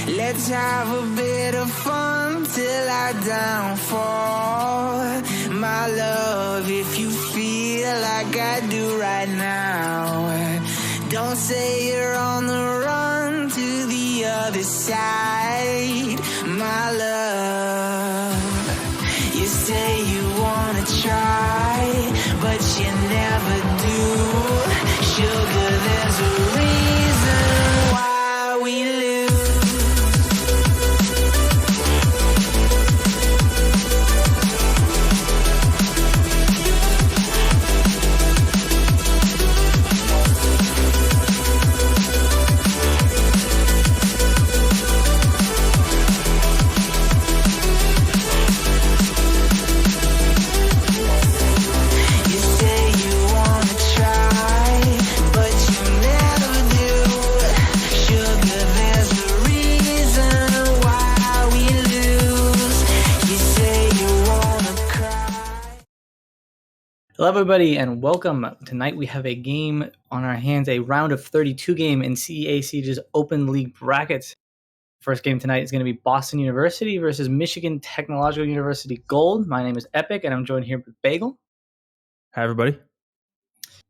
Let's have a bit of fun till I downfall. My love, if you feel like I do right now, don't say you're on the run to the other side. My love, you say you wanna try, but you never do. Sugar, there's a reason why we lose. Hello everybody and welcome. Tonight we have a game on our hands, a round of 32 game in CAC's Open League brackets. First game tonight is going to be Boston University versus Michigan Technological University Gold. My name is Epic and I'm joined here with Bagel. Hi everybody.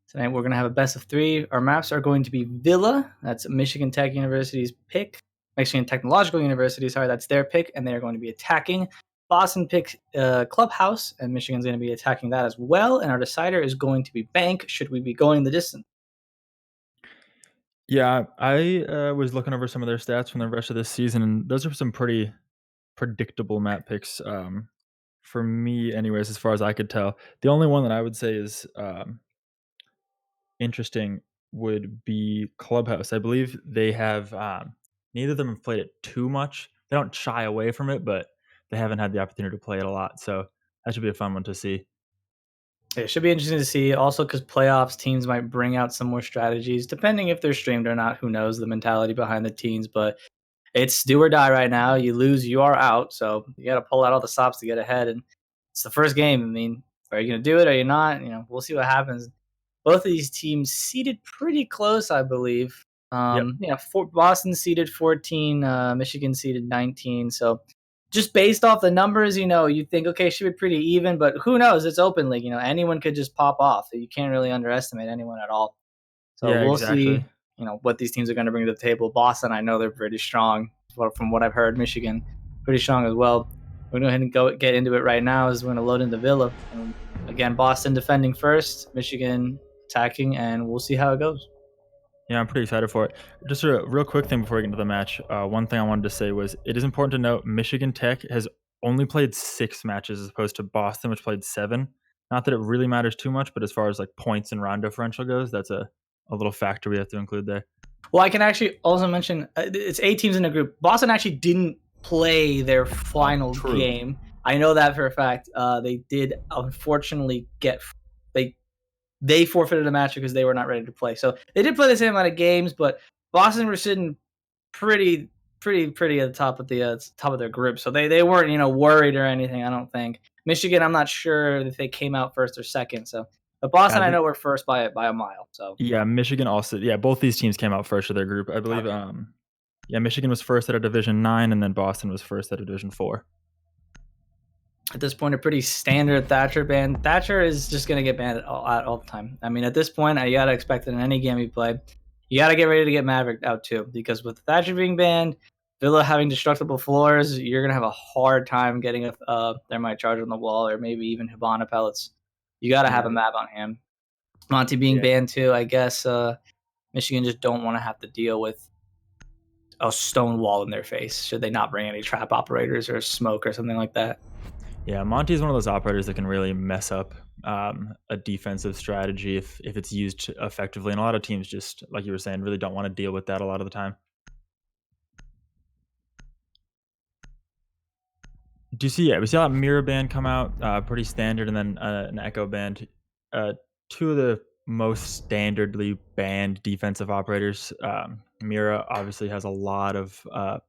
Tonight we're going to have a best of 3. Our maps are going to be Villa, that's Michigan Tech University's pick. Michigan Technological University, that's their pick, and they're going to be attacking. Boston picks Clubhouse, and Michigan's going to be attacking that as well. And our decider is going to be Bank, should we be going the distance. Yeah, I was looking over some of their stats from the rest of this season, and those are some pretty predictable map picks for me anyways, as far as I could tell. The only one that I would say is interesting would be Clubhouse. I believe they have neither of them have played it too much. They don't shy away from it, but they haven't had the opportunity to play it a lot. So that should be a fun one to see. It should be interesting to see also because playoffs teams might bring out some more strategies, depending if they're streamed or not. Who knows the mentality behind the teams, but it's do or die right now. You lose, you are out. So you got to pull out all the stops to get ahead. And it's the first game. I mean, are you going to do it? Are you not? We'll see what happens. Both of these teams seeded pretty close, I believe. Boston seeded 14, Michigan seeded 19. So just based off the numbers, you think, okay, should be pretty even, but who knows? It's open league. Anyone could just pop off. You can't really underestimate anyone at all. So we'll see, what these teams are going to bring to the table. Boston, I know they're pretty strong. From what I've heard, Michigan, pretty strong as well. We're going to go ahead and get into it right now as we're going to load into Villa. And again, Boston defending first, Michigan attacking, and we'll see how it goes. Yeah, I'm pretty excited for it. Just a real quick thing before we get into the match. One thing I wanted to say was it is important to note Michigan Tech has only played 6 matches as opposed to Boston, which played 7. Not that it really matters too much, but as far as like points and round differential goes, that's a little factor we have to include there. Well, I can actually also mention it's 8 teams in a group. Boston actually didn't play their final game. I know that for a fact. They did unfortunately they forfeited a match because they were not ready to play. So they did play the same amount of games, but Boston were sitting pretty at the top of their group. So they weren't worried or anything. I don't think. Michigan, I'm not sure if they came out first or second. So, but Boston, I know were first by a mile. So yeah, Michigan also. Yeah, both these teams came out first of their group, I believe. Okay. Michigan was first at a Division 9, and then Boston was first at a Division 4. At this point, a pretty standard Thatcher ban. Thatcher is just going to get banned all the time. I mean, at this point, you got to expect it in any game you play. You got to get ready to get Maverick out too, because with Thatcher being banned, Villa having destructible floors, you're going to have a hard time getting a thermite charge on the wall or maybe even Hibana pellets. You got to have a map on hand. Monty being banned too, I guess Michigan just don't want to have to deal with a stone wall in their face should they not bring any trap operators or smoke or something like that. Yeah, Monty is one of those operators that can really mess up a defensive strategy if it's used effectively. And a lot of teams, just like you were saying, really don't want to deal with that a lot of the time. Do you see? We saw that Mira band come out, pretty standard, and then an Echo band. 2 of the most standardly banned defensive operators. Mira obviously has a lot of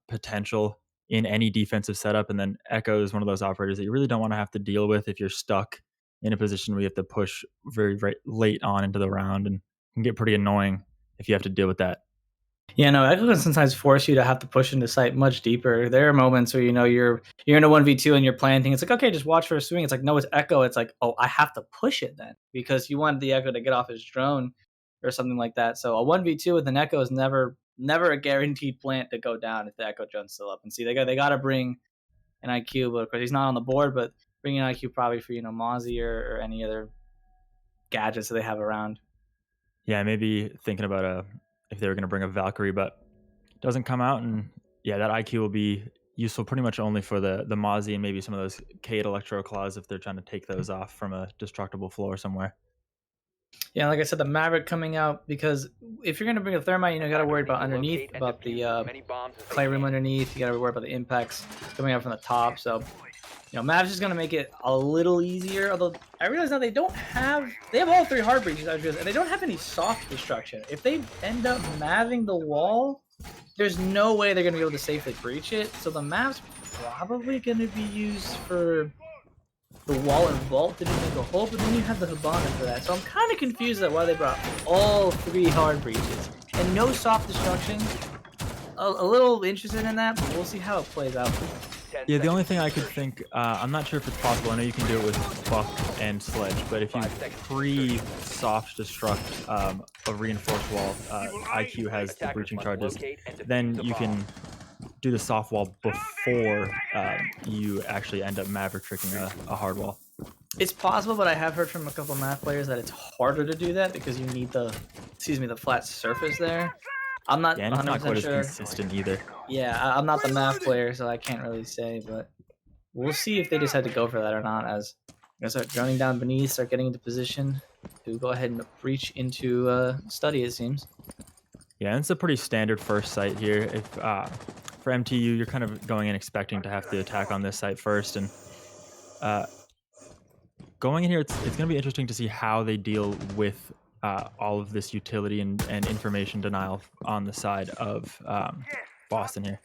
potential in any defensive setup, and then Echo is one of those operators that you really don't want to have to deal with if you're stuck in a position where you have to push very, very late on into the round, and can get pretty annoying if you have to deal with that. Yeah, no, Echo can sometimes force you to have to push into site much deeper. There are moments where you're in a 1v2 and you're playing things. It's like, okay, just watch for a swing. It's like, no, it's Echo. It's like, oh, I have to push it then because you want the Echo to get off his drone or something like that. So a 1v2 with an Echo is never a guaranteed plant to go down if the Echo drone's still up. And see, they got to bring an IQ, but of course he's not on the board. But bring an IQ probably for Mozzie or any other gadgets that they have around. Yeah, maybe thinking about if they were going to bring a Valkyrie, but it doesn't come out, and yeah, that IQ will be useful pretty much only for the Mozzie and maybe some of those Cade Electro Claws if they're trying to take those off from a destructible floor somewhere. Yeah, like I said, the Maverick coming out because if you're gonna bring a Thermite, you got to worry about underneath, about the clay room underneath. You got to worry about the impacts coming out from the top. So, Mav's just gonna make it a little easier. Although I realize now they have all 3 hard breaches, and they don't have any soft destruction. If they end up Maving the wall, there's no way they're gonna be able to safely breach it. So the Mav's probably gonna be used for the wall and vault to make a hole, but then you have the Hibana for that. So I'm kind of confused at why they brought all 3 hard breaches and no soft destruction. A little interested in that, but we'll see how it plays out. Yeah, the only thing I could think, I'm not sure if it's possible. I know you can do it with Buck and Sledge, but if you pre-soft destruct a reinforced wall, IQ has the breaching charges, then you can do the soft wall before you actually end up Maverick tricking a hard wall. It's possible, but I have heard from a couple math players that it's harder to do that because you need the flat surface there. I'm not 100% not quite sure. as consistent either. Yeah, I'm not the math player, so I can't really say, but we'll see if they decide to go for that or not. As they start droning down beneath, start getting into position to go ahead and breach into study, it seems. Yeah, and it's a pretty standard first site here. If for MTU, you're kind of going in expecting to have to attack on this site first, and going in here, it's going to be interesting to see how they deal with all of this utility and information denial on the side of Boston here.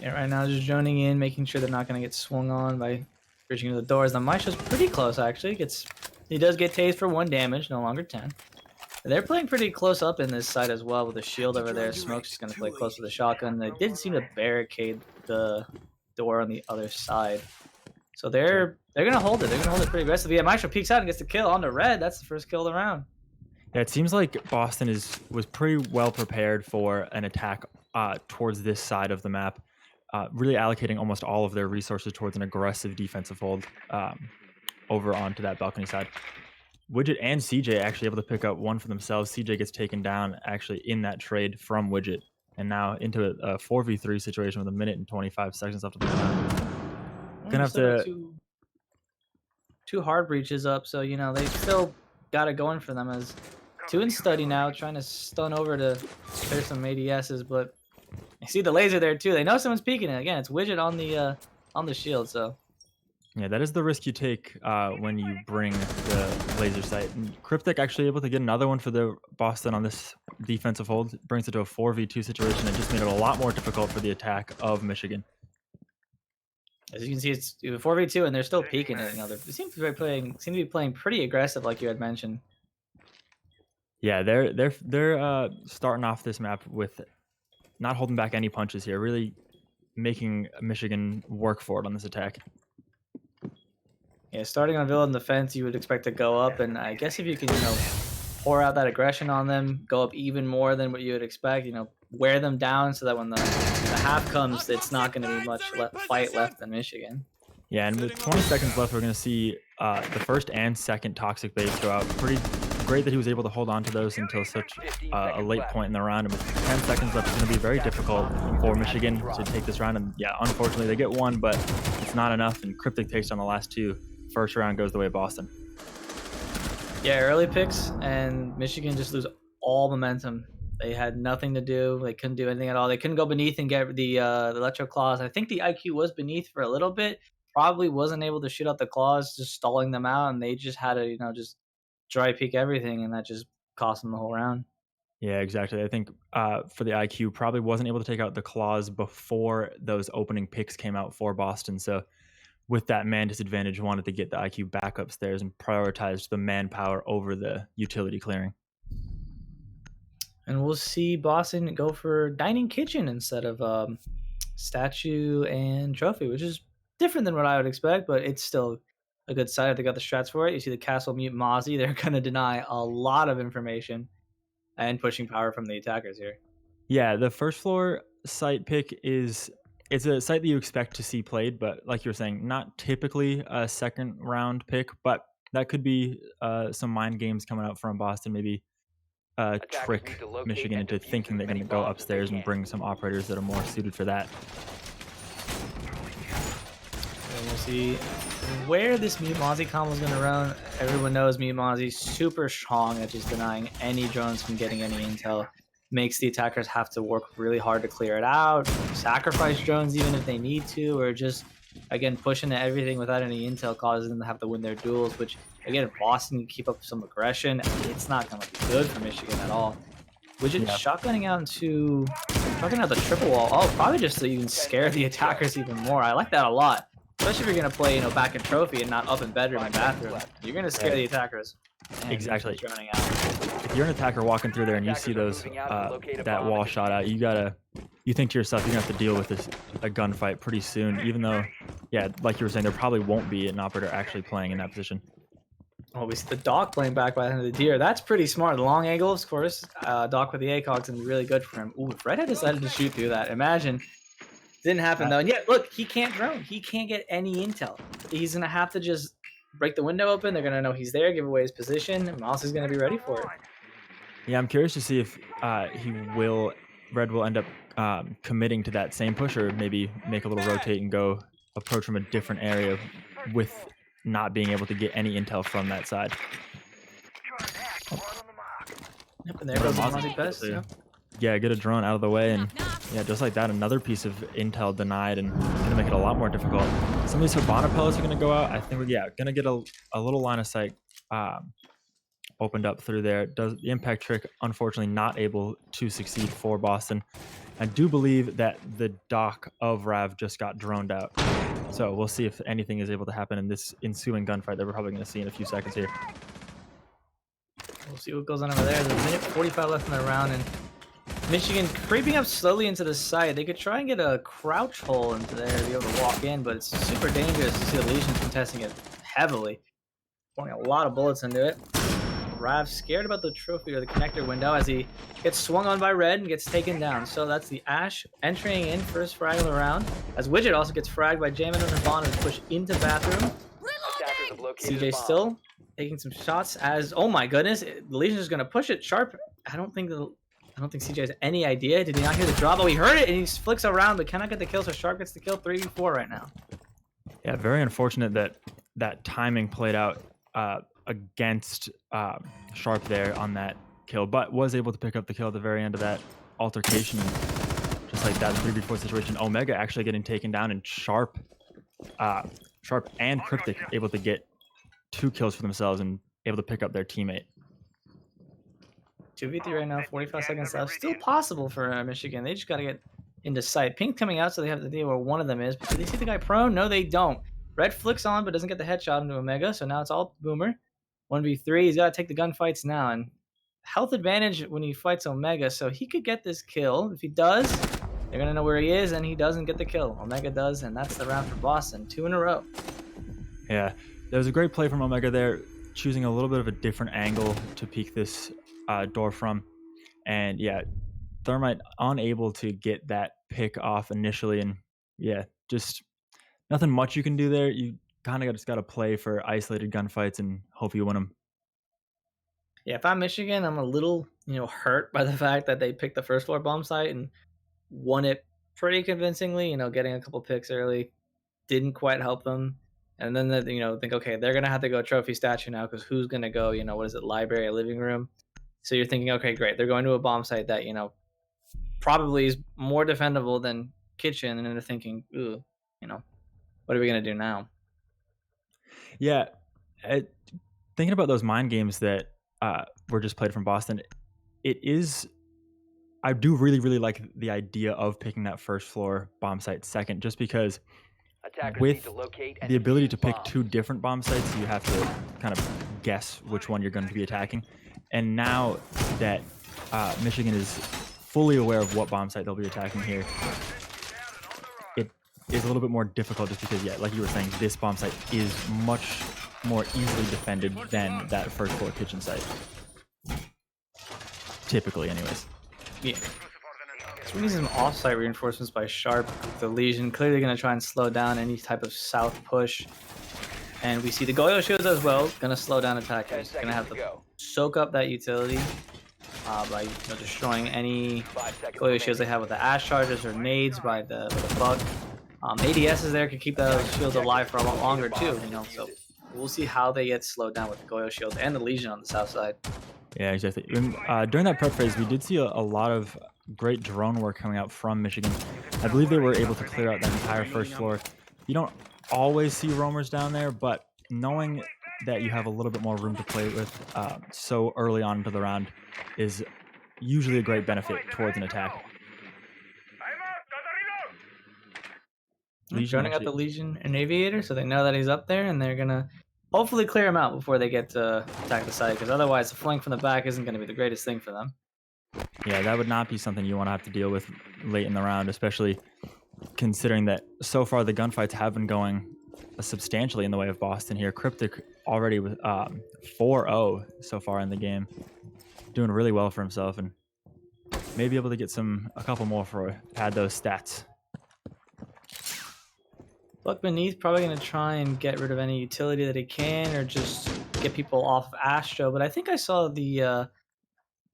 Yeah, right now just droning in, making sure they're not going to get swung on by breaching into the doors. The Maisha's pretty close, actually. He does get tased for 1 damage, no longer 10. They're playing pretty close up in this side as well with the shield over there. Smoke's just going to play close with the shotgun. They did seem to barricade the door on the other side. So they're going to hold it. They're going to hold it pretty aggressively. Yeah, Maisha peeks out and gets the kill on the red. That's the first kill of the round. Yeah, it seems like Boston was pretty well prepared for an attack towards this side of the map, really allocating almost all of their resources towards an aggressive defensive hold over onto that balcony side. Widget and CJ actually able to pick up 1 for themselves. CJ gets taken down actually in that trade from Widget, and now into a 4v3 situation with 1 minute and 25 seconds left of the round. Gonna have to 2 hard breaches up, so they still got it going for them as 2 in study now, trying to stun over to clear some ADSs, but I see the laser there too. They know someone's peeking it. Again, it's Widget on the shield, so. Yeah, that is the risk you take when you bring the laser sight. And Cryptic actually able to get another one for the Boston on this defensive hold. It brings it to a 4v2 situation and just made it a lot more difficult for the attack of Michigan. As you can see, it's 4v2, and they're still peeking it. They seem to be playing pretty aggressive, like you had mentioned. Yeah, they're starting off this map with not holding back any punches here, really making Michigan work for it on this attack. Yeah, starting on villain defense, you would expect to go up, and I guess if you can, pour out that aggression on them, go up even more than what you would expect, wear them down so that when the half comes, it's not going to be much fight left in Michigan. Yeah, and with 20 seconds left, we're going to see the first and second toxic base go out. Pretty great that he was able to hold on to those until such a late point in the round. And with 10 seconds left, it's going to be very difficult for Michigan to take this round. And yeah, unfortunately, they get 1, but it's not enough. And Cryptic takes on the last 2. First round goes the way of Boston. Yeah, early picks, and Michigan just lose all momentum. They had nothing to do. They couldn't do anything at all. They couldn't go beneath and get the electro claws. I think the IQ was beneath for a little bit. Probably wasn't able to shoot out the claws, just stalling them out, and they just had to, just dry peek everything, and that just cost them the whole round. Yeah, exactly. I think for the IQ, probably wasn't able to take out the claws before those opening picks came out for Boston. So with that man disadvantage, wanted to get the IQ back upstairs and prioritized the manpower over the utility clearing. And we'll see Boston go for dining kitchen instead of statue and trophy, which is different than what I would expect, but it's still a good side if they got the strats for it. You see the Castle Mute Mozzie. They're going to deny a lot of information and pushing power from the attackers here. Yeah, the first floor site pick it's a site that you expect to see played, but like you were saying, not typically a second round pick, but that could be some mind games coming out from Boston, maybe trick Michigan into thinking they're going to go upstairs and bring some operators that are more suited for that. And we'll see where this Mute Mozzie combo is going to run. Everyone knows Mute Mozzie's super strong at just denying any drones from getting any intel. Makes the attackers have to work really hard to clear it out, sacrifice drones even if they need to, or just, again, pushing everything without any intel causes them to have to win their duels, which, again, if Boston can keep up some aggression, it's not going to be good for Michigan at all. Widget shotgunning out the triple wall. Oh, probably just so you can scare the attackers even more. I like that a lot. Especially if you're going to play, back in trophy and not up in bedroom and bathroom. You're going to scare the attackers. Exactly. If you're an attacker walking through there and you see those that wall shot out, you think to yourself, you're gonna have to deal with a gunfight pretty soon. Even though, yeah, like you were saying, there probably won't be an operator actually playing in that position. Oh, we see the Doc playing back by the end of the deer. That's pretty smart. The long angle, of course. Doc with the ACOG's gonna be really good for him. Ooh, if Red had decided to shoot through that, imagine. Didn't happen though. And yeah, look, he can't drone. He can't get any intel. He's gonna have to just break the window open. They're gonna know he's there, give away his position, and Moss is gonna be ready for it. Yeah, I'm curious to see if Red will end up committing to that same push, or maybe make a little rotate and go approach from a different area with not being able to get any intel from that side. Yep, and there goes Mozzie best. Yeah, get a drone out of the way, and yeah, just like that, another piece of intel denied, and gonna make it a lot more difficult. Some of these Hibana pellets are gonna go out. I think we're gonna get a little line of sight opened up through there. Does the impact trick, unfortunately not able to succeed for Boston. I do believe that the Doc of Rav just got droned out. So we'll see if anything is able to happen in this ensuing gunfight that we're probably going to see in a few seconds here. We'll see what goes on over there. There's a minute 45 left in the round, and Michigan creeping up slowly into the site. They could try and get a crouch hole into there to be able to walk in, but it's super dangerous to see the Legions contesting it heavily. Pouring a lot of bullets into it. Rav scared about the trophy or the connector window as he gets swung on by Red and gets taken down. So that's the Ash entering in first frag of the round. As Widget also gets fragged by Jamin and Nirvana and pushed into bathroom. CJ still taking some shots as, oh my goodness, the Legion is going to push it. Sharp, I don't think CJ has any idea. Did he not hear the drop? Oh, he heard it and he flicks around but cannot get the kill. So Sharp gets the kill 3v4 right now. Yeah, very unfortunate that timing played out against Sharp there on that kill, but was able to pick up the kill at the very end of that altercation. Just like that 3v4 situation, Omega actually getting taken down, and Sharp and Cryptic able to get 2 kills for themselves and able to pick up their teammate. 2v3 right now, 45 seconds left. Still possible for Michigan. They just got to get into sight. Pink coming out, so they have to deal where one of them is. But do they see the guy prone? No, they don't. Red flicks on, but doesn't get the headshot into Omega, so now it's all Boomer. 1v3, he's got to take the gunfights now, and health advantage when he fights Omega, so he could get this kill. If he does, they're going to know where he is, and he doesn't get the kill. Omega does, and that's the round for Boston. 2 in a row. Yeah, there was a great play from Omega there, choosing a little bit of a different angle to peek this door from. And yeah, Thermite unable to get that pick off initially, and yeah, just nothing much you can do there. You kind of just got to play for isolated gunfights and hope you win them. Yeah, if I'm Michigan, I'm a little, hurt by the fact that they picked the first floor bomb site and won it pretty convincingly. Getting a couple picks early didn't quite help them. And then they, think, okay, they're gonna have to go trophy statue now because who's gonna go? What is it, library, living room? So you're thinking, okay, great, they're going to a bomb site that probably is more defendable than kitchen, and then they're thinking, ooh, what are we gonna do now? Yeah, thinking about those mind games that were just played from Boston, I do really, really like the idea of picking that first floor bomb site second, just because with the ability to pick 2 different bomb sites, you have to kind of guess which one you're going to be attacking. And now that Michigan is fully aware of what bomb site they'll be attacking here, it is a little bit more difficult just because, yeah, like you were saying, this bomb site is much more easily defended than that first floor kitchen site. Typically, anyways. Yeah. So we need some off-site reinforcements by Sharp. The Legion clearly going to try and slow down any type of south push. And we see the Goyo shields as well, going to slow down attackers. Going to have to soak up that utility by destroying any Goyo shields they have with the Ash charges or nades by with the bug. ADSs there could keep those shields alive for a lot longer too, so we'll see how they get slowed down with the Goyo shield and the Legion on the south side. Yeah, exactly. During that prep phase, we did see a lot of great drone work coming out from Michigan. I believe they were able to clear out that entire first floor. You don't always see roamers down there, but knowing that you have a little bit more room to play with so early on into the round is usually a great benefit towards an attack. Legion running out the Legion and Aviator, so they know that he's up there, and they're going to hopefully clear him out before they get to attack the site, because otherwise the flank from the back isn't going to be the greatest thing for them. Yeah, that would not be something you want to have to deal with late in the round, especially considering that so far the gunfights have been going substantially in the way of Boston here. Cryptic already with 4-0 so far in the game, doing really well for himself, and maybe able to get a couple more for pad those stats. Buck Beneath probably going to try and get rid of any utility that he can, or just get people off of Astro. But I think I saw the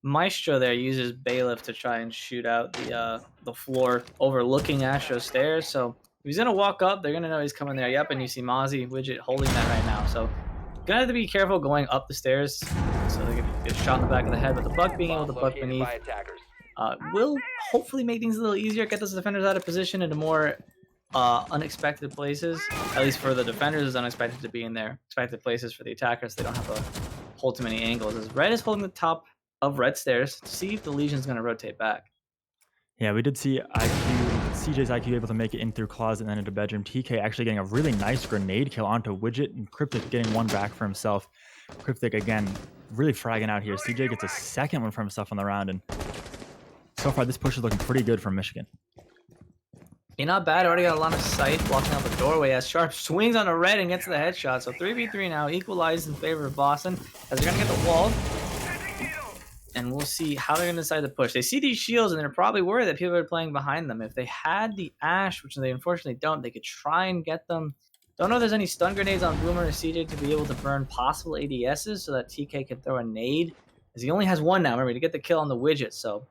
Maestro there uses Bailiff to try and shoot out the floor overlooking Astro stairs. So if he's going to walk up, they're going to know he's coming there. Yep, and you see Mozzie Widget holding that right now. So going to have to be careful going up the stairs so they get shot in the back of the head. But the Buck being able to Buck Beneath will hopefully make things a little easier, get those defenders out of position into more unexpected places. At least for the defenders, it's unexpected to be in there. Expected places for the attackers, they don't have to hold too many angles. As Red is holding the top of Red stairs to see if the Legion's going to rotate back. Yeah, we did see CJ's IQ able to make it in through closet and then into bedroom. TK actually getting a really nice grenade kill onto Widget, and Cryptic getting one back for himself. Cryptic again really fragging out here. CJ gets a second one for himself on the round, and so far this push is looking pretty good from Michigan. Yeah, not bad. Already got a line of sight blocking out the doorway as Sharp swings on a Red and gets the headshot. So 3v3 now, equalized in favor of Boston as they're going to get the wall. And we'll see how they're going to decide to push. They see these shields and they're probably worried that people are playing behind them. If they had the Ash, which they unfortunately don't, they could try and get them. Don't know if there's any stun grenades on Boomer or CJ to be able to burn possible ADSs so that TK can throw a nade. As he only has one now, remember, to get the kill on the Widget. So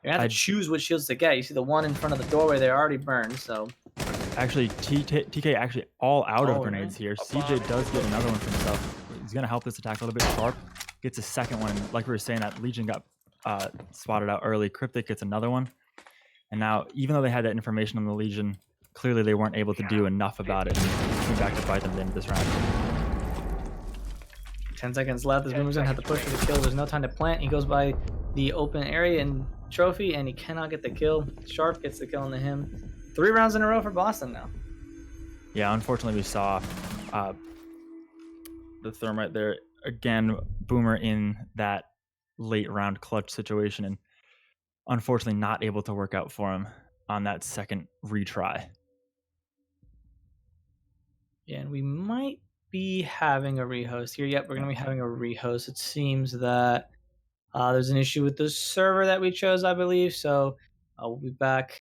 you're going to have to choose which shields to get. You see the one in front of the doorway, they're already burned, so. Actually, TK actually all out of grenades here. CJ does get another one for himself. He's going to help this attack a little bit. Sharp gets a second one. Like we were saying, that Legion got spotted out early. Cryptic gets another one. And now, even though they had that information on the Legion, clearly they weren't able to do enough about it. And came back to bite them at the end of this round. 10 seconds left. This Boomer's going to have to push for the kill. There's no time to plant. He goes by the open area and trophy, and he cannot get the kill. Sharp gets the kill into him. 3 rounds in a row for Boston now. Yeah, unfortunately we saw the Thermite there. Again, Boomer in that late round clutch situation, and unfortunately not able to work out for him on that second retry. Yeah, and we might be having a rehost here. Yep, we're going to be having a rehost. It seems that there's an issue with the server that we chose, I believe. So we'll be back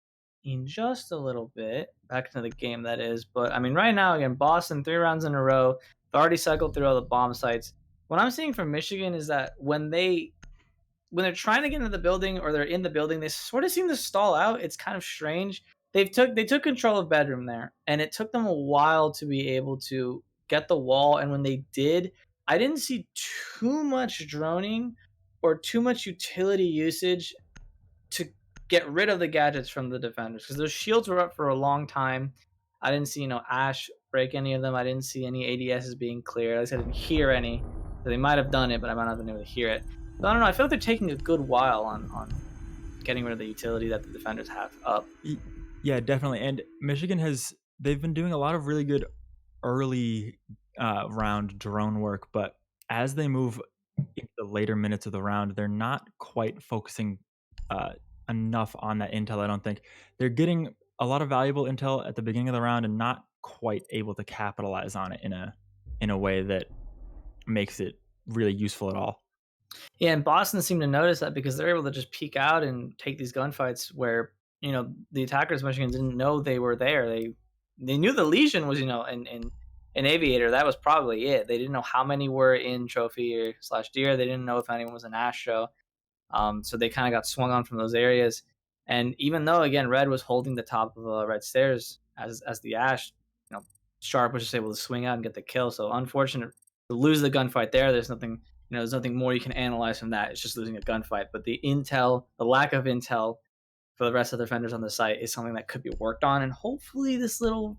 in just a little bit. Back into the game, that is. But, I mean, right now, again, Boston, 3 rounds in a row. They've already cycled through all the bomb sites. What I'm seeing from Michigan is that when they're trying to get into the building or they're in the building, they sort of seem to stall out. It's kind of strange. They took control of bedroom there, and it took them a while to be able to get the wall. And when they did, I didn't see too much droning or too much utility usage to get rid of the gadgets from the defenders, because those shields were up for a long time. I didn't see Ash break any of them. I didn't see any ADSs being cleared. I didn't hear any. So they might have done it, but I might not have been able to hear it. So I don't know. I feel like they're taking a good while on getting rid of the utility that the defenders have up. Yeah, definitely. And Michigan they've been doing a lot of really good early round drone work, but as they move into the later minutes of the round, they're not quite focusing enough on that intel. I don't think they're getting a lot of valuable intel at the beginning of the round and not quite able to capitalize on it in a way that makes it really useful at all. Yeah, and Boston seemed to notice that because they're able to just peek out and take these gunfights where the attackers of Michigan didn't know they were there. They knew the Legion was in Aviator. That was probably it. They didn't know how many were in Trophy or /Deer. They didn't know if anyone was in Astro. So they kind of got swung on from those areas. And even though again Red was holding the top of Red Stairs as the Ash, Sharp was just able to swing out and get the kill. So unfortunate to lose the gunfight there. There's nothing more you can analyze from that. It's just losing a gunfight. But the lack of intel for the rest of the defenders on the site is something that could be worked on. And hopefully this little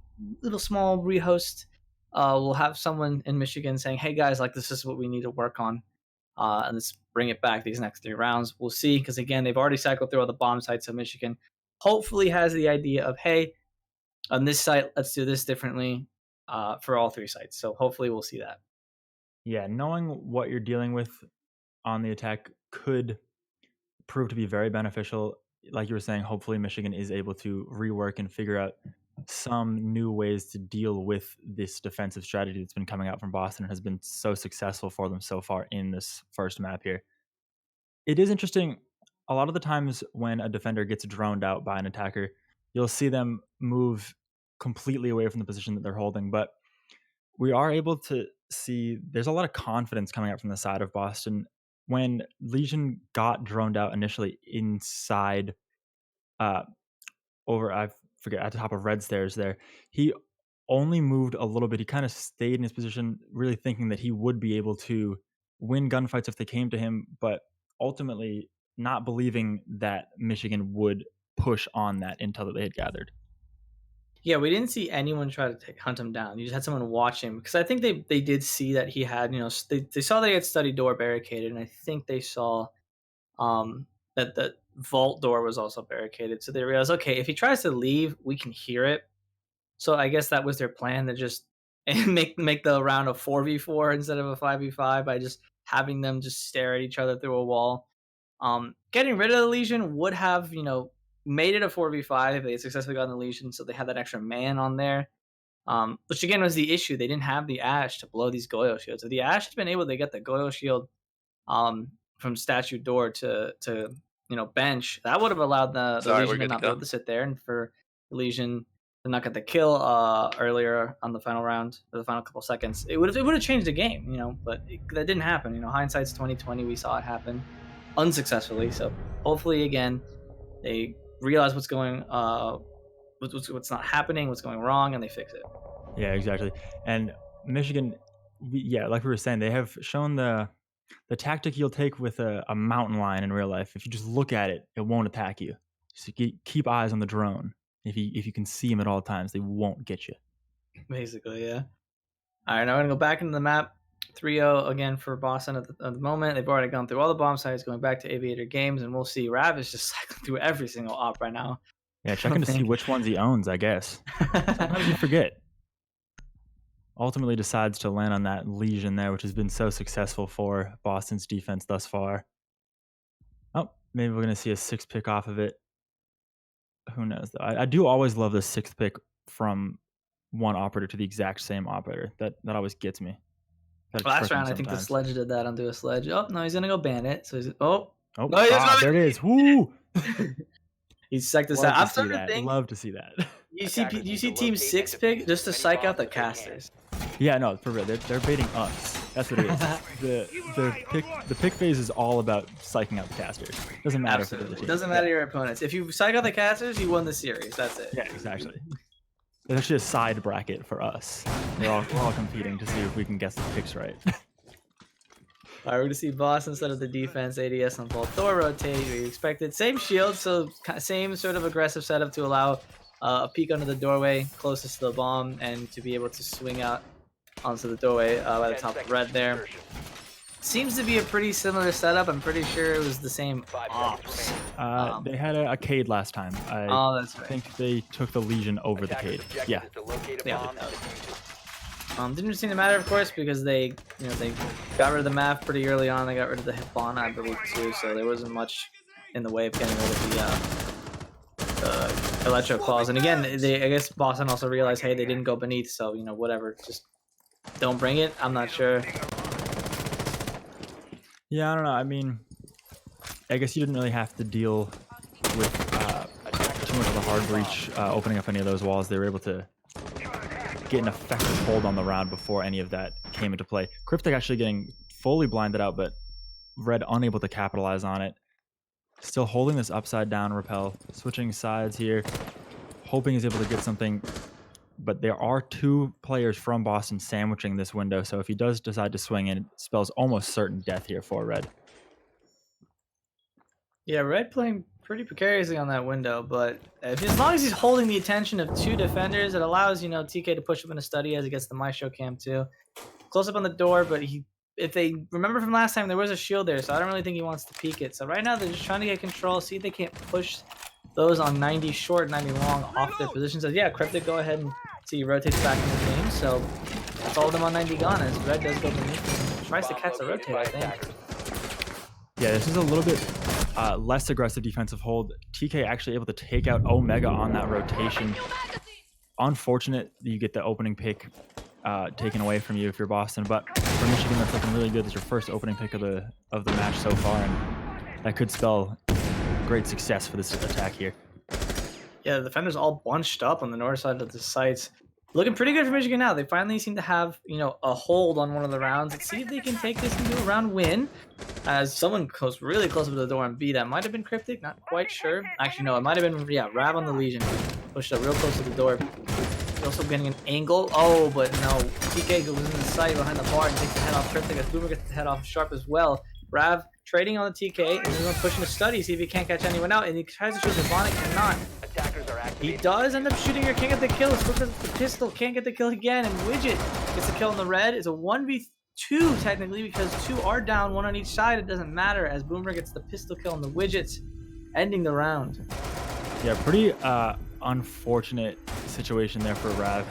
small rehost will have someone in Michigan saying, hey guys, like this is what we need to work on. And let's bring it back these next 3 rounds. We'll see, because again, they've already cycled through all the bomb sites. So Michigan hopefully has the idea of, hey, on this site, let's do this differently for all 3 sites. So hopefully we'll see that. Yeah, knowing what you're dealing with on the attack could prove to be very beneficial. Like you were saying, hopefully Michigan is able to rework and figure out some new ways to deal with this defensive strategy that's been coming out from Boston and has been so successful for them so far in this first map here. It is interesting. A lot of the times when a defender gets droned out by an attacker, you'll see them move completely away from the position that they're holding. But we are able to see there's a lot of confidence coming out from the side of Boston. When Legion got droned out initially inside over, I forget, at the top of Red Stairs there, he only moved a little bit. He kind of stayed in his position, really thinking that he would be able to win gunfights if they came to him, but ultimately not believing that Michigan would push on that intel that they had gathered. Yeah, we didn't see anyone try to hunt him down. You just had someone watch him, because I think they did see that he had, they saw that he had study door barricaded, and I think they saw that the vault door was also barricaded. So they realized, okay, if he tries to leave, we can hear it. So I guess that was their plan, to just make the round a 4v4 instead of a 5v5 by just having them just stare at each other through a wall. Getting rid of the Legion would have, made it a 4v5 if they had successfully gotten the Legion, so they had that extra man on there. Which again was the issue. They didn't have the Ash to blow these Goyo shields. If the Ash had been able to get the Goyo shield from statue door to bench, that would have allowed the Legion to not be able to sit there, and for the Legion to not get the kill earlier on the final round, or the final couple seconds. It would have changed the game, but that didn't happen. Hindsight's 2020. We saw it happen unsuccessfully. So hopefully again they realize what's going what's not happening, what's going wrong, and they fix it. Yeah, exactly. And Michigan, like we were saying, they have shown the tactic you'll take with a mountain lion in real life. If you just look at it, it won't attack you. So keep eyes on the drone. If you can see them at all times, they won't get you. Basically, yeah. All right, now we're going to go back into the map. 3-0 again for Boston at the moment. They've already gone through all the bomb sites, going back to Aviator Games, and we'll see. Rav is just cycling through every single op right now. Yeah, checking to see which ones he owns, I guess. Sometimes you forget. Ultimately decides to land on that Legion there, which has been so successful for Boston's defense thus far. Oh, maybe we're going to see a 6th pick off of it. Who knows, though? I do always love the 6th pick from one operator to the exact same operator. That always gets me. Last round, I think the Sledge did that onto a Sledge. Oh, no, he's going to go Bandit. So there it is. Woo! He's psyched this out. I'm starting to think. Love to see that. You see Team 6 pick just to psych out the casters. Yeah, no, for real. They're baiting us. That's what it is. The pick phase is all about psyching out the casters. Doesn't matter for the team. It doesn't matter your opponents. If you psych out the casters, you won the series. That's it. Yeah, exactly. It's actually a side bracket for us. We're all competing to see if we can guess the picks right. All right, we're going to see Boston instead of the defense, ADS on Vault Door rotate. We expected same shield, so same sort of aggressive setup to allow a peek under the doorway closest to the bomb and to be able to swing out onto the doorway by the top of Red there. Seems to be a pretty similar setup. I'm pretty sure it was the same ops. They had a Cade last time. That's right. I think they took the Legion over the Cade. Yeah. Didn't seem to matter, of course, because they got rid of the math pretty early on. They got rid of the Hibana, I believe, too. So there wasn't much in the way of getting rid of the Electro Claws. And again, I guess Boston also realized, hey, they didn't go beneath, so whatever, just don't bring it. I'm not sure. Yeah, I don't know. I mean, I guess you didn't really have to deal with too much of a hard breach opening up any of those walls. They were able to get an effective hold on the round before any of that came into play. Cryptic actually getting fully blinded out, but Red unable to capitalize on it. Still holding this upside down repel, switching sides here, hoping he's able to get something. But there are 2 players from Boston sandwiching this window, so if he does decide to swing in, it spells almost certain death here for Red. Yeah, Red playing pretty precariously on that window, but as long as he's holding the attention of 2 defenders, it allows TK to push up in a study as he gets the Maestro cam too. Close up on the door, but if they remember from last time, there was a shield there, so I don't really think he wants to peek it. So right now they're just trying to get control, see if they can't push those on 90 short, 90 long off their positions. So yeah, Cryptic, go ahead and see he rotates back in the game. So that's all of them on 90 gone as Red does go beneath and tries to catch the rotate, I think. Yeah, this is a little bit less aggressive defensive hold. TK actually able to take out Omega on that rotation. Unfortunate that you get the opening pick taken away from you if you're Boston, but for Michigan, that's looking really good. It's your first opening pick of the match so far, and that could spell great success for this attack here. Yeah, the defenders all bunched up on the north side of the sites. Looking pretty good for Michigan now. They finally seem to have, a hold on one of the rounds. Let's see if they can take this into a round win. As someone goes really close up to the door on B. That might have been Cryptic, not quite sure. Actually, no, it might have been, Rav on the Legion. Pushed up real close to the door. Also getting an angle. Oh, but no. TK goes in the sight behind the bar and takes the head off Cryptic as Boomer gets the head off Sharp as well. Rav trading on the TK and he's going to push into study, see if he can't catch anyone out. And he tries to shoot Hibana, cannot. He does end up shooting her, can't get the kill. It's because the pistol can't get the kill again. And Widget gets the kill on the Red. It's a 1v2 technically because 2 are down, 1 on each side. It doesn't matter as Boomer gets the pistol kill on the Widgets, ending the round. Yeah, pretty unfortunate situation there for Rav.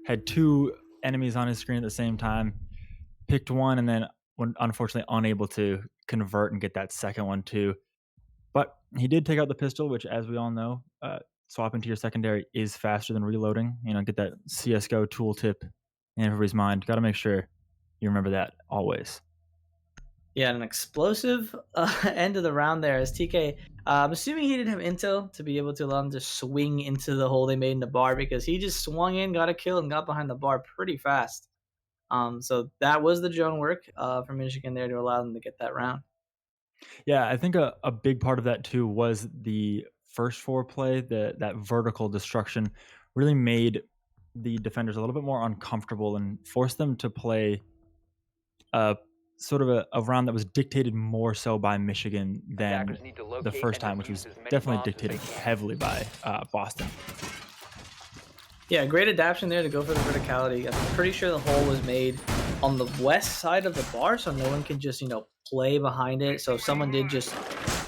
Had 2 enemies on his screen at the same time. Picked one and then unfortunately unable to convert and get that second one too. But he did take out the pistol, which, as we all know, swapping to your secondary is faster than reloading. Get that CSGO tooltip in everybody's mind. Got to make sure you remember that always. Yeah, an explosive end of the round there as TK, I'm assuming he didn't have intel to be able to allow him to swing into the hole they made in the bar because he just swung in, got a kill, and got behind the bar pretty fast. So that was the drone work from Michigan there to allow them to get that round. Yeah, I think a big part of that too was the first 4 play, that vertical destruction really made the defenders a little bit more uncomfortable and forced them to play sort of a round that was dictated more so by Michigan than the first time, which was definitely dictated heavily by Boston. Yeah, great adaptation there to go for the verticality. I'm pretty sure the hole was made on the west side of the bar, so no one can just, play behind it. So if someone did just,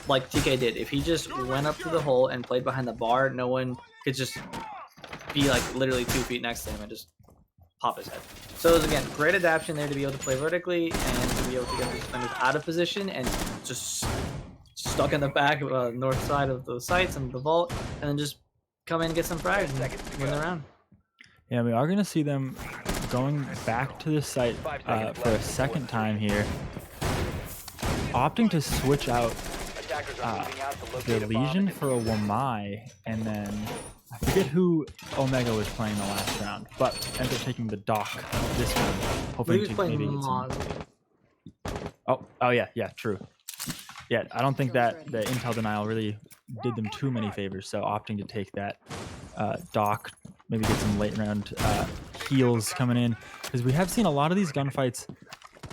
like TK did, if he just went up to the hole and played behind the bar, no one could just be literally 2 feet next to him and just pop his head. So it was, again, great adaptation there to be able to play vertically and to be able to get the defenders out of position and just stuck in the back north side of the sites and the vault, and then just come in and get some frags and win the round. Yeah, we are going to see them going back to the site for a second time here, opting to switch out the Legion for a Wamai, and then I forget who Omega was playing the last round, but ended up taking the Doc this one, hoping to maybe get some... Oh yeah, true. Yeah, I don't think that the intel denial really did them too many favors, so opting to take that Doc, maybe get some late round heals coming in, because we have seen a lot of these gunfights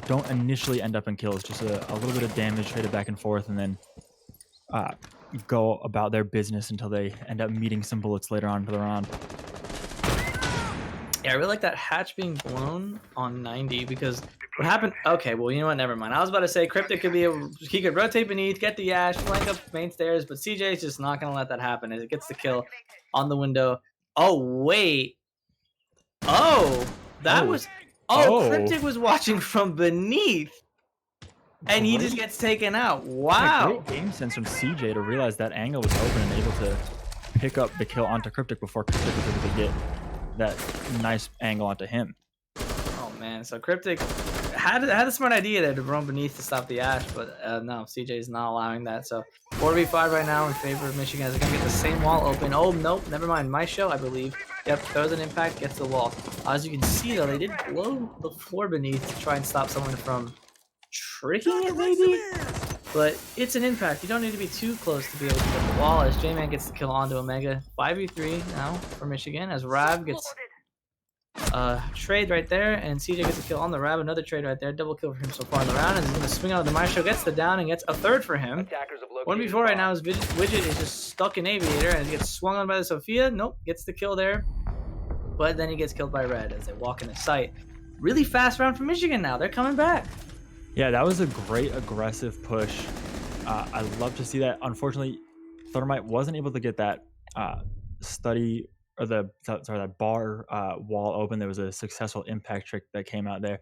don't initially end up in kills, just a little bit of damage traded back and forth, and then go about their business until they end up meeting some bullets later on into the round. Yeah, I really like that hatch being blown on 90 because what happened... Okay, well, you know what? Never mind. I was about to say Cryptic could he could rotate beneath, get the Ash, flank up main stairs, but CJ is just not going to let that happen as it gets the kill on the window. Oh, wait. Oh! That was... Oh, Cryptic was watching from beneath. And he just gets taken out. Wow. Great game sense from CJ to realize that angle was open and able to pick up the kill onto Cryptic before Cryptic was able to get that nice angle onto him. Oh, man. So Cryptic had a smart idea there to run beneath to stop the Ash, but no, CJ is not allowing that. So 4v5 right now in favor of Michigan as they're going to get the same wall open. Oh, nope. Never mind. My show, I believe. Yep, throws an impact, gets the wall. As you can see, though, they did blow the floor beneath to try and stop someone from tricking it, maybe? But it's an impact. You don't need to be too close to be able to get the wall as J-Man gets the kill onto Omega. 5v3 now for Michigan as Rav gets trade right there, and CJ gets a kill on the Rav. Another trade right there. Double kill for him so far in the round, and he's going to swing out of the Maestro, gets the down, and gets a third for him. 1v4 right now is Widget is just stuck in Aviator, and he gets swung on by the Sophia. Nope, gets the kill there. But then he gets killed by Red as they walk into sight. Really fast round for Michigan now. They're coming back. Yeah, that was a great aggressive push. I love to see that. Unfortunately, Thermite wasn't able to get that that bar wall open. There was a successful impact trick that came out there.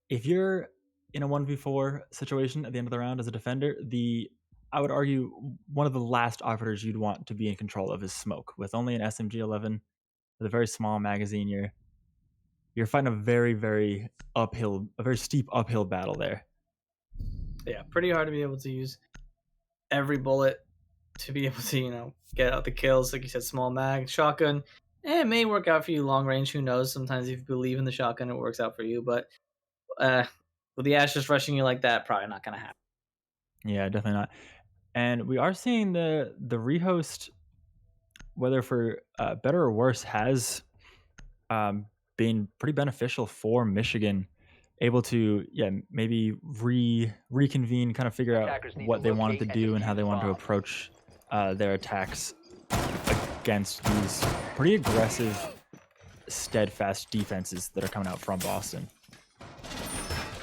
If you're in a 1v4 situation at the end of the round as a defender, I would argue one of the last operators you'd want to be in control of is Smoke. With only an SMG-11, with a very small magazine, you're fighting a very steep uphill battle there. Yeah, pretty hard to be able to use every bullet to be able to, get out the kills. Like you said, small mag, shotgun. It may work out for you long range. Who knows? Sometimes if you believe in the shotgun, it works out for you. But with the Ash just rushing you like that, probably not going to happen. Yeah, definitely not. And we are seeing the rehost, whether for better or worse, has been pretty beneficial for Michigan. Able to, maybe reconvene, kind of figure out what they wanted to do and how they wanted to approach their attacks against these pretty aggressive, steadfast defenses that are coming out from Boston.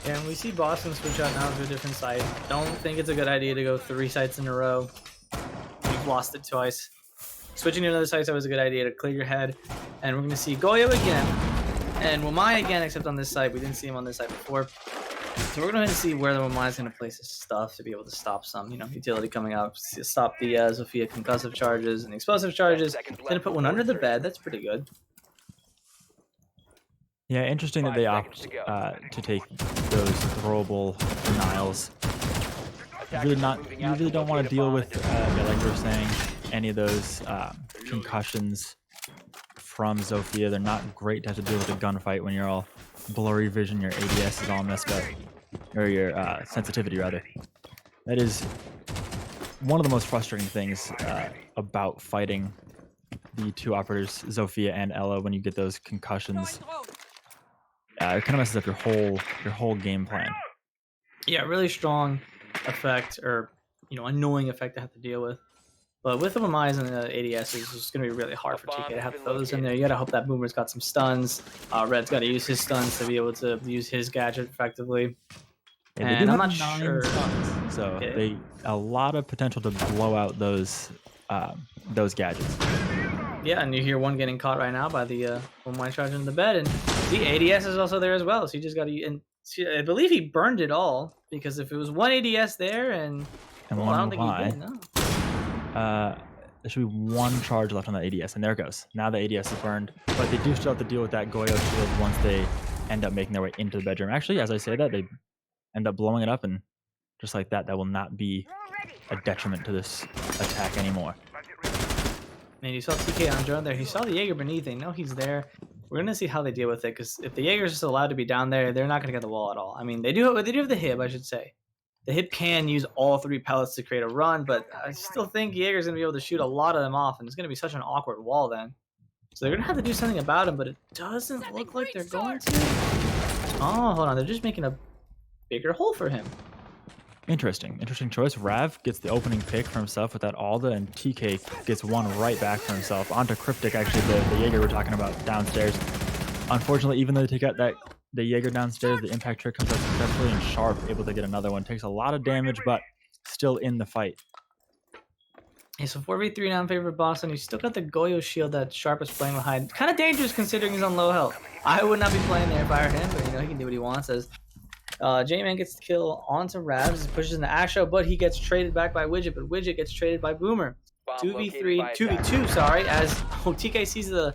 Yeah, and we see Boston switch out now to a different site. Don't think it's a good idea to go 3 sites in a row. You've lost it twice. Switching to another site is always a good idea to clear your head. And we're going to see Goyo again. And Wamai again, except on this site. We didn't see him on this site before. So we're going to see where the Wamai is going to place his stuff to be able to stop some, utility coming up. Stop the Zofia concussive charges and the explosive charges. Going to put one under the bed. That's pretty good. Yeah, interesting that they opt to take those throwable denials. You really don't want to deal with, like we were saying, any of those concussions from Zofia. They're not great to have to deal with a gunfight when you're all blurry vision, your ADS is all messed up, or your sensitivity rather. That is one of the most frustrating things about fighting the two operators, Zofia and Ella, when you get those concussions. It kind of messes up your whole game plan. Yeah, really strong effect, or annoying effect to have to deal with. But with the Wamais and the ADS, it's just going to be really hard for TK to have those in there. You got to hope that Boomer's got some stuns. Red's got to use his stuns to be able to use his gadget effectively. Yeah, and I'm not sure. Stuns, so they a lot of potential to blow out those gadgets. Yeah, and you hear one getting caught right now by the Wamai charging in the bed, and the ADS is also there as well. So you just got to, and I believe he burned it all, because if it was one ADS there and well, I don't think he did. No. There should be one charge left on the ADS, and there it goes. Now the ADS is burned, but they do still have to deal with that Goyo shield once they end up making their way into the bedroom. Actually, as I say that, they end up blowing it up, and just like that, that will not be a detriment to this attack anymore. Man, you saw TK on drone there. He saw the Jaeger beneath. They know he's there. We're going to see how they deal with it, because if the Jaeger's just allowed to be down there, they're not going to get the wall at all. I mean, they do have the HIB, I should say. The HIB can use all 3 pellets to create a run, but I still think Jaeger's going to be able to shoot a lot of them off, and it's going to be such an awkward wall then. So they're going to have to do something about him, but it doesn't look like they're going to. Oh, hold on. They're just making a bigger hole for him. Interesting choice. Rav gets the opening pick for himself with that Alda, and TK gets one right back for himself. Onto Cryptic, actually, the Jaeger we're talking about downstairs. Unfortunately, even though they take out the Jaeger downstairs, the impact trick comes out successfully, and Sharp able to get another one. Takes a lot of damage, but still in the fight. Yeah, so 4v3 now in favor of Boston. He's still got the Goyo shield that Sharp is playing behind. Kind of dangerous considering he's on low health. I would not be playing there if I were him, but he can do what he wants. As J-Man gets the kill onto Ravs, pushes into Astro, but he gets traded back by Widget, but Widget gets traded by Boomer. 2v2, sorry, as TK sees the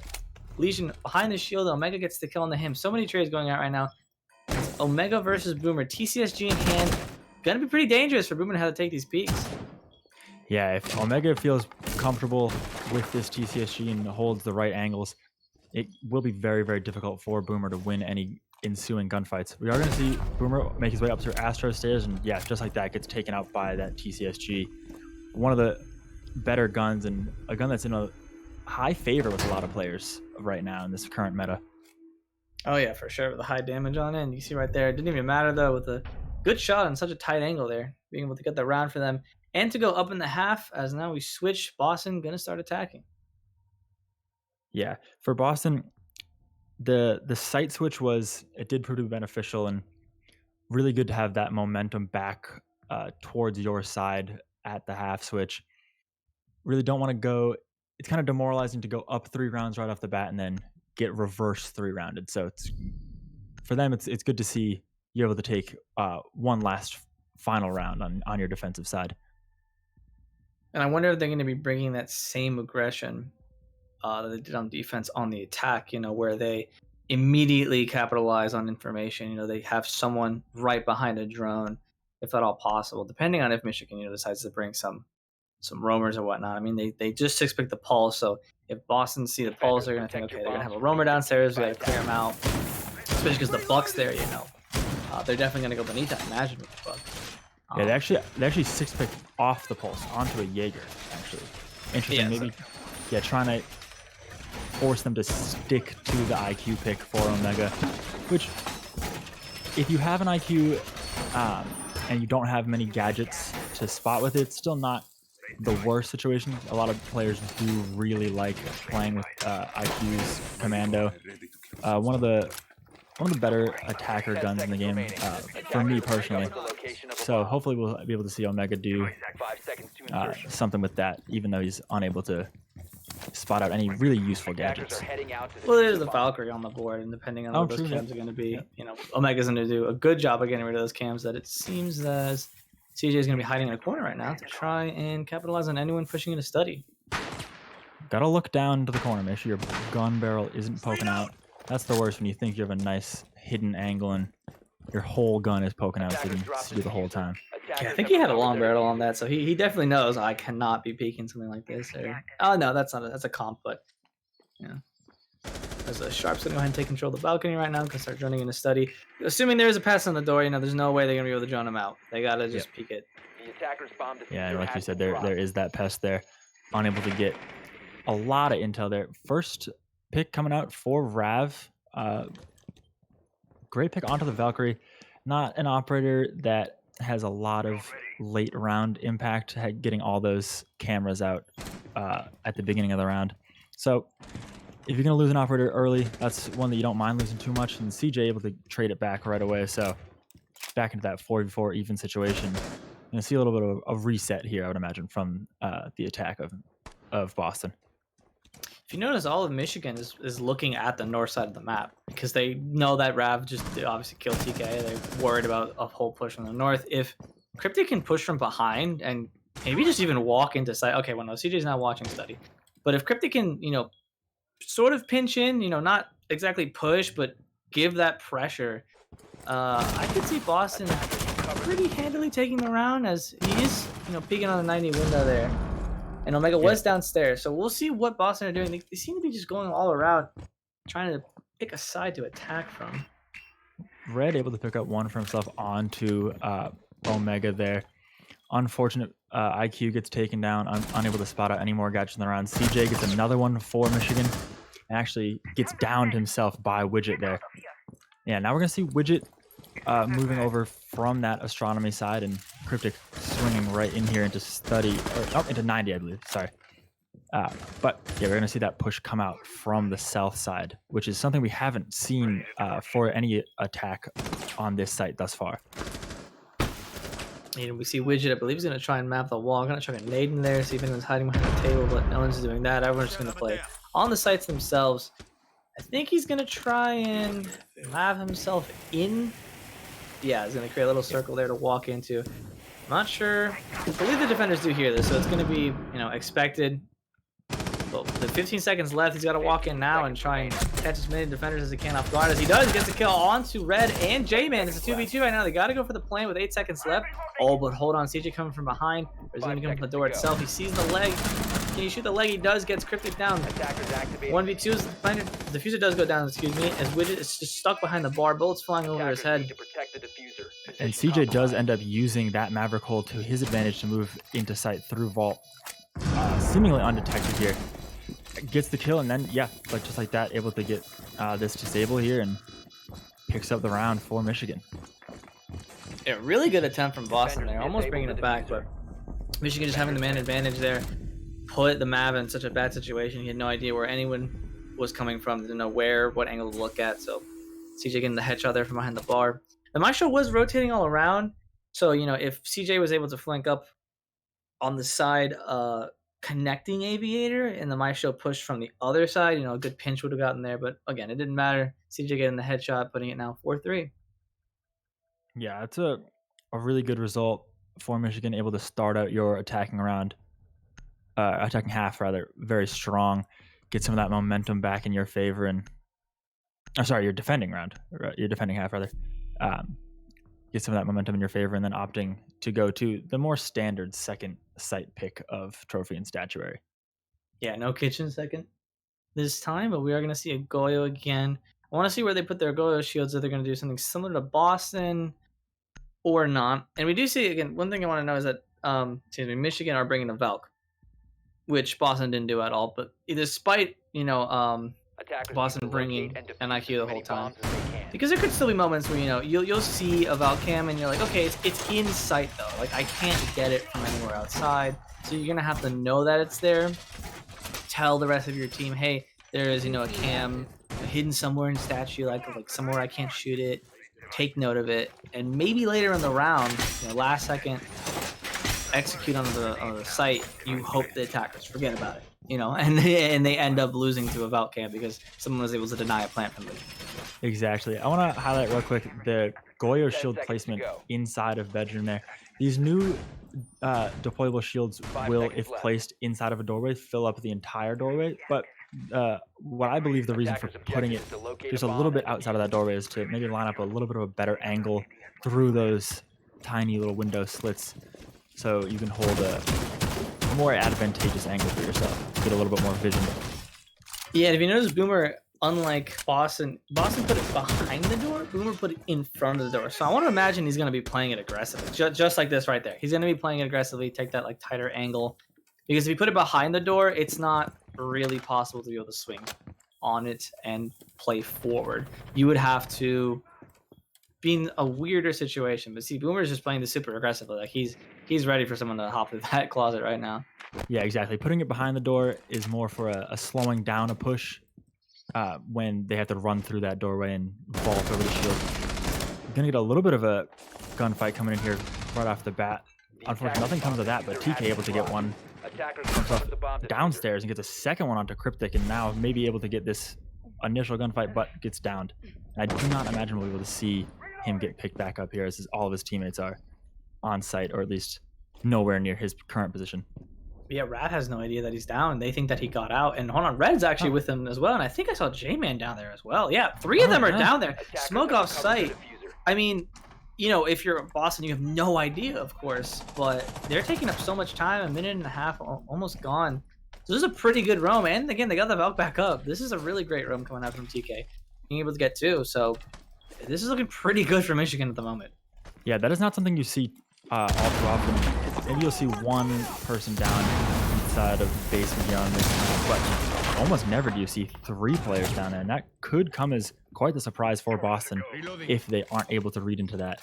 Legion behind the shield. Omega gets the kill onto him. So many trades going out right now. It's Omega versus Boomer. TCSG in hand. Gonna be pretty dangerous for Boomer to have to take these peaks. Yeah, if Omega feels comfortable with this TCSG and holds the right angles, it will be very, very difficult for Boomer to win any ensuing gunfights. We are going to see Boomer make his way up to Astro stairs, and yeah, just like that, gets taken out by that TCSG. One of the better guns, and a gun that's in a high favor with a lot of players right now in this current meta. Oh yeah, for sure, with the high damage on it. And you see right there, it didn't even matter though, with a good shot on such a tight angle there, being able to get the round for them. And to go up in the half, as now we switch. Boston going to start attacking. Yeah, for Boston, the site switch it did prove to be beneficial and really good to have that momentum back towards your side at the half switch. Really don't want to go. It's kind of demoralizing to go up 3 rounds right off the bat and then get reverse 3-rounded. So for them, it's good to see you able to take one last final round on your defensive side. And I wonder if they're going to be bringing that same aggression that they did on defense on the attack, where they immediately capitalize on information. They have someone right behind a drone, if at all possible, depending on if Michigan, decides to bring some roamers or whatnot. I mean, they just 6-pick the pulse, so if Boston see the pulse, they're going to think, okay, they're going to have a roamer downstairs, we got to clear them out, especially because the Buck's there, they're definitely going to go beneath that. Imagine with the Buck. Yeah, they actually 6-picked off the pulse onto a Jaeger, actually. Interesting, Yeah, maybe, trying to force them to stick to the IQ pick for Omega, which, if you have an IQ and you don't have many gadgets to spot with it, it's still not the worst situation. A lot of players do really like playing with IQ's Commando. One of the better attacker guns in the game for me personally. So hopefully we'll be able to see Omega do something with that, even though he's unable to spot out any really useful gadgets. Well, there's the Valkyrie on the board, and depending on what those cams are going to be, Omega's going to do a good job of getting rid of those cams that it seems as CJ is going to be hiding in a corner right now to try and capitalize on anyone pushing in a study. Gotta look down to the corner, make sure your gun barrel isn't poking out. That's the worst, when you think you have a nice hidden angle and your whole gun is poking out, so you can see the whole time. Yeah, I think he had a long barrel on that, so he definitely knows I cannot be peeking something like this. Oh no, that's a comp, but as the Sharp's gonna go ahead and take control of the balcony right now, gonna start running in a study. Assuming there is a pass on the door, there's no way they're gonna be able to drone him out. They gotta just peek it. Yeah, and like you said, there is that pest there, unable to get a lot of intel there. First pick coming out for Rav. Great pick onto the Valkyrie. Not an operator that has a lot of late round impact, getting all those cameras out at the beginning of the round. So if you're going to lose an operator early, that's one that you don't mind losing too much. And CJ able to trade it back right away. So back into that 4v4 even situation. You're going to see a little bit of a reset here, I would imagine, from the attack of Boston. If you notice, all of Michigan is looking at the north side of the map because they know that Rav just obviously killed TK. They're worried about a whole push from the north. If Cryptic can push from behind and maybe just even walk into sight. Okay, well, no, CJ's not watching study. But if Cryptic can, sort of pinch in, not exactly push, but give that pressure, I could see Boston pretty handily taking the round, as he is, peeking on the 90 window there. And Omega was downstairs, so we'll see what Boston are doing. They seem to be just going all around, trying to pick a side to attack from. Red able to pick up one for himself onto Omega there. Unfortunate, IQ gets taken down, unable to spot out any more gadgets in the round. CJ gets another one for Michigan, and actually gets downed himself by Widget there. Yeah, now we're going to see Widget moving over from that astronomy side, and Cryptic swinging right in here into study, into 90, I believe. Sorry. But yeah, we're going to see that push come out from the south side, which is something we haven't seen for any attack on this site thus far. And we see Widget, I believe he's going to try and map the wall. Going to try and nade in there, see if anyone's hiding behind the table, but no one's doing that. Everyone's just going to play on the sites themselves. I think he's going to try and lab himself in. Yeah, he's going to create a little circle there to walk into. I'm not sure. I believe the defenders do hear this, so it's going to be, you know, expected. But the 15 seconds left, he's got to walk in now and try and catch as many defenders as he can off guard. As he does, he gets a kill onto Red and J-Man. It's a 2v2 right now. They got to go for the plan with 8 seconds left. Oh, but hold on. CJ coming from behind. Or he's going to come from the door itself. He sees the leg. Can he shoot the leg? He does. Gets Cryptic down. 1v2 is the defender. The diffuser does go down, excuse me, as Widget is just stuck behind the bar. Bullets flying over his head. And CJ does end up using that Maverick hole to his advantage to move into sight through Vault. Seemingly undetected here. Gets the kill, and then, yeah, like just like that, able to get this disable here and picks up the round for Michigan. Yeah, really good attempt from Boston there. Almost bringing it back, but Michigan just having the man advantage there. Put the Mav in such a bad situation. He had no idea where anyone was coming from. Didn't know where, what angle to look at. So CJ getting the headshot there from behind the bar. The Maestro was rotating all around. So, you know, if CJ was able to flank up on the side, connecting Aviator, and the Maestro pushed from the other side, you know, a good pinch would have gotten there. But again, it didn't matter. CJ getting the headshot, putting it now 4-3. Yeah, it's a really good result for Michigan, able to start out your attacking round, attacking half rather, very strong. Get some of that momentum back in your favor, and your defending round, your defending half rather. Get some of that momentum in your favor, and then opting to go to the more standard second site pick of trophy and statuary. Yeah, no kitchen second this time, but we are going to see a Goyo again. I want to see where they put their Goyo shields, if they're going to do something similar to Boston or not. And we do see, again, one thing I want to know is that Michigan are bringing a Valk, which Boston didn't do at all. But despite, you know, Boston bringing an IQ the whole time, because there could still be moments where, you know, you'll see a Valk cam and you're like, okay, it's in sight though. Like, I can't get it from anywhere outside. So you're gonna have to know that it's there. Tell the rest of your team, hey, there is, you know, a cam hidden somewhere in statue, like somewhere I can't shoot it. Take note of it, and maybe later in the round, you know, last second, execute on the site. You hope the attackers forget about it, you know, and they end up losing to a Valk cam because someone was able to deny a plant from them. Exactly. I want to highlight real quick the Goyo shield placement inside of bedroom there. These new deployable shields will, if placed inside of a doorway, fill up the entire doorway. But what I believe the reason for putting it just a little bit outside of that doorway is to maybe line up a little bit of a better angle through those tiny little window slits, so you can hold a more advantageous angle for yourself, get a little bit more vision. Yeah, if you notice, Boomer, unlike Boston put it behind the door. Boomer put it in front of the door. So I want to imagine he's going to be playing it aggressively, just like this right there. He's going to be playing it aggressively, take that like tighter angle, because if you put it behind the door, it's not really possible to be able to swing on it and play forward. You would have to be in a weirder situation. But see, Boomer's just playing this super aggressively. Like he's ready for someone to hop through that closet right now. Yeah, exactly. Putting it behind the door is more for a slowing down a push. When they have to run through that doorway and vault over the shield. Gonna get a little bit of a gunfight coming in here right off the bat. Unfortunately, nothing comes of that, but TK able to get one downstairs and gets a second one onto Cryptic, and now maybe able to get this initial gunfight, but gets downed. And I do not imagine we'll be able to see him get picked back up here, as all of his teammates are on site, or at least nowhere near his current position. Yeah, Rat has no idea that he's down. They think that he got out. And hold on, Red's actually with him as well. And I think I saw J-Man down there as well. Yeah, 3 of them are down there. Smoke off sight. I mean, you know, if you're Boston, you have no idea, of course. But they're taking up so much time, a minute and a half, almost gone. So this is a pretty good roam. And again, they got the Valk back up. This is a really great roam coming out from TK. Being able to get 2. So this is looking pretty good for Michigan at the moment. Yeah, that is not something you see all too often. Maybe you'll see one person down inside of the basement here on this map, but almost never do you see 3 players down there, and that could come as quite the surprise for Boston if they aren't able to read into that.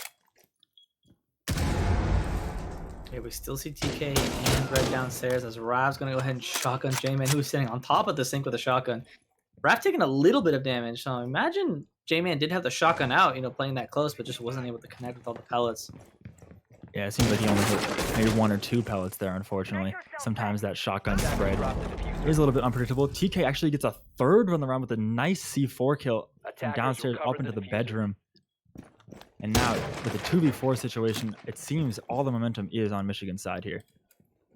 Okay, we still see TK and Red downstairs as Rav's going to go ahead and shotgun J-Man, who's sitting on top of the sink with a shotgun. Rav taking a little bit of damage, so imagine J-Man did have the shotgun out, you know, playing that close, but just wasn't able to connect with all the pellets. Yeah, it seems like he only hit maybe 1 or 2 pellets there, unfortunately. Sometimes that shotgun spread is a little bit unpredictable. TK actually gets a 3rd run the round with a nice C4 kill from downstairs up into the bedroom. And now, with a 2v4 situation, it seems all the momentum is on Michigan's side here.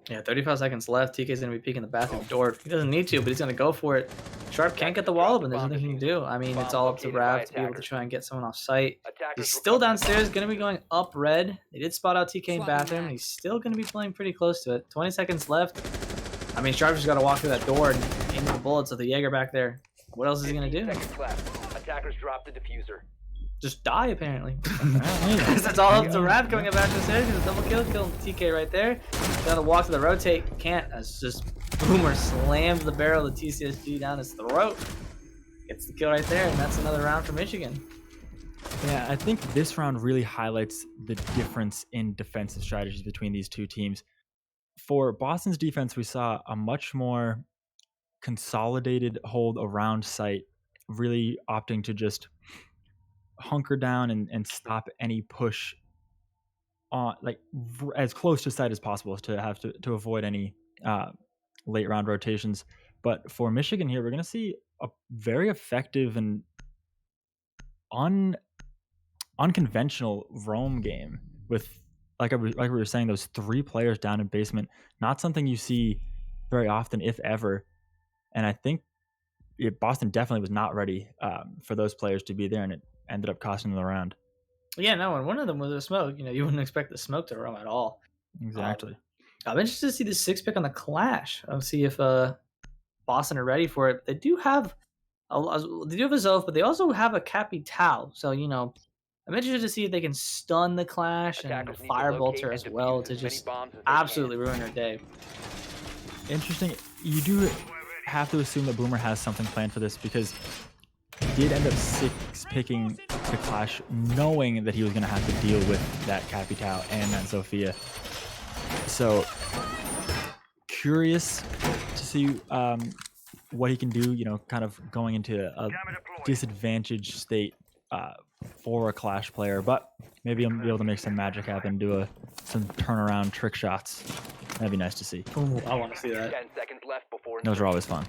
Yeah, 35 seconds left. TK's going to be peeking the bathroom door. He doesn't need to, but he's going to go for it. Sharp can't get the wall up, and there's nothing he can do. I mean, it's all up to Rav to be able to try and get someone off site. He's still downstairs, going to be going up red. They did spot out TK in bathroom, and he's still going to be playing pretty close to it. 20 seconds left. I mean, Sharp just got to walk through that door and into the bullets of the Jaeger back there. What else is he going to do? Attackers dropped the diffuser. Just die, apparently. It's all up to Rav coming up after the stairs. He's a double kill, killing TK right there. Got to walk to the rotate. Can't. As just Boomer slams the barrel of the TCSG down his throat. Gets the kill right there, and that's another round for Michigan. Yeah, I think this round really highlights the difference in defensive strategies between these two teams. For Boston's defense, we saw a much more consolidated hold around site, really opting to just hunker down and stop any push on, like, as close to site as possible to have to avoid any late round rotations. But for Michigan here, we're going to see a very effective and unconventional roam game with, like we were saying, those 3 players down in basement. Not something you see very often, if ever. And I think Boston definitely was not ready for those players to be there, and it ended up costing them the round. Yeah, no, and one of them was a smoke. You know, you wouldn't expect the smoke to roam at all. Exactly. I'm interested to see the 6 pick on the Clash. I'll see if Boston are ready for it. They do have a Zoth, but they also have a Capital. So, you know, I'm interested to see if they can stun the Clash and Firebolter as well to just absolutely ruin their day. Interesting. You do have to assume that Boomer has something planned for this, because he did end up 6-picking the Clash knowing that he was going to have to deal with that Capital and that Zofia. So, curious to see what he can do, you know, kind of going into a disadvantaged state for a Clash player, but maybe he'll be able to make some magic happen, do some turnaround trick shots. That'd be nice to see. Ooh, I want to see that. 10 seconds left before Those are always fun.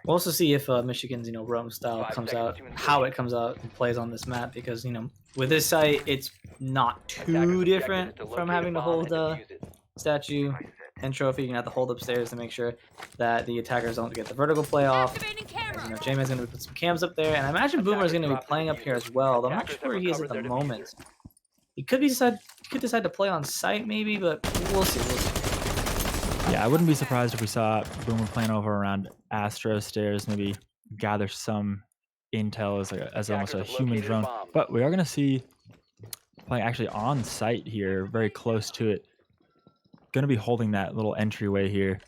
We'll also see if Michigan's, you know, roam style comes out, how it comes out and plays on this map, because, you know, with this site, it's not too different from having to hold statue and trophy. You're gonna have to hold upstairs to make sure that the attackers don't get the vertical play off. As, you know, J-Man's gonna put some cams up there, and I imagine Boomer's gonna be playing up here as well, though I'm not sure where he is at the moment. He could decide to play on site maybe, but we'll see. Yeah, I wouldn't be surprised if we saw Boomer playing over around Astro stairs, maybe gather some intel as almost a human drone. But we are going to see playing actually on site here, very close to it. Going to be holding that little entryway here.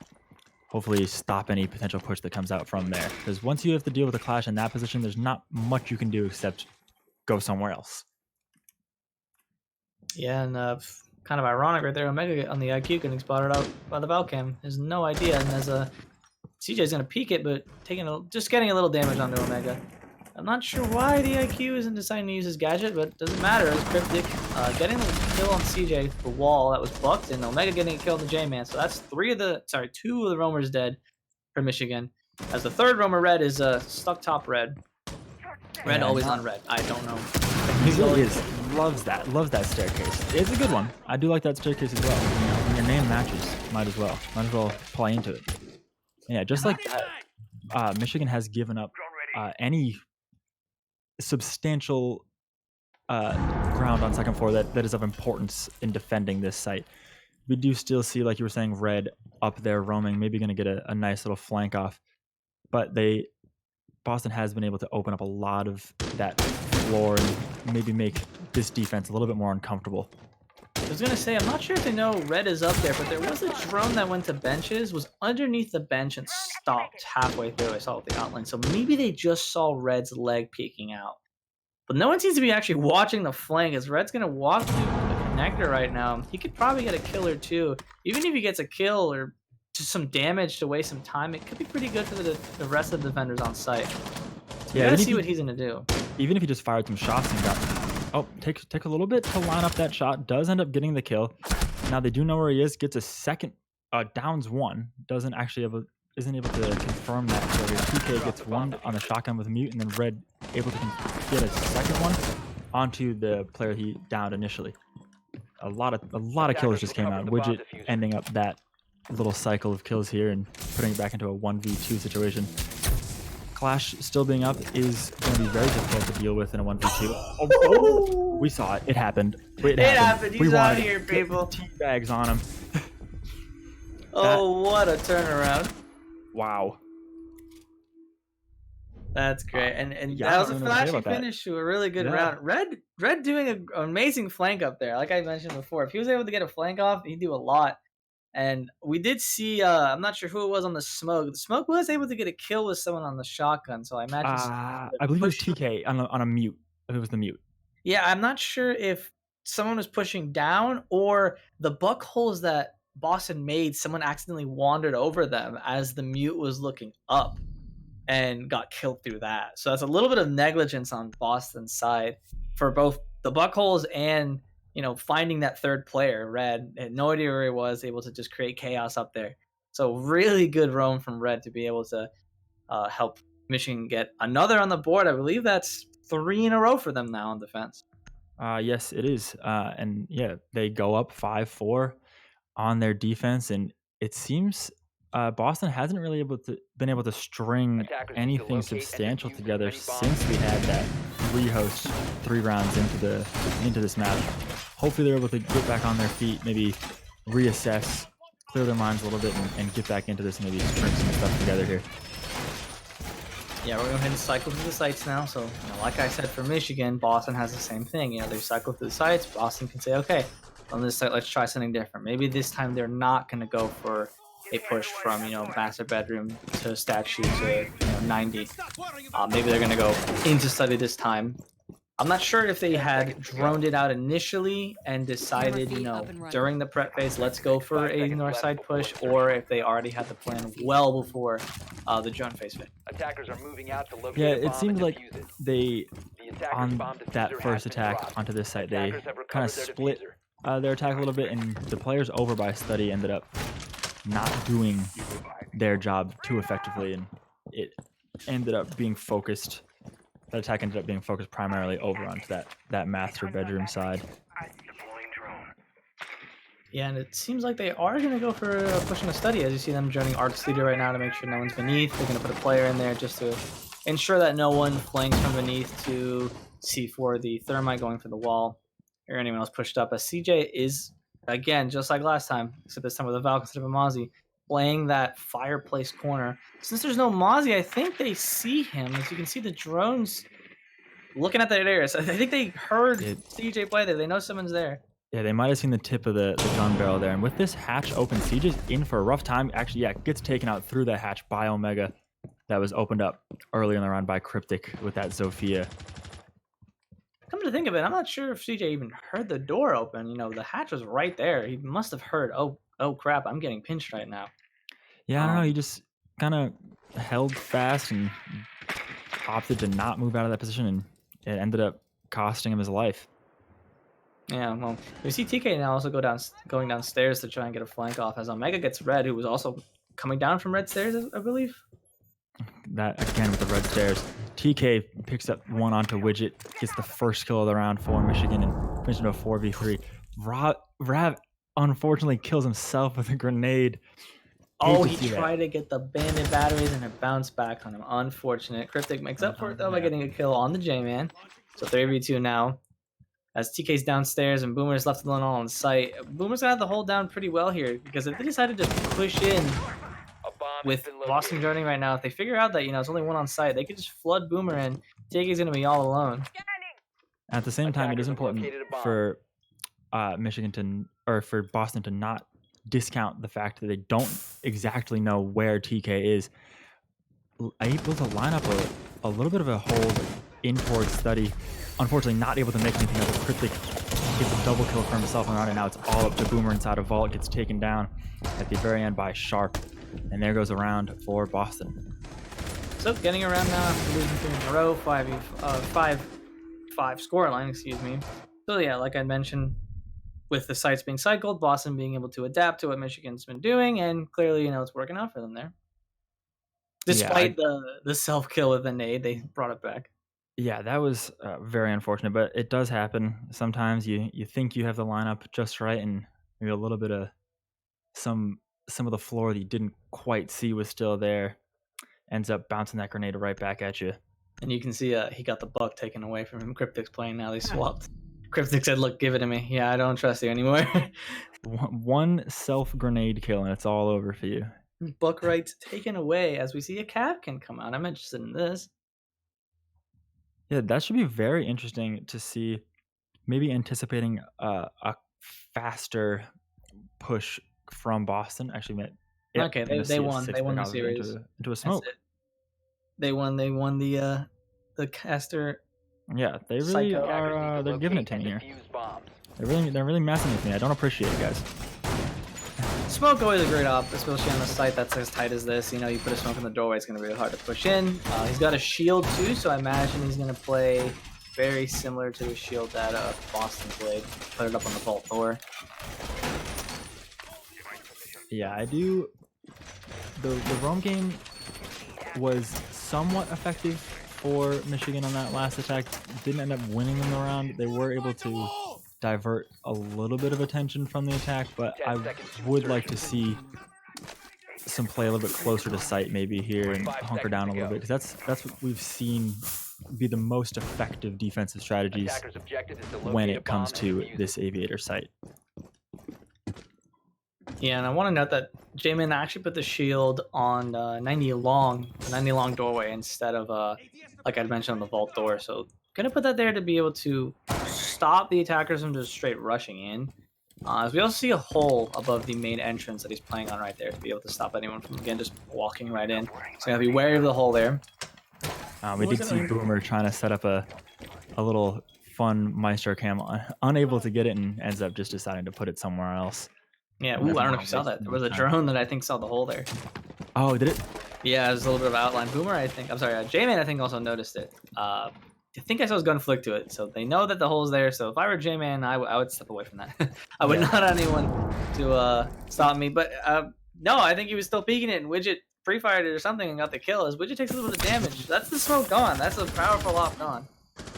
Hopefully stop any potential push that comes out from there. Because once you have to deal with a Clash in that position, there's not much you can do except go somewhere else. Yeah, and kind of ironic right there. Omega on the IQ getting spotted out by the Valcam. Has no idea, and as CJ's gonna peek it, but just getting a little damage onto Omega. I'm not sure why the IQ isn't deciding to use his gadget, but it doesn't matter. It's Cryptic getting the kill on CJ, the wall that was bucked, and Omega getting a kill on the J-Man. So that's 2 of the roamers dead for Michigan. As the 3rd roamer red is stuck top red. Red always on red. I don't know. He really is. Loves that staircase. It's a good one. I do like that staircase as well. You know, when your name matches, might as well play into it. Yeah, just like that, Michigan has given up any substantial ground on second floor that is of importance in defending this site. We do still see, like you were saying, red up there roaming, maybe going to get a nice little flank off, but Boston has been able to open up a lot of that floor and maybe make this defense a little bit more uncomfortable. I was going to say, I'm not sure if they know red is up there, but there was a drone that went to benches, was underneath the bench and stopped halfway through. I saw it with the outline. So maybe they just saw red's leg peeking out. But no one seems to be actually watching the flank, as red's going to walk through the connector right now. He could probably get a kill or two. Even if he gets a kill or just some damage to waste some time, it could be pretty good for the rest of the defenders on site. So you gotta see what he's going to do. Even if he just fired some shots and got Oh, takes a little bit to line up that shot. Does end up getting the kill. Now they do know where he is. Gets a second. Downs one. Isn't able to confirm that. So the 2K gets one on the shotgun with Mute, and then Red able to get a second one onto the player he downed initially. A lot of kills just came out. Widget ending up that little cycle of kills here and putting it back into a 1v2 situation. Clash still being up is going to be very difficult to deal with in a 1v2. Oh, we saw it. It happened. It happened. He's out here, people. Teabags on him. Oh, what a turnaround. Wow. That's great. And Yeah, that was I a don't know what to say flashy about that. finish to a really good Yeah. round. Red doing an amazing flank up there. Like I mentioned before, if he was able to get a flank off, he'd do a lot. And we did see, I'm not sure who it was on the smoke. The smoke was able to get a kill with someone on the shotgun, so I imagine. I believe it was TK on a mute. It was the mute. Yeah, I'm not sure if someone was pushing down or the buck holes that Boston made, someone accidentally wandered over them as the mute was looking up and got killed through that. So that's a little bit of negligence on Boston's side for both the buck holes and, finding that third player. Red had no idea where he was, able to just create chaos up there. So really good roam from Red to be able to help Michigan get another on the board. I believe that's 3 in a row for them now on defense. Yes, it is. And yeah, they go up 5-4 on their defense, and it seems Boston hasn't really been able to string Attackers need to anything locate and substantial defuse together any bombs. since we had that rehost 3 rounds into this match. Hopefully they're able to get back on their feet, maybe reassess, clear their minds a little bit, and get back into this and maybe string some stuff together here. Yeah, we're going to go ahead and cycle through the sites now. So, like I said, for Michigan, Boston has the same thing. They cycle through the sites. Boston can say, okay, on this site, let's try something different. Maybe this time they're not going to go for a push from, master bedroom to statue to 90. Maybe they're going to go into study this time. I'm not sure if they had droned it out initially and decided, during the prep phase, let's go for a north side push, or if they already had the plan well before the drone phase fit. Attackers are moving out to locate Yeah, a bomb it seemed and like defuse it. they, The attacker's on bomb diffuser that has first been attack dropped. onto this site, they Attackers have recovered kind of their split diffuser. their attack a little bit, and the players over by study ended up not doing their job too effectively, and it ended up being focused. That attack ended up being focused primarily over onto that master bedroom side. Yeah, and it seems like they are going to go for a push in the study, as you see them joining Art Studio right now to make sure no one's beneath. They're going to put a player in there just to ensure that no one flanks from beneath to C4 the thermite going for the wall or anyone else pushed up. As CJ is, again, just like last time, except this time with a Valk instead of a Mozzie, playing that fireplace corner. Since there's no Mozzie, I think they see him. As you can see the drones looking at that area. So I think they heard CJ play there. They know someone's there. Yeah, they might have seen the tip of the gun barrel there. And with this hatch open, CJ's in for a rough time. Actually, yeah, gets taken out through that hatch by Omega that was opened up early in the round by Cryptic with that Zofia. Come to think of it, I'm not sure if CJ even heard the door open. The hatch was right there. He must have heard, oh crap, I'm getting pinched right now. Yeah, I don't know. He just kind of held fast and opted to not move out of that position, and it ended up costing him his life. Yeah, well, we see TK now also going downstairs to try and get a flank off as Omega gets Red, who was also coming down from Red stairs, I believe. That, again, with the red stairs. TK picks up one onto Widget, gets the first kill of the round for Michigan, and finishes into a 4v3. Rav unfortunately kills himself with a grenade. Oh, he tried to get the bandit batteries and it bounced back on him. Unfortunate. Cryptic makes up for it though by getting a kill on the J-Man. So 3v2 now. As TK's downstairs and Boomer's left alone on site. Boomer's gonna have to hold down pretty well here because if they decided to push in with Boston joining right now, if they figure out that it's only one on site, they could just flood Boomer and TK's gonna be all alone. At the same time, it is important for for Boston to not discount the fact that they don't exactly know where TK is. Able to line up a little bit of a hold in towards study. Unfortunately, not able to make anything of it. Cryptic gets a double kill for himself around, and now it's all up to Boomer inside a vault. Gets taken down at the very end by Sharp, and there goes a round for Boston. So getting around now after losing 3 in a row, 5 5 scoreline, excuse me. So yeah, like I mentioned, with the sites being cycled, Boston being able to adapt to what Michigan's been doing, and clearly, it's working out for them there. Despite the self kill with the nade, they brought it back. Yeah, that was very unfortunate, but it does happen. Sometimes you think you have the lineup just right, and maybe a little bit of some of the floor that you didn't quite see was still there. Ends up bouncing that grenade right back at you. And you can see he got the buck taken away from him. Cryptic's playing now. They swapped. Cryptic said, "Look, give it to me." Yeah, I don't trust you anymore. One self grenade kill, and it's all over for you. Buck rights taken away as we see a Capcan come out. I'm interested in this. Yeah, that should be very interesting to see. Maybe anticipating a faster push from Boston. Actually, Okay, they won. They won the series into a smoke. They won the caster. Yeah, they really are. They're giving it to me here. They're really messing with me. I don't appreciate it, guys. Smoke always a great op, especially on a site that's as tight as this. You put a smoke in the doorway, it's going to be really hard to push in. He's got a shield too, so I imagine he's going to play very similar to the shield that Boston played. Put it up on the vault door. Yeah, I do. The roam game was somewhat effective for Michigan on that last attack. Didn't end up winning in the round. They were able to divert a little bit of attention from the attack, but I would like to see some play a little bit closer to site maybe here and hunker down a little bit, because that's what we've seen be the most effective defensive strategies when it comes to this aviator site. Yeah, and I want to note that J-Man actually put the shield on 90 long doorway instead of like I mentioned on the vault door. So gonna put that there to be able to stop the attackers from just straight rushing in. As we also see a hole above the main entrance that he's playing on right there to be able to stop anyone from again just walking right in. So you gotta be wary of the hole there. We did see Boomer trying to set up a little fun Maestro cam, unable to get it, and ends up just deciding to put it somewhere else. Yeah, ooh, I don't know if you saw that. There was a drone that I think saw the hole there. Oh, did it? Yeah, there's a little bit of outline. Boomer, I think. I'm sorry, J-Man, I think also noticed it. I think I saw his gun flick to it, so they know that the hole's there. So if I were J-Man, I would step away from that. I would not want anyone to stop me. But no, I think he was still peeking it, and Widget pre-fired it or something and got the kill. As Widget takes a little bit of damage. That's the smoke gone. That's a powerful op gone.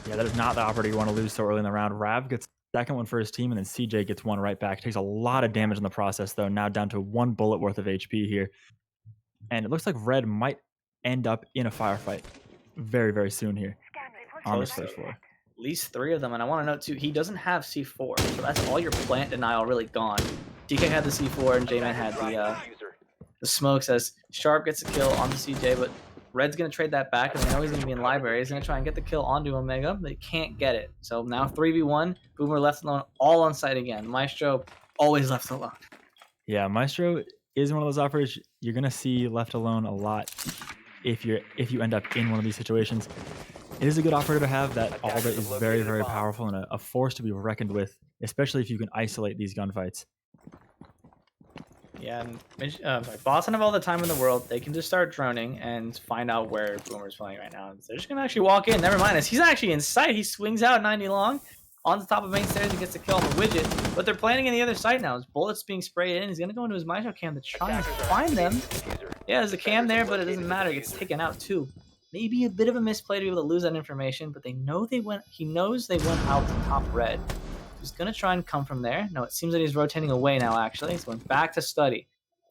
Yeah, that is not the operator you want to lose so early in the round. Rav gets second one for his team, and then CJ gets one right back. Takes a lot of damage in the process, though. Now down to 1 bullet worth of HP here. And it looks like Red might end up in a firefight very, very soon here on this first floor. At least 3 of them, and I want to note too, he doesn't have C4, so that's all your plant denial really gone. DK had the C4, and J-Man had the smokes as Sharp gets a kill on the CJ, but Red's going to trade that back, and they know he's going to be in library. He's going to try and get the kill onto Omega, but he can't get it. So now 3v1, Boomer left alone, all on site again. Maestro always left alone. Yeah, Maestro is one of those operators you're going to see left alone a lot if you end up in one of these situations. It is a good operator to have. That Alda is very, very powerful and a force to be reckoned with, especially if you can isolate these gunfights. Yeah, Boston have all the time in the world. They can just start droning and find out where Boomer's playing right now. They're just going to actually walk in. Never mind. He's actually in sight. He swings out 90 long on the top of main stairs and gets a kill on the Widget. But they're planning in the other side now. His bullets being sprayed in. He's going to go into his Maestro cam to try and find them. Yeah, there's a cam there, but it doesn't matter. It gets taken out too. Maybe a bit of a misplay to be able to lose that information, but they know they went. He knows they went out to top red. He's going to try and come from there. No, it seems that he's rotating away now, actually. He's going back to study.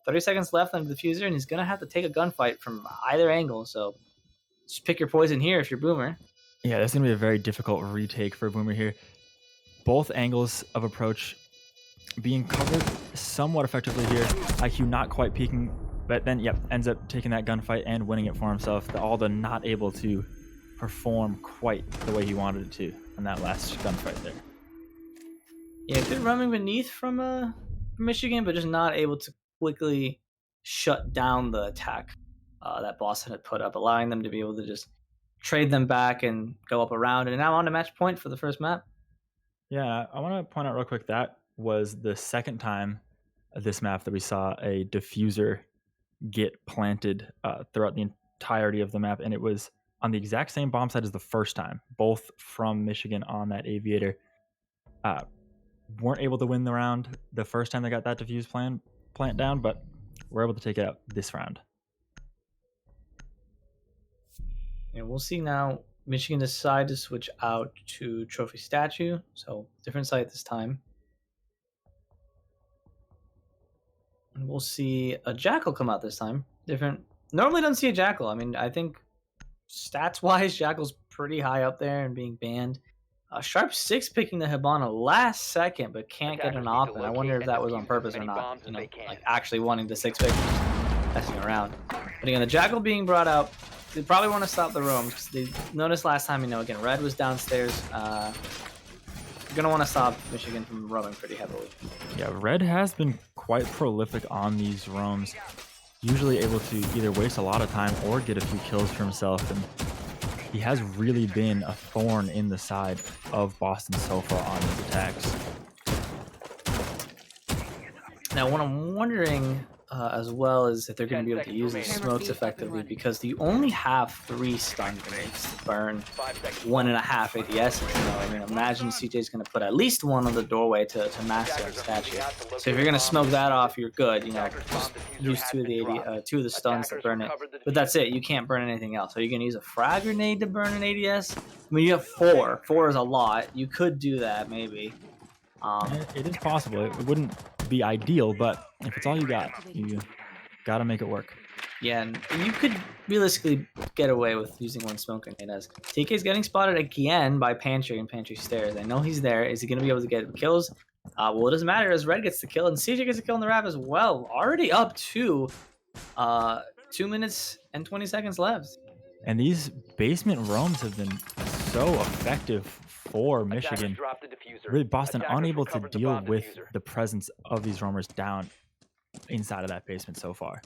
30 seconds left on the diffuser, and he's going to have to take a gunfight from either angle. So just pick your poison here if you're Boomer. Yeah, that's going to be a very difficult retake for Boomer here. Both angles of approach being covered somewhat effectively here. IQ not quite peeking, but then, ends up taking that gunfight and winning it for himself. The Alda not able to perform quite the way he wanted it to in that last gunfight there. Yeah, good roaming beneath from Michigan, but just not able to quickly shut down the attack that Boston had put up, allowing them to be able to just trade them back and go up around. And now on to match point for the first map. Yeah, I want to point out real quick, that was the second time this map that we saw a diffuser get planted throughout the entirety of the map, and it was on the exact same bomb site as the first time, both from Michigan on that Aviator. Weren't able to win the round the first time they got that defuse plant down, but were able to take it out this round. And we'll see now. Michigan decide to switch out to Trophy Statue, so different site this time. And we'll see a Jackal come out this time. Different. Normally don't see a Jackal. I mean, I think stats-wise, Jackal's pretty high up there and being banned. Sharp 6 picking the Hibana last second, but can't get an op, and I wonder if that was on purpose or not. You know, like actually wanting to 6 pick, messing around. But again, the Jackal being brought out, they probably want to stop the roam because they noticed last time. You know, again, Red was downstairs. Gonna want to stop Michigan from roaming pretty heavily. Yeah, Red has been quite prolific on these roams, usually able to either waste a lot of time or get a few kills for himself, and he has really been a thorn in the side of Boston so far on his attacks. Now, what I'm wondering as well is if they're going to be able to use these smokes effectively, because you only have 3 stun grenades to burn 1.5 ADS. You know, I mean, imagine CJ's going to put at least one on the doorway to master that statue. So if you're going to smoke that off, you're good. You know, just use 2 of the stuns to burn it. But that's it. You can't burn anything else. Are you going to use a frag grenade to burn an ADS? I mean, you have 4. 4 is a lot. You could do that, maybe. It is possible. It wouldn't be ideal, but if it's all you gotta make it work. Yeah, and you could realistically get away with using 1 smoke grenade, as TK's getting spotted again by Pantry and Pantry stairs. I know he's there. Is he going to be able to get kills? Well, it doesn't matter as Red gets the kill, and CJ gets a kill on the Rav as well. Already up to 2 minutes and 20 seconds left. And these basement roams have been so effective for Michigan. Really, Boston unable to deal with the presence of these roamers down inside of that basement so far.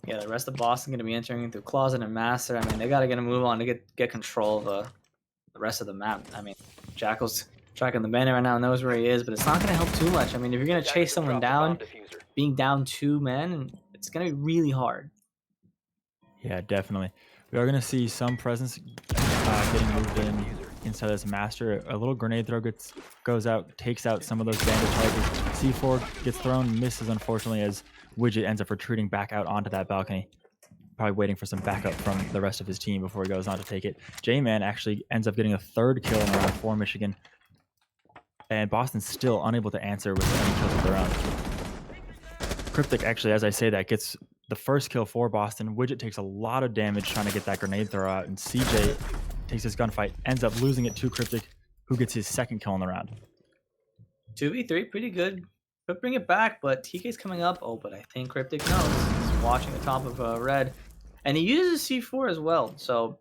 Yeah, the rest of Boston going to be entering through Closet and Master. I mean, they got to get a move on to get control of the rest of the map. I mean, Jackal's tracking the bandit right now, knows where he is, but it's not going to help too much. I mean, if you're going to chase someone down, being down 2 men, it's going to be really hard. Yeah, definitely. We are going to see some presence getting moved in inside this Master. A little grenade throw goes out, takes out some of those bandit targets. C4 gets thrown, misses unfortunately as Widget ends up retreating back out onto that balcony. Probably waiting for some backup from the rest of his team before he goes on to take it. J-Man actually ends up getting a 3rd kill in round for Michigan. And Boston's still unable to answer with any kills of their own. Cryptic actually, as I say that, gets the 1st kill for Boston. Widget takes a lot of damage trying to get that grenade throw out, and CJ takes his gunfight, ends up losing it to Cryptic, who gets his 2nd kill in the round. 2v3, pretty good. Could bring it back, but TK's coming up. Oh, but I think Cryptic knows. He's watching the top of Red, and he uses C4 as well. So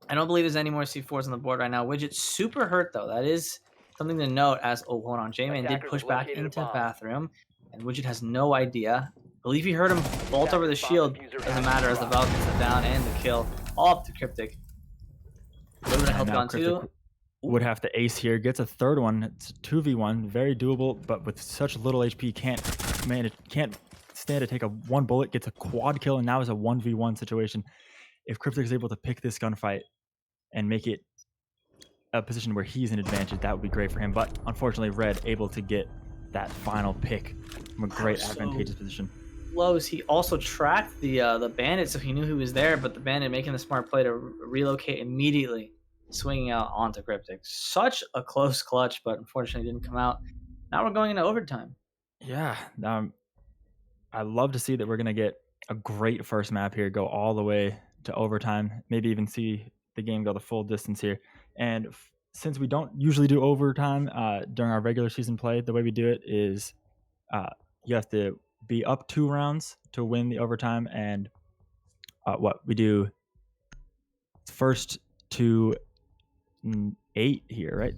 I don't believe there's any more C4s on the board right now. Widget's super hurt though. That is something to note. As hold on, J-Man did push back into the bathroom, and Widget has no idea. I believe he heard him bolt over the shield. Doesn't matter as the Valk gets it down and the kill. All up to Cryptic. A little bit of health gone too. Would have to ace here. Gets a 3rd one. It's 2v1. Very doable, but with such little HP, can't stand to take a 1 bullet. Gets a quad kill, and now is a 1v1 situation. If Cryptic is able to pick this gunfight and make it a position where he's in advantage, that would be great for him. But unfortunately, Red able to get that final pick from a great advantageous position. Close. He also tracked the bandit, so he knew he was there, but the bandit making the smart play to relocate immediately, swinging out onto Cryptic. Such a close clutch, but unfortunately didn't come out. Now we're going into overtime. Yeah, I love to see that we're going to get a great first map here, go all the way to overtime, maybe even see the game go the full distance here. And since we don't usually do overtime during our regular season play, the way we do it is you have to be up 2 rounds to win the overtime, and what we do first to 8 here, right?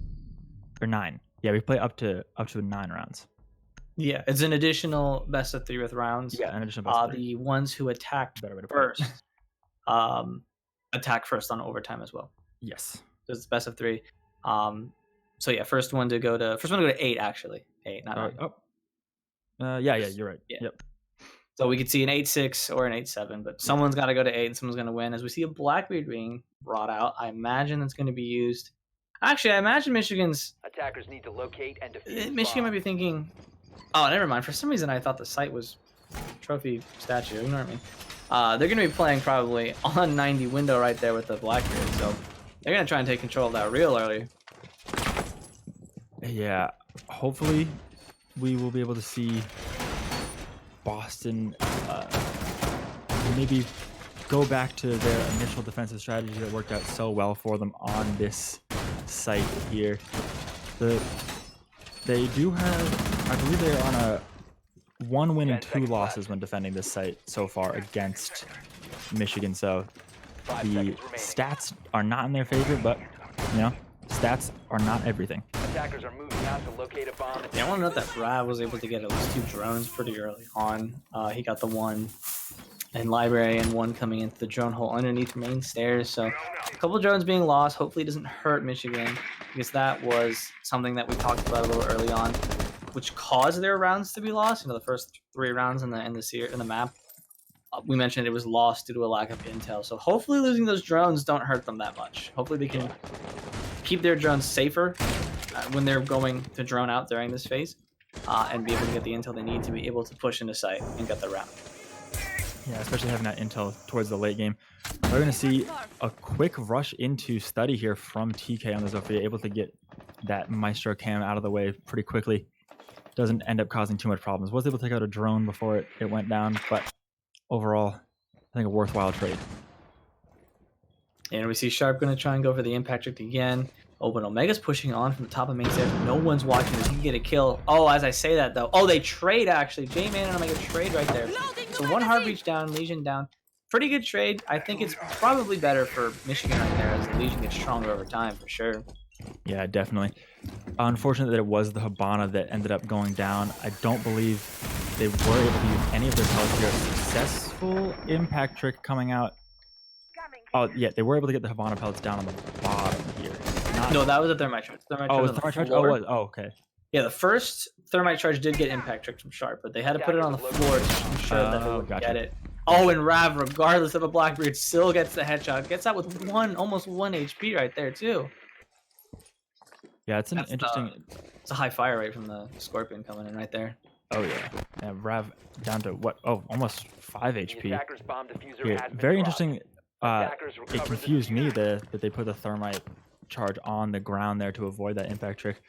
Or 9. Yeah, we play up to 9 rounds. Yeah, it's an additional best of 3 with rounds. Yeah, an additional best of 3. The ones who attacked first attack first on overtime as well. Yes. So it's best of 3. So yeah, first one to go to 8 actually. 8, not 9. Yeah, you're right. Yeah. Yep. So we could see an 8-6 or an 8-7, but someone's got to go to 8 and someone's going to win. As we see a Blackbeard being brought out, I imagine that's going to be used. Actually, I imagine Michigan's... Attackers need to locate and defuse. Michigan might be thinking... Oh, never mind. For some reason, I thought the site was trophy statue. Ignore me. They're going to be playing probably on 90 window right there with the Blackbeard, so they're going to try and take control of that real early. Yeah, hopefully we will be able to see Boston maybe go back to their initial defensive strategy that worked out so well for them on this site here. They do have, I believe they're on a 1 win and 2 losses when defending this site so far against Michigan. So the stats are not in their favor, but you know, stats are not everything. Attackers are moving out to locate a bomb. Yeah, I want to note that Rav was able to get at least 2 drones pretty early on. He got the one in library and one coming into the drone hole underneath main stairs. So a couple of drones being lost. Hopefully it doesn't hurt Michigan, because that was something that we talked about a little early on, which caused their rounds to be lost. You know, the first 3 rounds in the map. We mentioned it was lost due to a lack of intel. So hopefully losing those drones don't hurt them that much. Hopefully they can keep their drones safer when they're going to drone out during this phase, and be able to get the intel they need to be able to push into site and get the round. Yeah, especially having that intel towards the late game. We're going to see a quick rush into study here from TK on the Zofia, able to get that Maestro cam out of the way pretty quickly. Doesn't end up causing too much problems. Was able to take out a drone before it went down, but overall, I think a worthwhile trade. And we see Sharp going to try and go for the impact trick again. Oh, but Omega's pushing on from the top of main stairs. No one's watching this. He can get a kill. Oh, as I say that, though. Oh, they trade, actually. J-Man and Omega trade right there. So 1 Heartbreach down, Legion down. Pretty good trade. I think it's probably better for Michigan right there, as the Legion gets stronger over time, for sure. Yeah, definitely. Unfortunate that it was the Hibana that ended up going down. I don't believe they were able to use any of their pellets here. Successful impact trick coming out. Oh, yeah, they were able to get the Hibana pellets down on the bottom here. No, that was a Thermite charge. Oh, was Thermite charge? Oh, it was. Oh, okay. Yeah, the first Thermite charge did get impact tricked from Sharp, but they had to put it on the floor to ensure that it would get it. Oh, and Rav, regardless of a Blackbeard, still gets the headshot. Gets out with almost 1 HP right there, too. Yeah, it's an interesting... It's a high fire rate from the Scorpion coming in right there. Oh, yeah. Yeah, Rav down to, what? Oh, almost 5 HP. Here, very interesting. It confused me that they put the Thermite charge on the ground there to avoid that impact trick.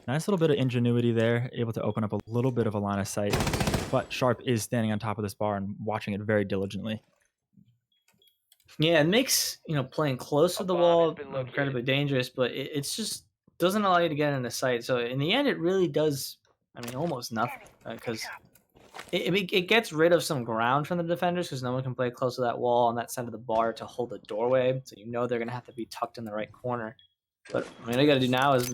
Nice little bit of ingenuity there, able to open up a little bit of a line of sight, but Sharp is standing on top of this bar and watching it very diligently. Yeah, it makes, you know, playing close to the wall incredibly dangerous, but it's just doesn't allow you to get into sight. So in the end, it really does, I mean, almost nothing, because it gets rid of some ground from the defenders, because no one can play close to that wall on that side of the bar to hold the doorway. So you know they're going to have to be tucked in the right corner. But I mean, all you got to do now is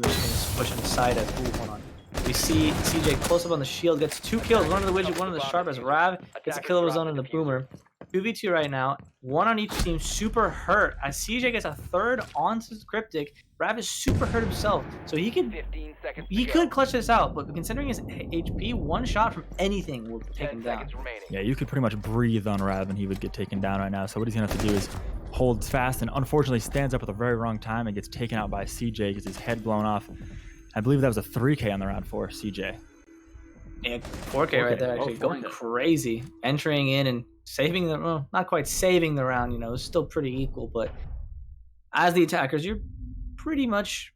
push inside as, ooh, hold on. We see CJ close up on the shield, gets 2 kills, one of the widget, one of the sharp, as Rav gets a kill of his own in the boomer. 2v2 right now, 1 on each team, super hurt. As CJ gets a 3rd onto Cryptic, Rav is super hurt himself, so he could clutch this out, but considering his HP, 1 shot from anything will take him down. Yeah, you could pretty much breathe on Rav and he would get taken down right now. So what he's gonna have to do is holds fast and unfortunately stands up at the very wrong time and gets taken out by CJ, gets his head blown off. I believe that was a 3K on the round for CJ. Yeah, 4K right there, actually going crazy, entering in and saving the, well, not quite saving the round, you know, it's still pretty equal, but as the attackers, you're pretty much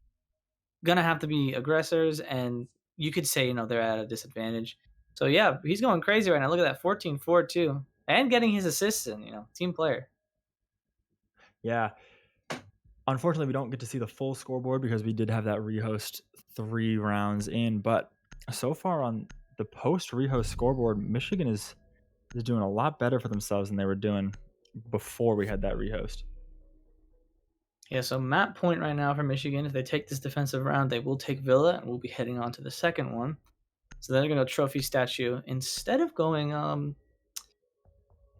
gonna have to be aggressors, and you could say, you know, they're at a disadvantage. So yeah, he's going crazy right now. Look at that, 14-4 too, and getting his assists in, you know, team player. Yeah. Unfortunately, we don't get to see the full scoreboard because we did have that rehost 3 rounds in, but so far on the post-rehost scoreboard, Michigan is doing a lot better for themselves than they were doing before we had that rehost. Yeah, so map point right now for Michigan, if they take this defensive round, they will take Villa, and we'll be heading on to the second one. So they're going to go trophy statue instead of going,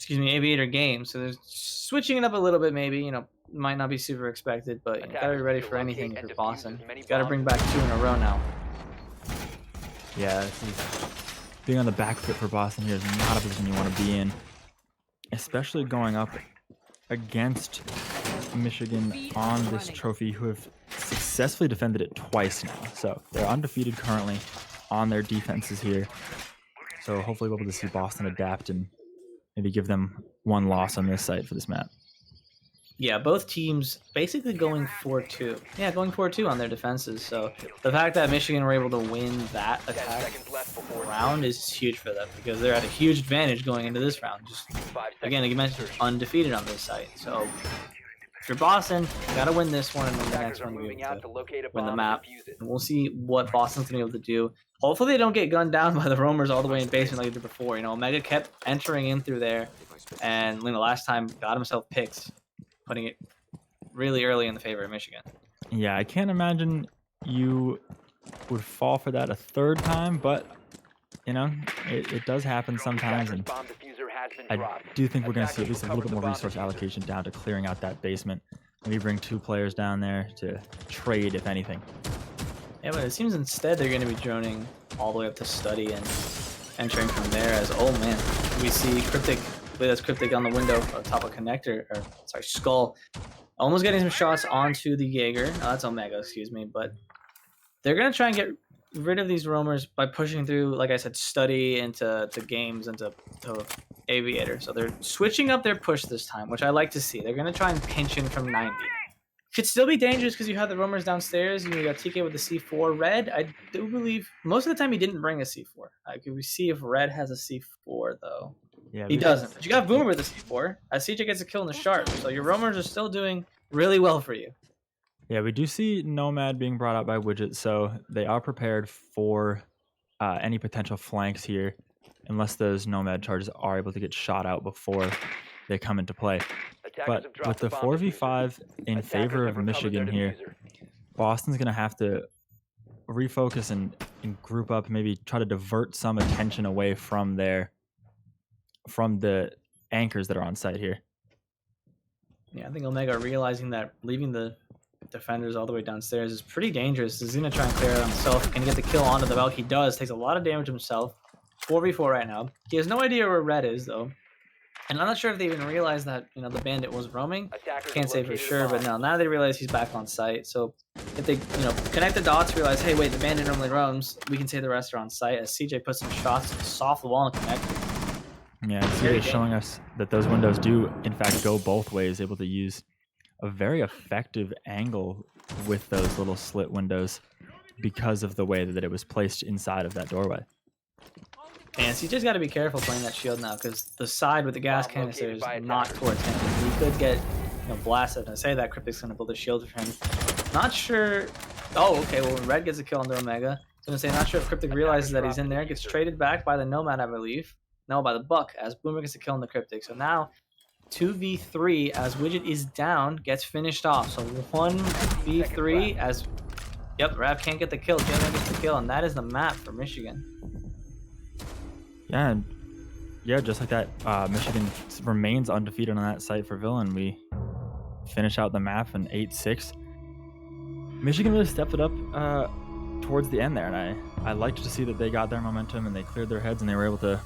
aviator game. So they're switching it up a little bit, maybe, you know, might not be super expected, but you gotta be ready for anything if you're Boston. You gotta bring back 2 in a row now. Yeah, being on the back foot for Boston here is not a position you want to be in, especially going up against Michigan on this trophy, who have successfully defended it twice now. So they're undefeated currently on their defenses here. So hopefully we'll be able to see Boston adapt and maybe give them one loss on this site for this map. Yeah, both teams basically going 4-2. Yeah, going 4-2 on their defenses. So the fact that Michigan were able to win that 10 attack seconds left before round is huge for them because they're at a huge advantage going into this round. Just 5 again, like you seconds. mentioned, undefeated on this site. So if you're Boston, you gotta win this one, and then the Attackers next are one you moving out to locate a win the bomb map. and defuse it. And we'll see what Boston's gonna be able to do. Hopefully they don't get gunned down by the roamers all the way in basement like they did before. You know, Omega kept entering in through there, and last time got himself picked, putting it really early in the favor of Michigan. Yeah, I can't imagine you would fall for that a third time, but it does happen sometimes, and Bomb diffuser has been I dropped. do think we're going to see at least a little Attackers bit more recovered the resource bomb diffuser. allocation down to clearing out that basement. Maybe bring 2 players down there to trade, if anything. Yeah, but it seems instead they're going to be droning all the way up to study and entering from there as, oh man, we see Cryptic, I believe that's Cryptic on the window, on top of connector, or sorry, Skull, almost getting some shots onto the Jaeger. Oh, that's Omega, excuse me, but they're going to try and get rid of these roamers by pushing through, like I said, study into games, into Aviator. So they're switching up their push this time, which I like to see. They're going to try and pinch in from 90. Could still be dangerous because you have the roamers downstairs. You got TK with the C4. Red, I do believe most of the time he didn't bring a C4. Could we see if Red has a C4 though? Yeah, He doesn't. But you got Boomer with a C4. As CJ gets a kill in the sharp, so your roamers are still doing really well for you. Yeah, we do see Nomad being brought out by Widget, so they are prepared for any potential flanks here, unless those Nomad charges are able to get shot out before they come into play. Attackers But have dropped with the bomb 4v5 in Attackers favor have of recovered their Michigan here, diffuser. Boston's going to have to refocus and group up, maybe try to divert some attention away from the anchors that are on site here. Yeah, I think Omega realizing that leaving the defenders all the way downstairs is pretty dangerous. He's going to try and clear it himself. Can he get the kill onto the Valk? He does. Takes a lot of damage himself. 4v4 right now. He has no idea where Red is, though. And I'm not sure if they even realized that, the bandit was roaming. Attackers Can't have say for located a sure, but bomb. now they realize he's back on site. So if they, connect the dots, realize, hey, wait, the bandit normally roams, we can say the rest are on site as CJ puts some shots off the wall and connect. Yeah, CJ is showing us that those windows do, in fact, go both ways, able to use a very effective angle with those little slit windows because of the way that it was placed inside of that doorway. And CJ's got to be careful playing that shield now because the side with the gas Bomb canister located is by not attackers. towards him. He could get blasted. And I say that Cryptic's going to build a shield for him. Not sure. Oh, okay. Well, Red gets a kill on the Omega. I was going to say, not sure if Cryptic realizes that he's in there. Gets traded back by the Nomad, I believe. No, by the Buck as Boomer gets a kill on the Cryptic. So now 2v3 as Widget is down, gets finished off. So 1v3 as, yep, Rav can't get the kill. Jalen gets the kill, and that is the map for Michigan. Yeah, and just like that, Michigan remains undefeated on that site for Villain. We finish out the map in 8-6. Michigan really stepped it up towards the end there, and I liked to see that they got their momentum and they cleared their heads and they were able to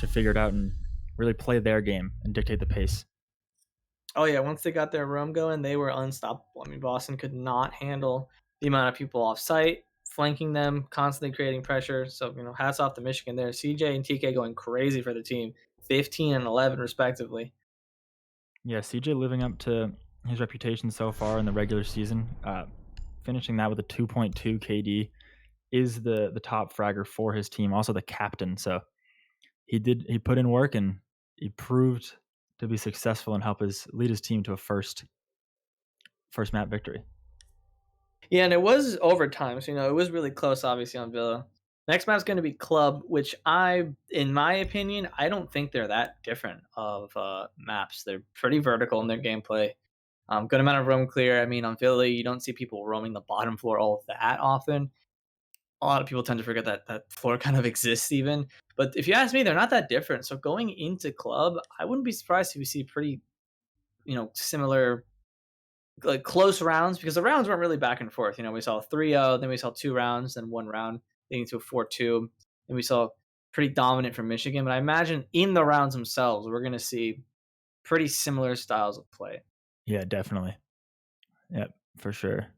figure it out and really play their game and dictate the pace. Oh yeah, once they got their roam going, they were unstoppable. I mean, Boston could not handle the amount of people off site, flanking them, constantly creating pressure. So, hats off to Michigan there. CJ and TK going crazy for the team, 15 and 11 respectively. Yeah, CJ living up to his reputation so far in the regular season, finishing that with a 2.2 KD, is the top fragger for his team, also the captain. So he put in work and he proved to be successful and lead his team to a first map victory. Yeah, and it was overtime, so it was really close, obviously, on Villa. Next map's going to be Club, which in my opinion, I don't think they're that different of maps. They're pretty vertical in their gameplay. Good amount of roam clear. I mean, on Villa, you don't see people roaming the bottom floor all that often. A lot of people tend to forget that floor kind of exists even. But if you ask me, they're not that different. So going into Club, I wouldn't be surprised if we see pretty, similar, like close rounds, because the rounds weren't really back and forth. We saw 3-0, then we saw 2 rounds, then 1 round leading to a 4-2. Then we saw pretty dominant for Michigan. But I imagine in the rounds themselves, we're going to see pretty similar styles of play. Yeah, definitely. Yep, for sure.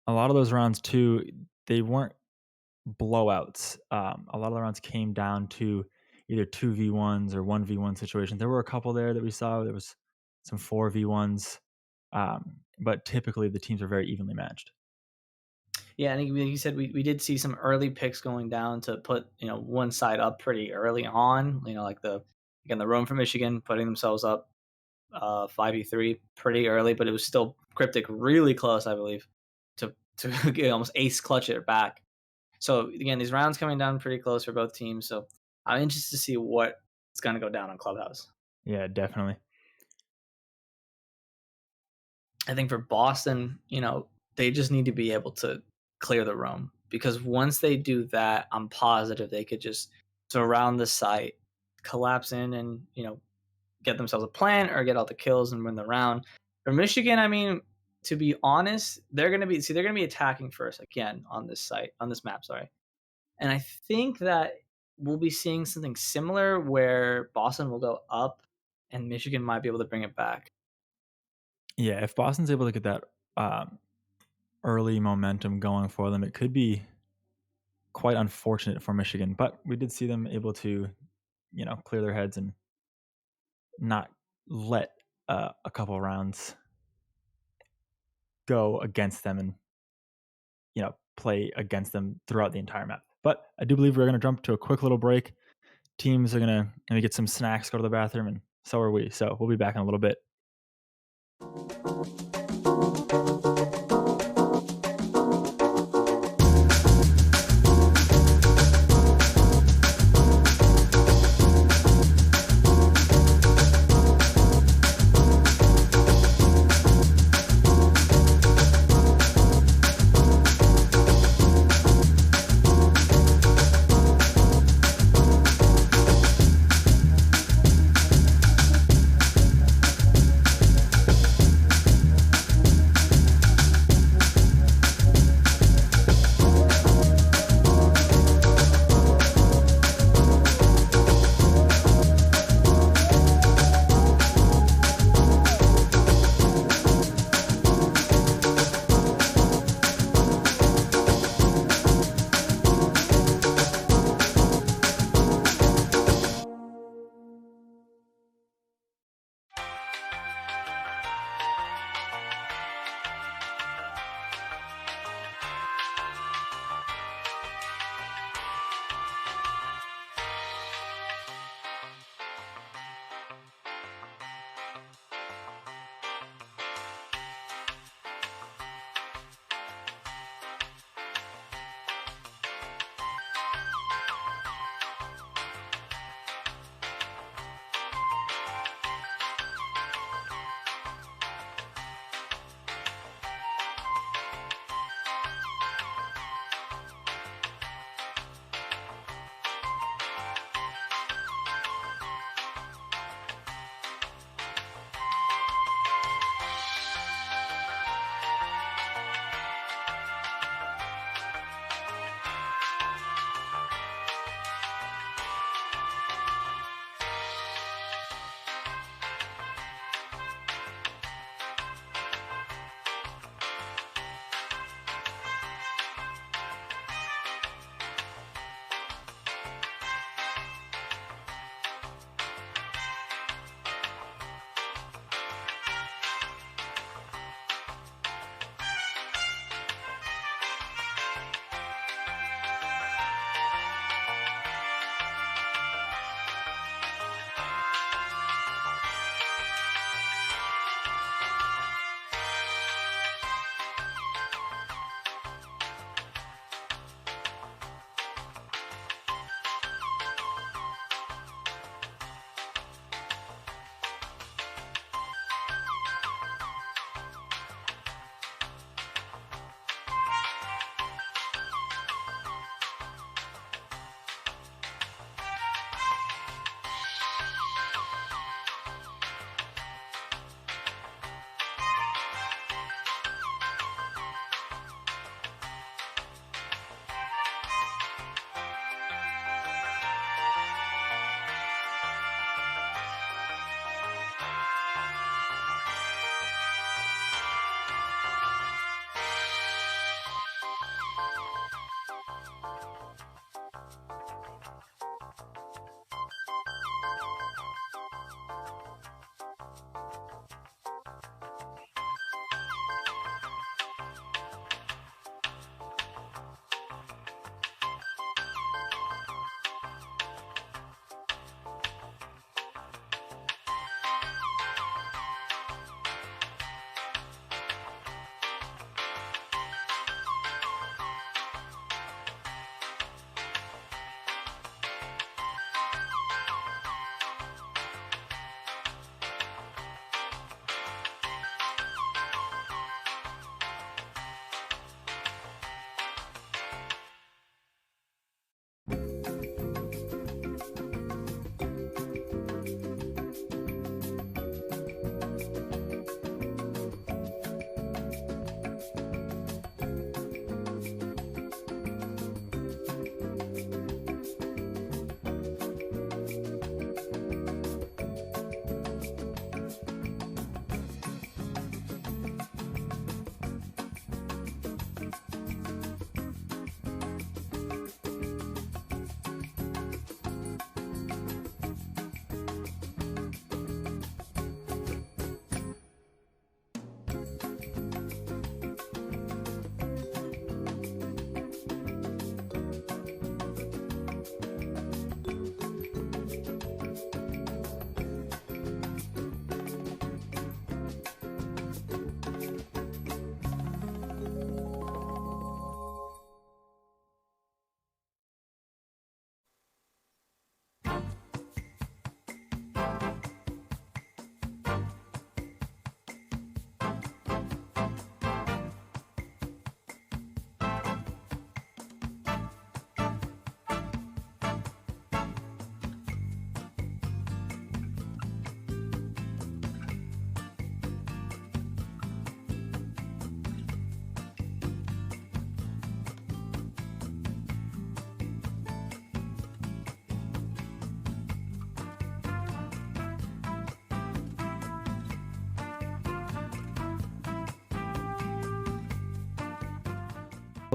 A lot of those rounds too, they weren't blowouts. A lot of the rounds came down to either 2v1s or 1v1 situations. There were a couple there that we saw. There was some 4v1s, but typically the teams are very evenly matched. Yeah, and like you said, we did see some early picks going down to put one side up pretty early on. Like the Rome for Michigan putting themselves up 5v3 pretty early, but it was still Cryptic really close, I believe, to get almost ace clutch it back. So again, these rounds coming down pretty close for both teams. So I'm interested to see what is going to go down on Clubhouse. Yeah, definitely. I think for Boston, they just need to be able to clear the roam, because once they do that, I'm positive they could just surround the site, collapse in, and get themselves a plan or get all the kills and win the round. For Michigan, I mean, to be honest, they're gonna be attacking first again on this map, sorry. And I think that we'll be seeing something similar where Boston will go up and Michigan might be able to bring it back. Yeah, if Boston's able to get that early momentum going for them, it could be quite unfortunate for Michigan. But we did see them able to, clear their heads and not let a couple rounds go against them and, play against them throughout the entire map. But I do believe we're going to jump to a quick little break. Teams are going to maybe get some snacks, go to the bathroom, and so are we. So we'll be back in a little bit.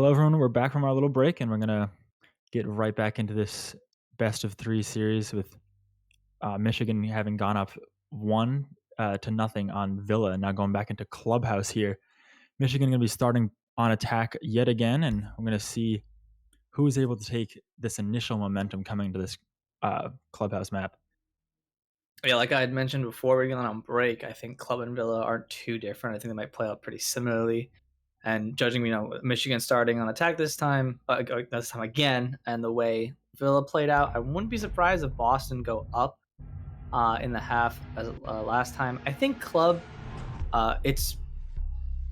Hello, everyone. We're back from our little break, and we're gonna get right back into this best of 3 series with Michigan having gone up 1-0 on Villa, and now going back into Clubhouse here. Michigan going to be starting on attack yet again, and we're going to see who is able to take this initial momentum coming into this Clubhouse map. Yeah, like I had mentioned before we went on break, I think Club and Villa aren't too different. I think they might play out pretty similarly. And judging, Michigan starting on attack this time again, and the way Villa played out, I wouldn't be surprised if Boston go up in the half as last time. I think Club, it's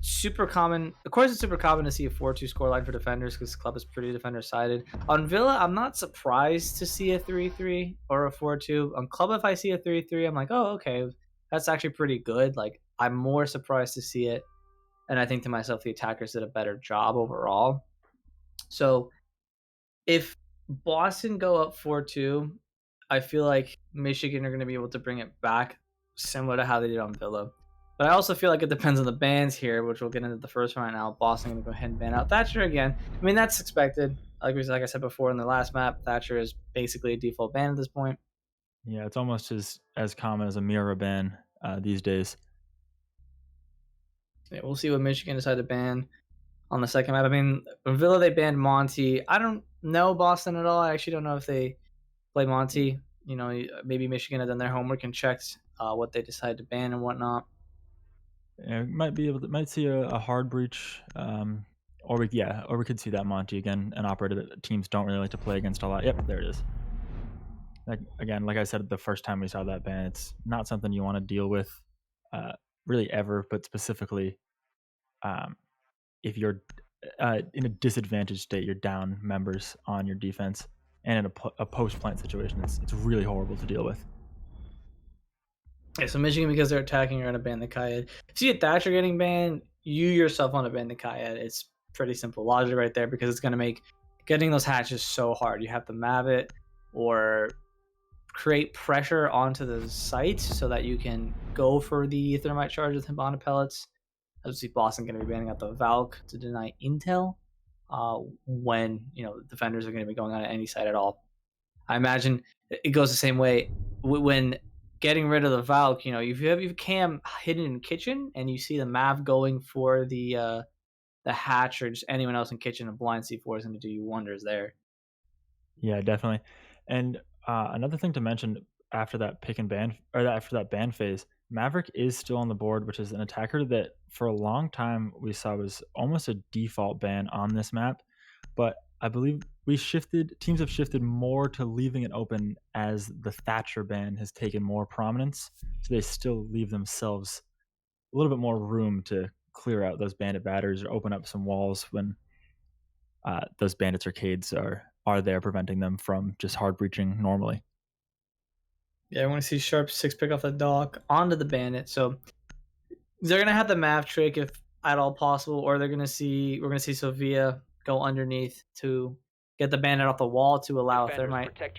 super common. Of course, it's super common to see a 4-2 scoreline for defenders because Club is pretty defender-sided. On Villa, I'm not surprised to see a 3-3 or a 4-2. On Club, if I see a 3-3, I'm like, oh, okay, that's actually pretty good. Like, I'm more surprised to see it. And I think to myself, the attackers did a better job overall. So if Boston go up 4-2, I feel like Michigan are going to be able to bring it back similar to how they did on Villa. But I also feel like it depends on the bans here, which we'll get into the first one right now. Boston going to go ahead and ban out Thatcher again. I mean, that's expected. Like I said before in the last map, Thatcher is basically a default ban at this point. Yeah, it's almost as common as a Mira ban these days. Yeah, we'll see what Michigan decide to ban on the second map. I mean, Villa, they banned Monty. I don't know Boston at all. I actually don't know if they play Monty. Maybe Michigan had done their homework and checked what they decide to ban and whatnot. Yeah, might see a hard breach, or we could see that Monty again, an operator that teams don't really like to play against a lot. Yep, there it is. Like I said the first time we saw that ban, it's not something you want to deal with really ever, but specifically if you're in a disadvantaged state, you're down members on your defense, and in a post-plant situation, it's really horrible to deal with. Yeah, so Michigan, because they're attacking, are going to ban the Kayed. See a Thatcher getting banned, you yourself want to ban the Kayed. It's pretty simple logic right there because it's going to make getting those hatches so hard. You have to mav it or create pressure onto the site so that you can go for the thermite charge with Hibana pellets. I see Boston going to be banning out the Valk to deny intel when defenders are going to be going on at any site at all. I imagine it goes the same way when getting rid of the Valk. If you have your cam hidden in kitchen and you see the Mav going for the hatch or just anyone else in kitchen, a blind C4 is going to do you wonders there. Yeah, definitely. And another thing to mention after that pick and ban, or after that ban phase, Maverick is still on the board, which is an attacker that for a long time we saw was almost a default ban on this map. But I believe teams have shifted more to leaving it open as the Thatcher ban has taken more prominence. So they still leave themselves a little bit more room to clear out those bandit batters or open up some walls when those bandits arcades are there, preventing them from just hard breaching normally. Yeah, I want to see Sharp 6 pick off the dock onto the bandit. So they're gonna have the Mav trick if at all possible, or we're gonna see Sophia go underneath to get the bandit off the wall to allow a thermite to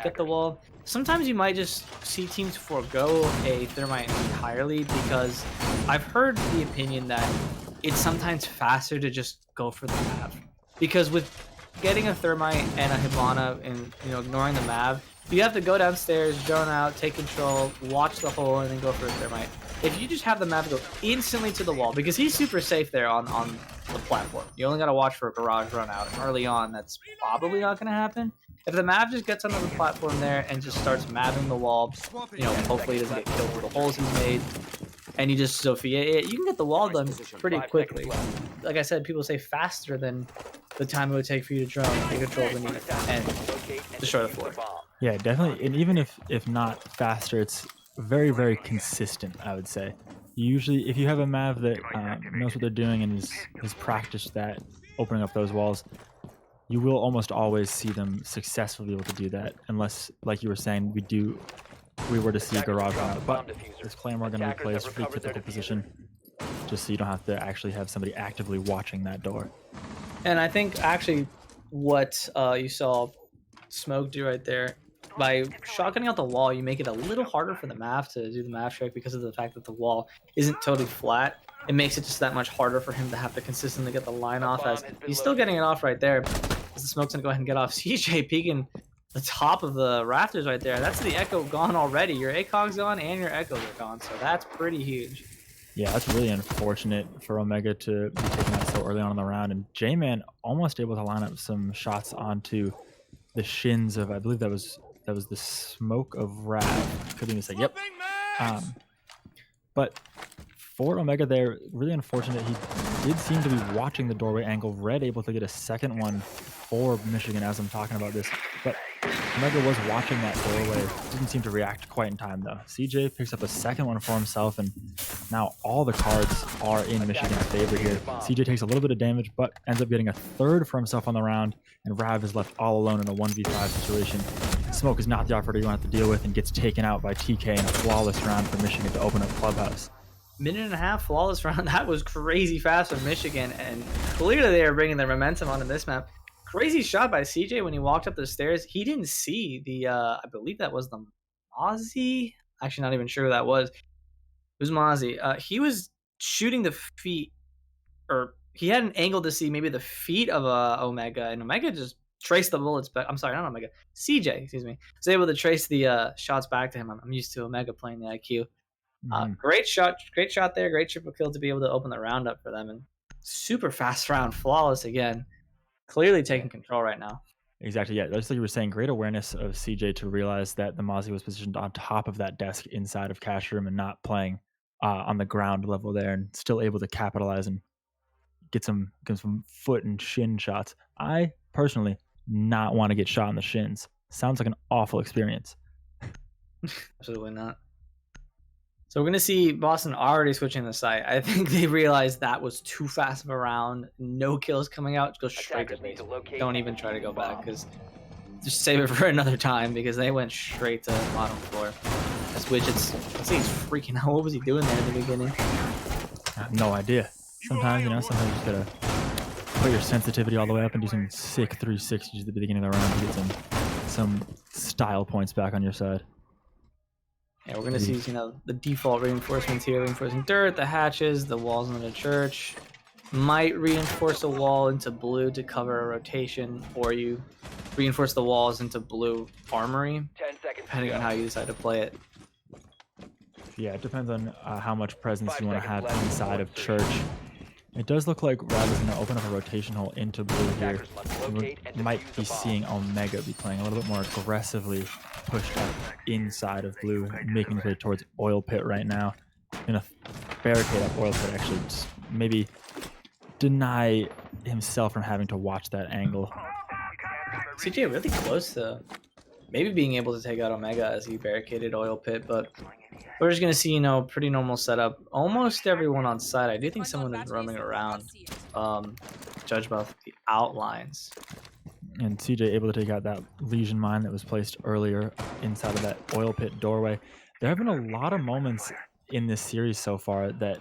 get the wall. Sometimes you might just see teams forego a thermite entirely because I've heard the opinion that it's sometimes faster to just go for the Mav. Because with getting a thermite and a Hibana and ignoring the Mav, you have to go downstairs, drone out, take control, watch the hole, and then go for a thermite. If you just have the Mav go instantly to the wall, because he's super safe there on the platform. You only got to watch for a barrage run out, and early on, that's probably not going to happen. If the Mav just gets onto the platform there and just starts mapping the wall, hopefully he doesn't get killed for the holes he's made, and you just Sophia it, you can get the wall done pretty quickly. Like I said, people say faster than the time it would take for you to drone, take control beneath, and destroy the floor. Yeah, definitely. And even if not faster, it's very, very consistent, I would say. Usually, if you have a Mav that knows what they're doing and has practiced that, opening up those walls, you will almost always see them successfully able to do that, unless, like you were saying, we were to see a garage on it. But this Claymore going to be placed pretty typical position, just so you don't have to actually have somebody actively watching that door. And I think actually what you saw Smoke do right there by shotgunning out the wall, you make it a little harder for the math to do the math trick because of the fact that the wall isn't totally flat. It makes it just that much harder for him to have to consistently get the line off, as he's still getting it off right there. As the smoke's gonna go ahead and get off. CJ peeking the top of the rafters right there. That's the Echo gone already. Your ACOG's gone and your Echoes are gone, so that's pretty huge. Yeah, that's really unfortunate for Omega to be taking that so early on in the round. And J-Man almost able to line up some shots onto the shins of, I believe that was the smoke of Rav. Could be mistake. Yep. But for Omega there, really unfortunate. He did seem to be watching the doorway angle. Red able to get a second one for Michigan as I'm talking about this. But Omega was watching that doorway. Didn't seem to react quite in time though. CJ picks up a second one for himself, and now all the cards are in Michigan's favor here. CJ takes a little bit of damage, but ends up getting a third for himself on the round, and Rav is left all alone in a 1v5 situation. Smoke is not the operator you want to deal with, and gets taken out by TK in a flawless round for Michigan to open up Clubhouse. Minute and a half flawless round. That was crazy fast for Michigan, and clearly they are bringing their momentum onto this map. Crazy shot by CJ when he walked up the stairs. He didn't see the, I believe that was the Mozzie. Actually, not even sure who that was. It was Mozzie. He was shooting the feet, or he had an angle to see maybe the feet of Omega, and Omega just traced the bullets back. I'm sorry, not Omega. CJ, excuse me. Was able to trace the shots back to him. I'm used to Omega playing the IQ. Great shot there. Great triple kill to be able to open the round up for them, and super fast round, flawless again. Clearly taking control right now. Exactly, yeah. Just like you were saying, great awareness of CJ to realize that the Mozzie was positioned on top of that desk inside of cash room and not playing on the ground level there, and still able to capitalize and get some foot and shin shots. I personally not want to get shot in the shins. Sounds like an awful experience. Absolutely not. So we're going to see Boston already switching the site. I think they realized that was too fast of a round. No kills coming out. Go straight to base. Don't even try to go back, because just save it for another time, because they went straight to the bottom floor. As Widget's, I think he's freaking out. What was he doing there in the beginning? I have no idea. Sometimes you just gotta put your sensitivity all the way up and do some sick 360s at the beginning of the round to get some style points back on your side. Yeah, we're gonna see, the default reinforcements here, reinforcing dirt, the hatches, the walls in the church. Might reinforce a wall into blue to cover a rotation, or you reinforce the walls into blue armory, 10 seconds depending on how you decide to play it. Yeah, it depends on how much presence you want to have inside of church. It does look like Rav is going to open up a rotation hole into blue here. We might be seeing Omega be playing a little bit more aggressively, pushed up inside of blue, making his way towards oil pit right now. Going to barricade up oil pit, actually, just maybe deny himself from having to watch that angle. CJ really close to maybe being able to take out Omega as he barricaded oil pit, but we're just going to see, pretty normal setup. Almost everyone on site. I do think someone is roaming around, judged by the outlines. And CJ able to take out that Legion mine that was placed earlier inside of that oil pit doorway. There have been a lot of moments in this series so far that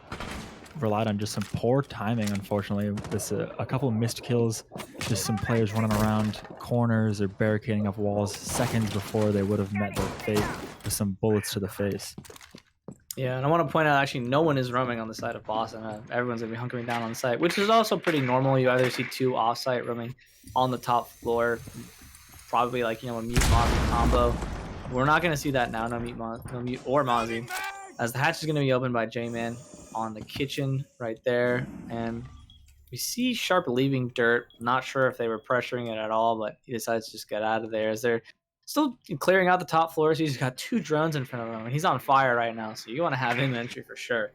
relied on just some poor timing, unfortunately. This a couple of missed kills, just some players running around corners or barricading up walls seconds before they would have met their fate with some bullets to the face. Yeah, and I want to point out, actually, no one is roaming on the side of Boston. Everyone's going to be hunkering down on the site, which is also pretty normal. You either see two off-site roaming on the top floor, probably like, a mute Mozzie combo. We're not going to see that now, no mute or Mozzie, as the hatch is going to be opened by J-Man on the kitchen right there. And we see Sharp leaving dirt. Not sure if they were pressuring it at all, but he decides to just get out of there as they're still clearing out the top floors. He's got two drones in front of him, and he's on fire right now, so you want to have him entry for sure.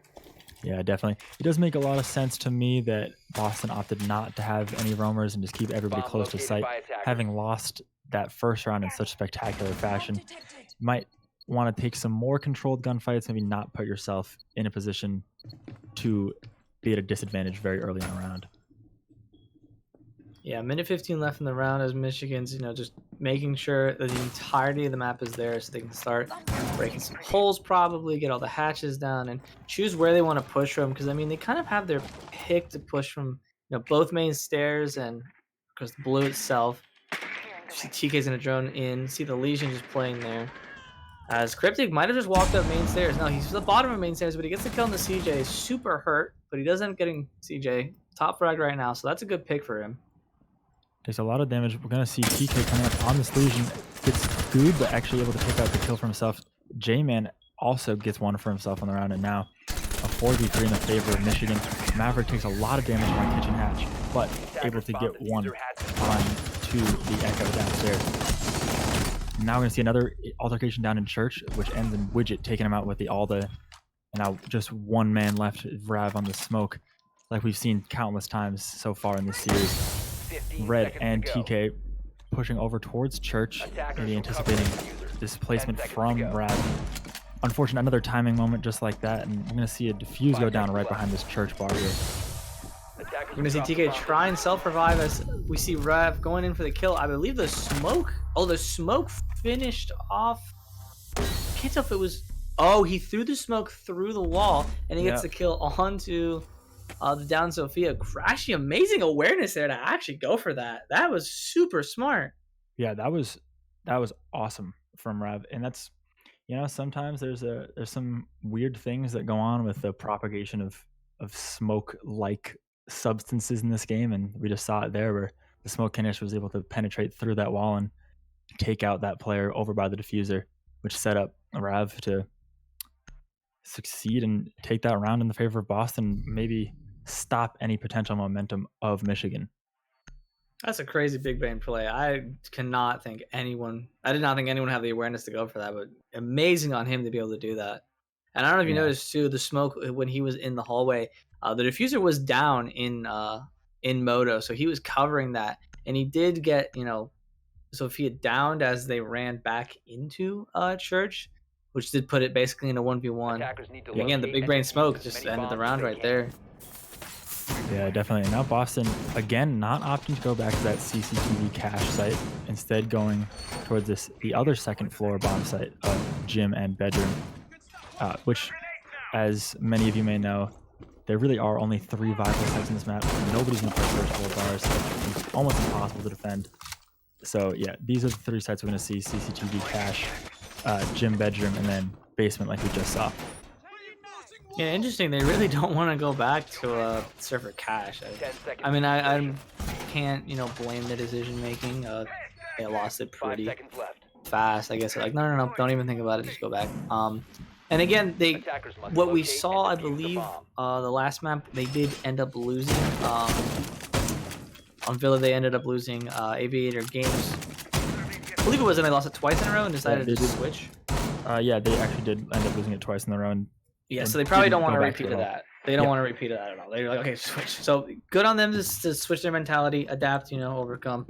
Yeah, definitely. It does make a lot of sense to me that Boston opted not to have any roamers and just keep everybody close to site. Having lost that first round in such spectacular fashion, you might want to take some more controlled gunfights, maybe not put yourself in a position to be at a disadvantage very early in the round. Yeah, minute 15 left in the round as Michigan's, just making sure that the entirety of the map is there so they can start breaking some holes, probably get all the hatches down and choose where they want to push from. Because, they kind of have their pick to push from, both main stairs and, of course, blue itself. TK's gonna drone in. See the Legion just playing there. As Cryptic might have just walked up main stairs. No, he's at the bottom of main stairs, but he gets the kill on the CJ. Super hurt, but he does end up getting CJ. Top frag right now, so that's a good pick for him. Takes a lot of damage. We're going to see TK coming up on this Legion. Gets good, but actually able to pick out the kill for himself. J-Man also gets one for himself on the round, and now a 4v3 in the favor of Michigan. Maverick takes a lot of damage on Kitchen Hatch, but able to get one on to the Echo downstairs. Now we're going to see another altercation down in Church, which ends in Widget taking him out with the Alda. And now just one man left, Rav on the smoke, like we've seen countless times so far in this series. Red and TK pushing over towards Church, maybe anticipating displacement from Rav. Unfortunate, another timing moment just like that, and we're going to see a defuse go down right behind this Church bar here. We're going to see TK try and self-revive as we see Rav going in for the kill. I believe the smoke... Oh, the smoke finished off... Can't tell if it was... Oh, he threw the smoke through the wall, and he gets the kill onto the down Sophia. Actually, amazing awareness there to actually go for that. That was super smart. Yeah, that was awesome from Rav, and that's, you know, sometimes there's some weird things that go on with the propagation of smoke-like substances in this game, and we just saw it there where the smoke canister was able to penetrate through that wall and take out that player over by the diffuser, which set up Rav to succeed and take that round in the favor of Boston, maybe stop any potential momentum of Michigan. That's a crazy big brain play. I did not think anyone had the awareness to go for that, but amazing on him to be able to do that. And I don't know if you noticed too, the smoke when he was in the hallway, the diffuser was down in Moto, so he was covering that, and he did get, you know, Sophia downed as they ran back into Church, which did put it basically in a 1v1. Again, the big brain smoke just ended the round right there. Yeah, definitely. And now Boston, again, not opting to go back to that CCTV cache site, instead going towards the other second floor bomb site of gym and bedroom, which, as many of you may know, there really are only 3 viable sites in this map. Nobody's going to play first floor bars. It's almost impossible to defend. So yeah, these are the 3 sites we're going to see: CCTV cache, gym, bedroom, and then basement, like we just saw. Yeah, interesting. They really don't want to go back to server cache. I mean, I can't, you know, blame the decision making. They lost it pretty fast, I guess. Like, no, don't even think about it. Just go back. And again, what we saw, I believe, the last map, they did end up losing. On Villa, they ended up losing Aviator Games. I believe it was, and they lost it twice in a row and decided to switch. Yeah, they actually did end up losing it twice in a row. Yeah, so they probably don't want to repeat of that. They don't want to repeat of that at all. They're like, okay, switch. So good on them to switch their mentality, adapt, you know, overcome.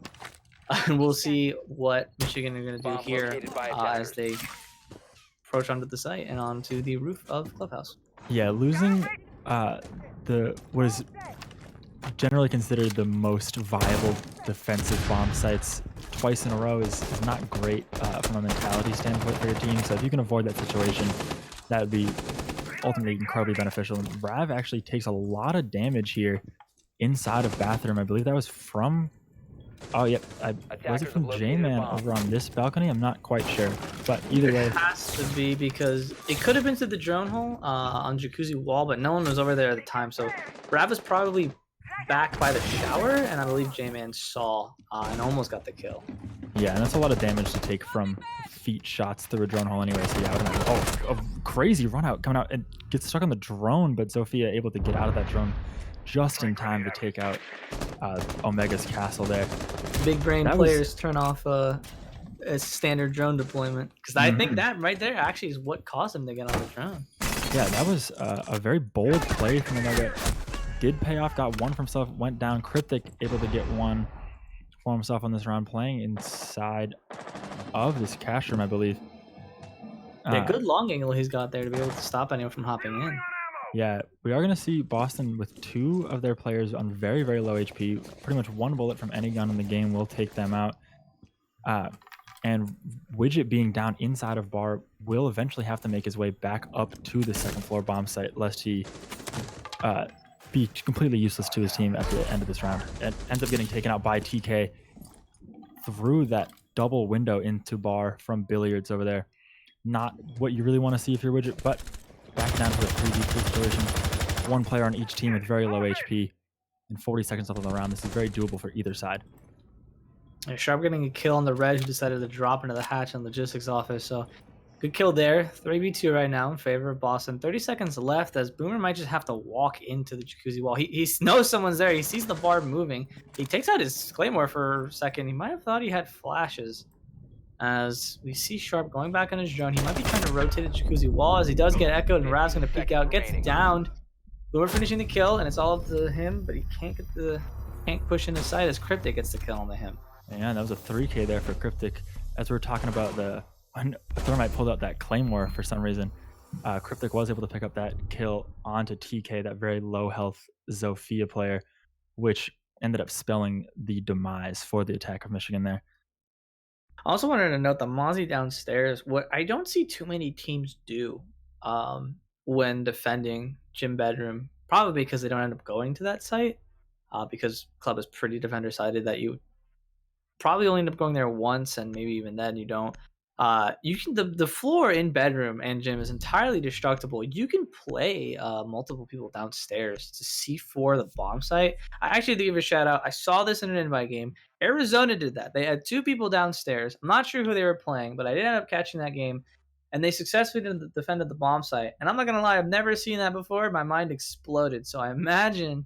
And we'll see what Michigan are going to do here as they approach onto the site and onto the roof of Clubhouse. Yeah, losing what is generally considered the most viable defensive bomb sites twice in a row is not great from a mentality standpoint for your team. So if you can avoid that situation, that would be ultimately incredibly beneficial. And Rav actually takes a lot of damage here inside of bathroom. I believe that was from... Oh, yep. Was it from J-Man over on this balcony? I'm not quite sure. But either way... It has to be, because it could have been to the drone hole on Jacuzzi wall, but no one was over there at the time. So Rav was probably back by the shower, and I believe J-Man saw and almost got the kill. Yeah, and that's a lot of damage to take from feet shots through a drone hole anyway. So yeah, a crazy run out coming out and gets stuck on the drone, but Sophia able to get out of that drone just in time to take out Omega's castle there. Big brain players turn off a standard drone deployment, because I think that right there actually is what caused him to get on the drone. Yeah, that was a very bold play from Omega. Did pay off, got one for himself, went down. Cryptic able to get one for himself on this round, playing inside of this cache room, I believe. Yeah, good long angle he's got there to be able to stop anyone from hopping in. Yeah, we are going to see Boston with 2 of their players on very, very low HP. Pretty much 1 bullet from any gun in the game will take them out. And Widget being down inside of bar will eventually have to make his way back up to the second floor bomb site, lest he be completely useless to his team at the end of this round. And ends up getting taken out by TK. through that double window into bar from billiards over there. Not what you really want to see if you're Widget, but back down to the 3v3 situation. One player on each team with very low HP. And 40 seconds left on the round. This is very doable for either side. Yeah, Sharp getting a kill on the red, who decided to drop into the hatch and logistics office. So good kill there. 3v2 right now in favor of Boston. 30 seconds left as Boomer might just have to walk into the jacuzzi wall. He knows someone's there. He sees the bar moving. He takes out his Claymore for a second. He might have thought he had flashes. As we see Sharp going back on his drone. He might be trying to rotate the jacuzzi wall as he does get echoed, and Rav's going to peek out. Gets downed. Boomer finishing the kill, and it's all up to him, but he can't push into sight as Cryptic gets the kill on the him. Yeah, that was a 3K there for Cryptic. As we were talking about, Thermite pulled out that Claymore for some reason. Cryptic was able to pick up that kill onto TK, that very low health Zofia player, which ended up spelling the demise for the attack of Michigan there. I also wanted to note the Mozzie downstairs. What I don't see too many teams do when defending Gym Bedroom, probably because they don't end up going to that site, because Club is pretty defender-sided that you probably only end up going there once, and maybe even then you don't. You can the floor in Bedroom and Gym is entirely destructible. You can play multiple people downstairs to C4 the bomb site. I actually have to give a shout out. I saw this in an invite game. Arizona did that. They had 2 people downstairs. I'm not sure who they were playing, but I did end up catching that game. And they successfully defended the bomb site. And I'm not going to lie, I've never seen that before. My mind exploded. So I imagine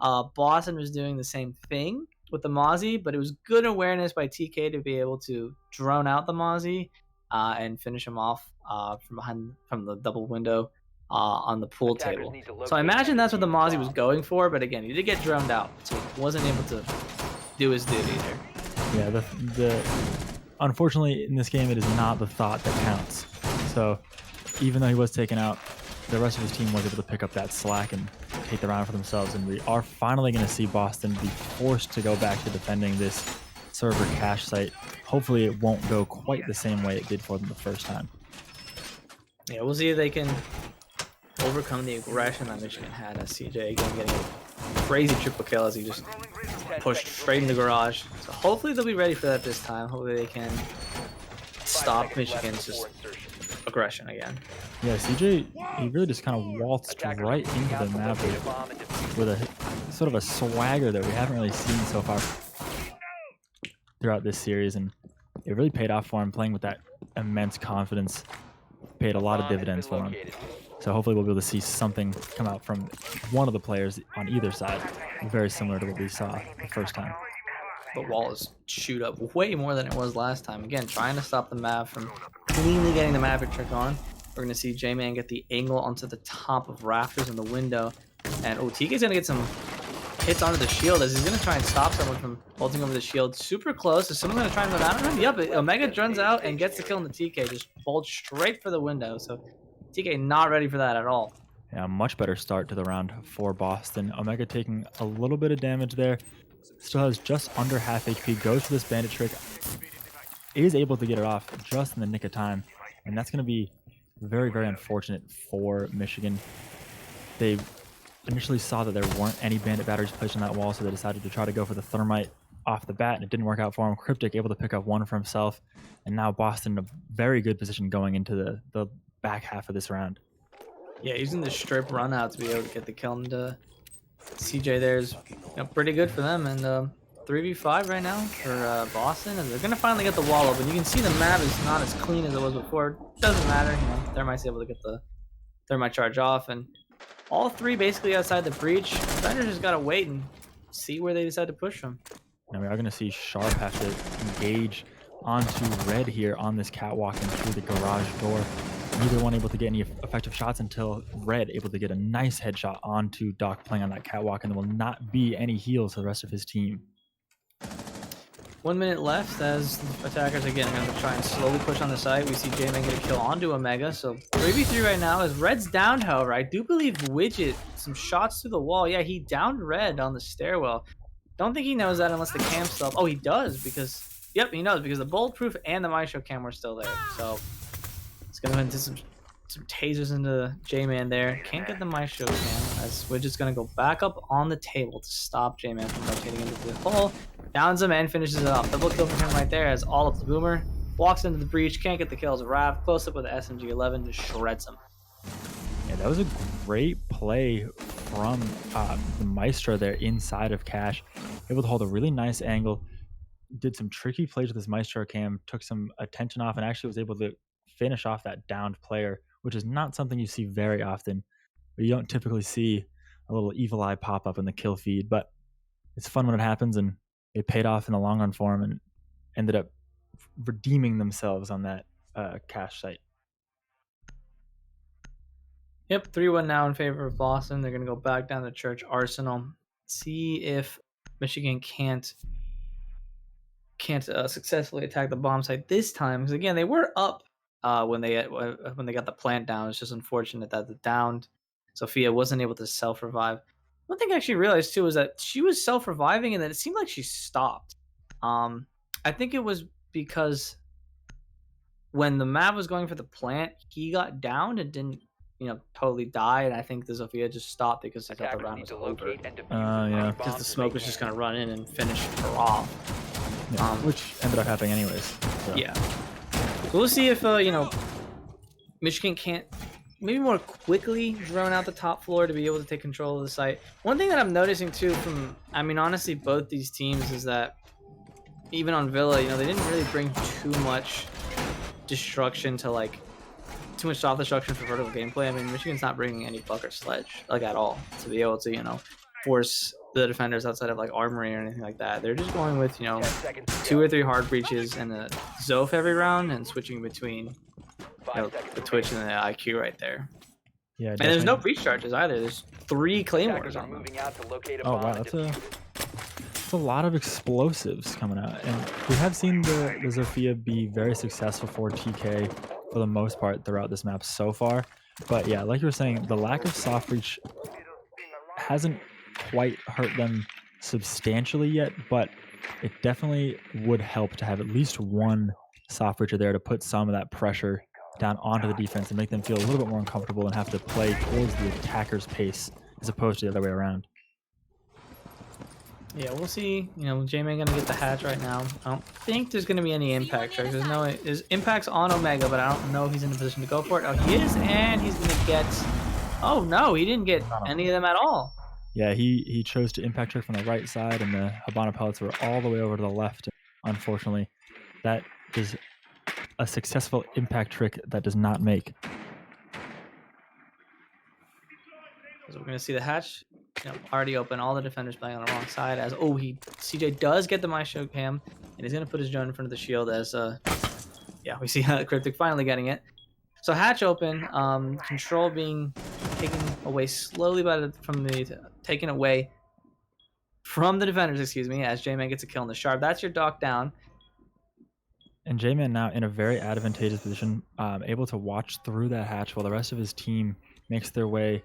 Boston was doing the same thing with the Mozzie, but it was good awareness by TK to be able to drone out the Mozzie and finish him off from the double window on the pool table. So I imagine that's what the Mozzie was going for, but again, he did get droned out, so he wasn't able to do his duty there. Yeah, unfortunately in this game, it is not the thought that counts. So even though he was taken out, the rest of his team was able to pick up that slack and take the round for themselves. And we are finally going to see Boston be forced to go back to defending this server cache site. Hopefully it won't go quite the same way it did for them the first time. Yeah, we'll see if they can overcome the aggression that Michigan had as CJ again getting a crazy triple kill as he just pushed straight in the garage. So hopefully they'll be ready for that this time. Hopefully they can stop Michigan's just aggression again. Yeah, CJ, he really just kind of waltzed right into the map with a sort of a swagger that we haven't really seen so far throughout this series, and it really paid off for him. Playing with that immense confidence paid a lot of dividends for him. So hopefully we'll be able to see something come out from one of the players on either side, very similar to what we saw the first time. The wall is shoot up way more than it was last time. Again, trying to stop the Mav from cleanly getting the Maverick trick on. We're going to see J-Man get the angle onto the top of rafters in the window. And TK's going to get some hits onto the shield as he's going to try and stop someone from bolting over the shield. Super close. Is someone going to try and go down on him? Yep, Omega runs out and gets the kill on the TK. Just bolts straight for the window. So TK not ready for that at all. Yeah, much better start to the round for Boston. Omega taking a little bit of damage there. Still has just under half HP. Goes for this bandit trick. Is able to get it off just in the nick of time. And that's going to be very, very unfortunate for Michigan. They initially saw that there weren't any bandit batteries placed on that wall, so they decided to try to go for the thermite off the bat, and it didn't work out for him. Cryptic able to pick up one for himself, and now Boston in a very good position going into the back half of this round. Yeah, using the strip run out to be able to get the kill into CJ there is pretty good for them. And 3v5 right now for Boston, and they're going to finally get the wall open. You can see the map is not as clean as it was before. Doesn't matter, Thermite's able to get the Thermite charge off, and all 3 basically outside the breach. Defenders just got to wait and see where they decide to push from. Now we are going to see Sharp have to engage onto Red here on this catwalk and through the garage door. Neither one able to get any effective shots until Red able to get a nice headshot onto Doc playing on that catwalk, and there will not be any heals for the rest of his team. 1 minute left as the attackers again are going to try and slowly push on the site. We see J-Man get a kill onto Omega. So 3v3 right now as Red's downed, however. I do believe Widget, some shots through the wall. Yeah, he downed Red on the stairwell. Don't think he knows that unless the cam's still up. Oh, he does because, yep, he knows because the bulletproof and the Maestro cam were still there. So it's going to into some tasers into J-Man there. Can't get the Maestro cam as Widget's going to go back up on the table to stop J-Man from rotating into the hole. Downs him and finishes it off. Double kill for him right there as all of the Boomer walks into the breach, can't get the kills. Rav close up with the SMG-11, just shreds him. Yeah, that was a great play from the Maestro there inside of Cash. Able to hold a really nice angle. Did some tricky plays with his Maestro cam, took some attention off, and actually was able to finish off that downed player, which is not something you see very often. But you don't typically see a little evil eye pop up in the kill feed, but it's fun when it happens, and it paid off in the long run for him and ended up redeeming themselves on that Cash site. Yep, 3-1 now in favor of Boston. They're going to go back down to Church Arsenal. See if Michigan can't successfully attack the bomb site this time. Because again, they were up when they got the plant down. It's just unfortunate that the downed Sophia wasn't able to self-revive. One thing I actually realized too is that she was self-reviving and then it seemed like she stopped. I think it was because when the Mav was going for the plant, he got downed and didn't totally die, and I think the Sophia just stopped because he thought the round was over. Yeah. Because the smoke was just going to run in and finish her off. Yeah, which ended up happening anyways. So. Yeah. So we'll see if, Michigan can't maybe more quickly drone out the top floor to be able to take control of the site. One thing that I'm noticing too from, honestly, both these teams is that even on Villa, they didn't really bring too much destruction to too much soft destruction for vertical gameplay. Michigan's not bringing any buck or sledge at all to be able to force the defenders outside of armory or anything like that. They're just going with 2 or 3 hard breaches and a Zoph every round and switching between the Twitch and the IQ right there. Yeah, and there's no breach charges either. There's 3 claymores on them. Oh wow, that's a lot of explosives coming out, and we have seen the Zofia be very successful for TK for the most part throughout this map so far. But yeah, like you were saying, the lack of soft breach hasn't quite hurt them substantially yet, but it definitely would help to have at least one soft breacher there to put some of that pressure down onto the defense and make them feel a little bit more uncomfortable and have to play towards the attacker's pace as opposed to the other way around. Yeah, we'll see. J-Man gonna get the hatch right now. I don't think there's gonna be any impact checks. There's impacts on Omega, but I don't know if he's in a position to go for it. Oh, he is, and he's gonna get. Oh no, he didn't get any of them at all. Yeah, he chose to impact check from the right side, and the Habana pellets were all the way over to the left. Unfortunately, that is a successful impact trick that does not make. So we're gonna see the hatch. Already open, all the defenders playing on the wrong side as CJ does get the Maestro cam and he's gonna put his drone in front of the shield as we see Cryptic finally getting it. So hatch open, control being taken away slowly taken away from the defenders, as J-Man gets a kill in the sharp. That's your dock down. And J-Man now in a very advantageous position, able to watch through that hatch while the rest of his team makes their way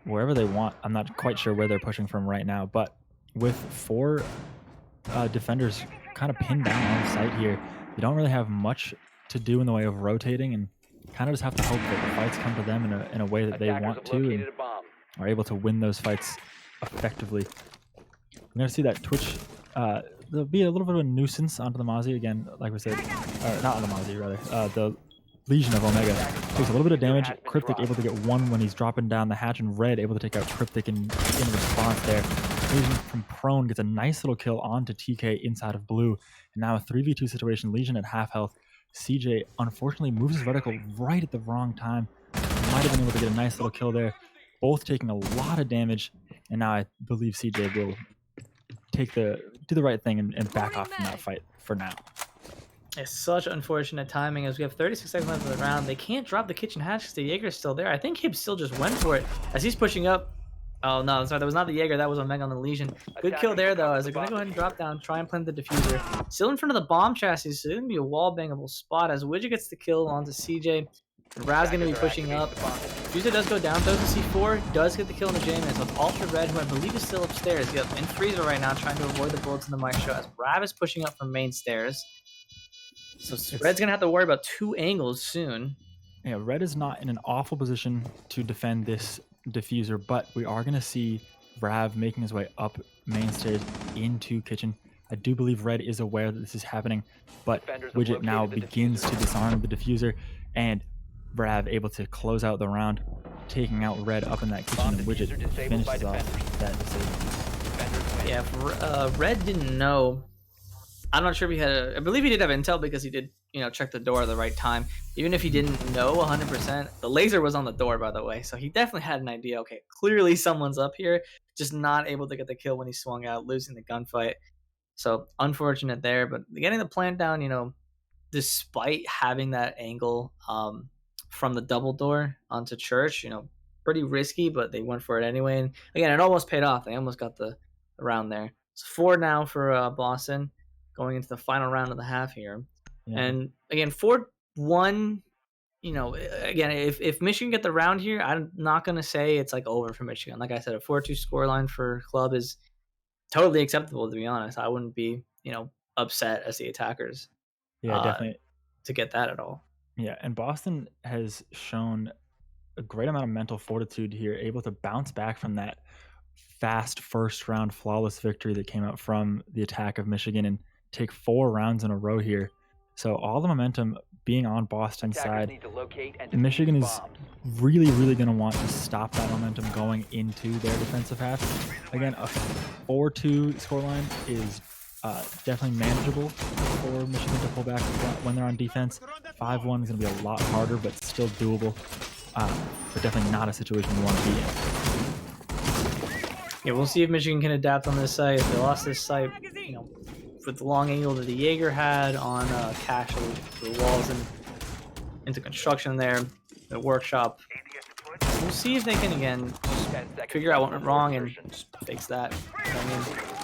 wherever they want. I'm not quite sure where they're pushing from right now, but with 4 defenders kind of pinned down on site here, you don't really have much to do in the way of rotating and kind of just have to hope that the fights come to them in a way that they want to and are able to win those fights effectively. I'm going to see that Twitch, there'll be a little bit of a nuisance onto the Mozzie again, like we said, or not on the Mozzie rather, the Legion of Omega takes a little bit of damage. Cryptic able to get 1 when he's dropping down the hatch, and Red able to take out Cryptic in response there. Legion from prone gets a nice little kill onto TK inside of blue. And now a 3v2 situation, Legion at half health. CJ unfortunately moves his vertical right at the wrong time. Might have been able to get a nice little kill there. Both taking a lot of damage, and now I believe CJ will do the right thing and back off from that fight for now. It's such unfortunate timing as we have 36 seconds left of the round. They can't drop the kitchen hatch because the Jaeger's still there. I think Hib still just went for it as he's pushing up. Oh no, sorry, that was not the Jaeger, that was Omega on the Legion. Good kill there though, as they're gonna go ahead and drop down, try and plant the diffuser. Still in front of the bomb chassis, so it's gonna be a wall bangable spot as Widget gets the kill onto CJ. And Raz gonna be pushing up. Diffuser does go down, throws the C4, does get the kill on the J-Man. So Ultra Red, who I believe is still upstairs. Yep, in freezer right now, trying to avoid the bullets in the Maestro as Rav is pushing up from main stairs. So Red's gonna have to worry about 2 angles soon. Yeah, Red is not in an awful position to defend this diffuser, but we are gonna see Rav making his way up main stairs into kitchen. I do believe Red is aware that this is happening, but Defenders have Widget now located the begins diffuser. to disarm the diffuser, and Rav able to close out the round, taking out Red up in that kitchen, Bomb and Widget diffuser disabled by finishes off defenders. that disable. Defenders win. Yeah, if Red didn't know. I'm not sure if he had. I believe he did have intel because he did, check the door at the right time. Even if he didn't know 100%, the laser was on the door, by the way. So he definitely had an idea. Okay, clearly someone's up here, just not able to get the kill when he swung out, losing the gunfight. So unfortunate there, but getting the plant down, despite having that angle from the double door onto church, pretty risky, but they went for it anyway. And again, it almost paid off. They almost got the round there. It's 4 now for Boston, going into the final round of the half here. Yeah. And again, 4-1. Again, if Michigan get the round here, I'm not gonna say it's like over for Michigan. Like I said, a 4-2 scoreline for Club is totally acceptable, to be honest. I wouldn't be, upset as the attackers. Yeah, definitely. To get that at all. Yeah, and Boston has shown a great amount of mental fortitude here, able to bounce back from that fast first round flawless victory that came out from the attack of Michigan and take 4 rounds in a row here. So all the momentum being on Boston's Attackers side. need to locate and Michigan defuse is bombs. really, really going to want to stop that momentum going into their defensive half. Again, a 4-2 scoreline is definitely manageable for Michigan to pull back when they're on defense. 5-1 is going to be a lot harder, but still doable. But definitely not a situation we want to be in. Yeah, we'll see if Michigan can adapt on this site. If they lost this site, with the long angle that the Jaeger had on Cash, the walls and into construction there, the workshop. We'll see if they can, again, just figure out what went wrong and just fix that.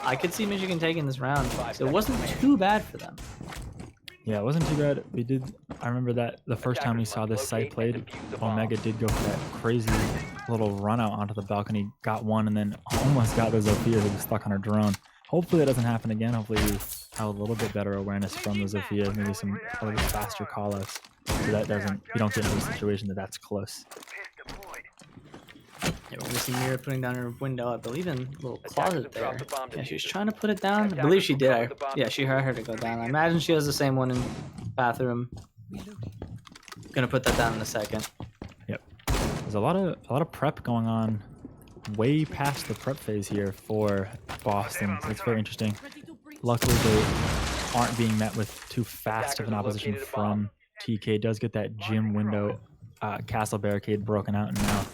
I could see Michigan taking this round, so it wasn't too bad for them. Yeah, it wasn't too bad. I remember that the first time we saw this site played, Omega did go for that crazy little run out onto the balcony, got one, and then almost got the Zofia who was stuck on her drone. Hopefully that doesn't happen again. Hopefully we have a little bit better awareness from the Zofia, maybe some a little bit faster callouts, so that we don't get into a situation that's close. Yeah, we're gonna see Mira putting down her window, I believe, in a little closet there. dropped the bomb Yeah, she was diffuser. trying to put it down. I believe she did. Yeah, she heard her to go down. I imagine she has the same one in bathroom. Gonna put that down in a second. Yep. There's a lot of prep going on, way past the prep phase here for Boston. So it's very interesting. Luckily, they aren't being met with too fast of an opposition from TK. Does get that gym window castle barricade broken out, and now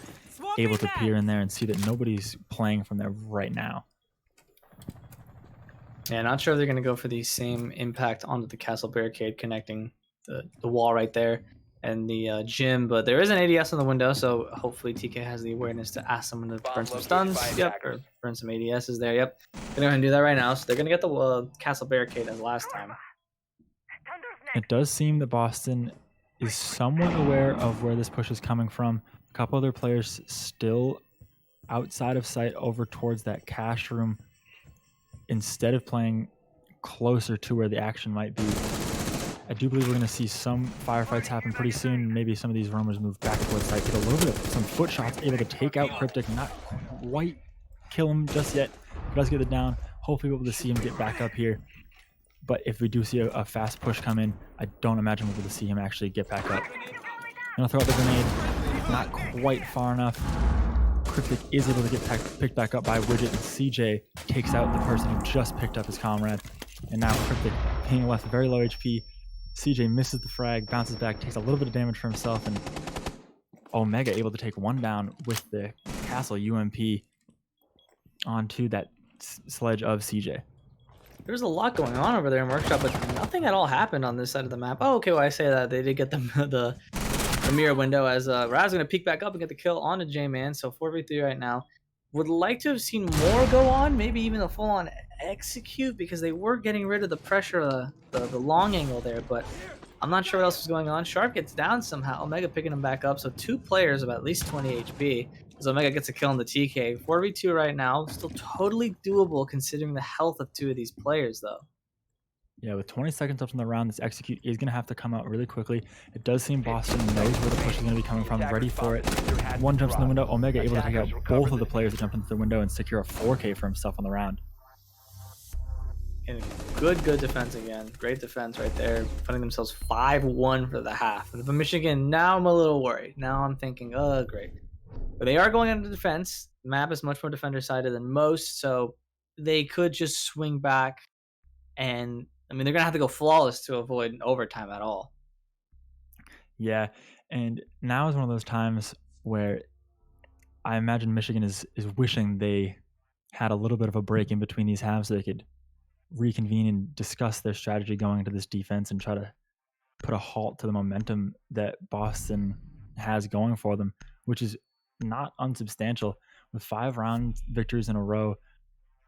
able to peer in there and see that nobody's playing from there right now. Yeah, not sure if they're gonna go for the same impact onto the castle barricade connecting the wall right there and the gym, but there is an ADS on the window, so hopefully TK has the awareness to ask someone to burn some stuns. Yep, or burn some ADSs there. Yep, gonna go ahead and do that right now. So they're gonna get the castle barricade as last time. It does seem that Boston is somewhat aware of where this push is coming from. A couple other players still outside of sight over towards that cash room instead of playing closer to where the action might be. I do believe we're going to see some firefights happen pretty soon. Maybe some of these roamers move back towards sight, get a little bit of some foot shots, able to take out Cryptic, not quite kill him just yet. He does get it down. Hopefully we'll be able to see him get back up here. But if we do see a fast push come in, I don't imagine we'll be able to see him actually get back up. I'm going to throw out the grenade. Not quite far enough. Cryptic is able to get picked back up by Widget, and CJ takes out the person who just picked up his comrade. And now Cryptic being left very low HP. CJ misses the frag, bounces back, takes a little bit of damage for himself, and Omega able to take one down with the Castle UMP onto that sledge of CJ. There's a lot going on over there in Workshop, but nothing at all happened on this side of the map. Oh, okay, well, I say that. They did get the mirror window as Raz going to peek back up and get the kill onto J-Man, so 4v3 right now. Would like to have seen more go on, maybe even a full-on execute, because they were getting rid of the pressure of the long angle there, but I'm not sure what else was going on. Sharp gets down somehow. Omega picking him back up, so 2 players of at least 20 HP. As Omega gets a kill on the TK. 4v2 right now, still totally doable considering the health of 2 of these players, though. Yeah, with 20 seconds left in the round, this execute is going to have to come out really quickly. It does seem Boston knows where the push is going to be coming from, ready for it. One jumps in the window. Omega able to take out both of the players that jumped into the window and secure a 4K for himself on the round. And good defense again. Great defense right there. Putting themselves 5-1 for the half. But Michigan, now I'm a little worried. Now I'm thinking, oh, great. But they are going into defense. The map is much more defender-sided than most, so they could just swing back. And, I mean, they're going to have to go flawless to avoid an overtime at all. Yeah, and now is one of those times where I imagine Michigan is wishing they had a little bit of a break in between these halves so they could reconvene and discuss their strategy going into this defense and try to put a halt to the momentum that Boston has going for them, which is not unsubstantial. With 5 round victories in a row,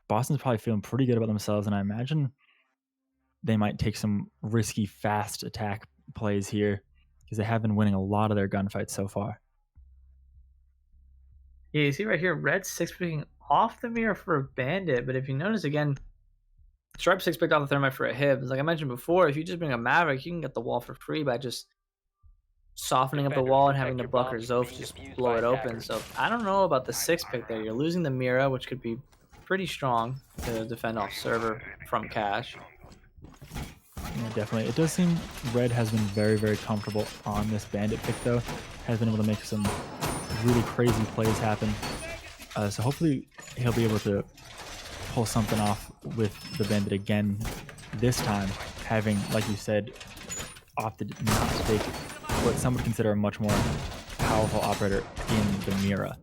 Boston's probably feeling pretty good about themselves, and I imagine they might take some risky fast attack plays here because they have been winning a lot of their gunfights so far. Yeah, you see right here, Red 6-picking off the mirror for a bandit, but if you notice again, Sharp 6-picked off the thermite for a hip. Like I mentioned before, if you just bring a Maverick, you can get the wall for free by just softening up the wall and having the Buck or Zoph just blow it open. So I don't know about the 6-pick there. You're losing the Mira, which could be pretty strong to defend off server from Cash. Yeah, definitely. It does seem Red has been very comfortable on this bandit pick, though. Has been able to make some really crazy plays happen. So hopefully he'll be able to pull something off with the bandit again this time, having, like you said, opted not to take what some would consider a much more powerful operator in the Mira.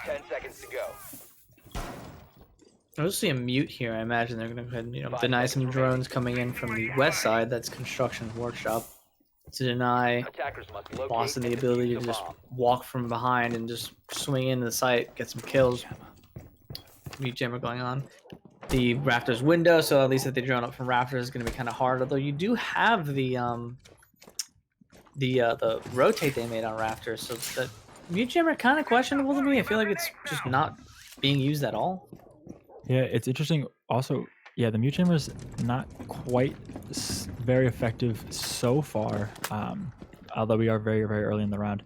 10 seconds to go. I'll see a mute here. I imagine they're going to go ahead and deny some drones coming in from the west side. That's Construction Workshop to deny Boston the ability to just walk from behind and just swing into the site, get some kills. Mute jammer going on. The Rafters window, so at least if they drone up from Rafters is going to be kind of hard. Although you do have the rotate they made on Rafters, so the Mute jammer kind of questionable to me. I feel like it's just not being used at all. Yeah, it's interesting. Also, yeah, the Mute Chamber is not quite very effective so far, although we are very early in the round.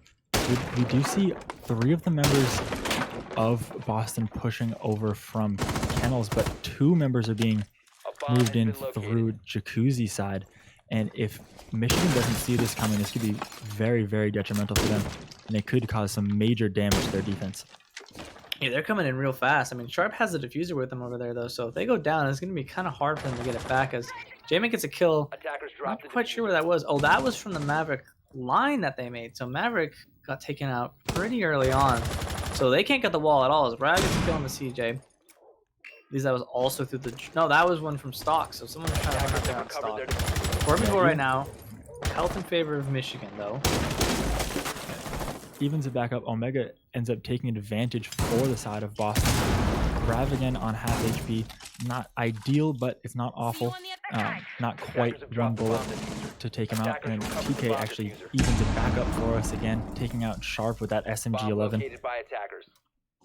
We do see 3 of the members of Boston pushing over from Kennels, but 2 members are being moved in through Jacuzzi side. And if Michigan doesn't see this coming, this could be very detrimental for them, and it could cause some major damage to their defense. Yeah, they're coming in real fast. I mean, Sharp has a diffuser with them over there, though, so if they go down, it's going to be kind of hard for them to get it back, as Jamin gets a kill. I'm not quite sure where that was. Oh, that was from the Maverick line that they made, so Maverick got taken out pretty early on, so they can't get the wall at all, as Brad gets a kill on the CJ. At least that was also through the... No, that was one from Stock, so someone was trying to hunt down on Stock. 4v4 right now. Health in favor of Michigan, though. Evens it back up. Omega ends up taking advantage for the side of Boston. Rav again on half HP. Not ideal, but it's not awful. Not quite one bullet to take him out. And TK actually evens it back up for us again, taking out Sharp with that SMG-11.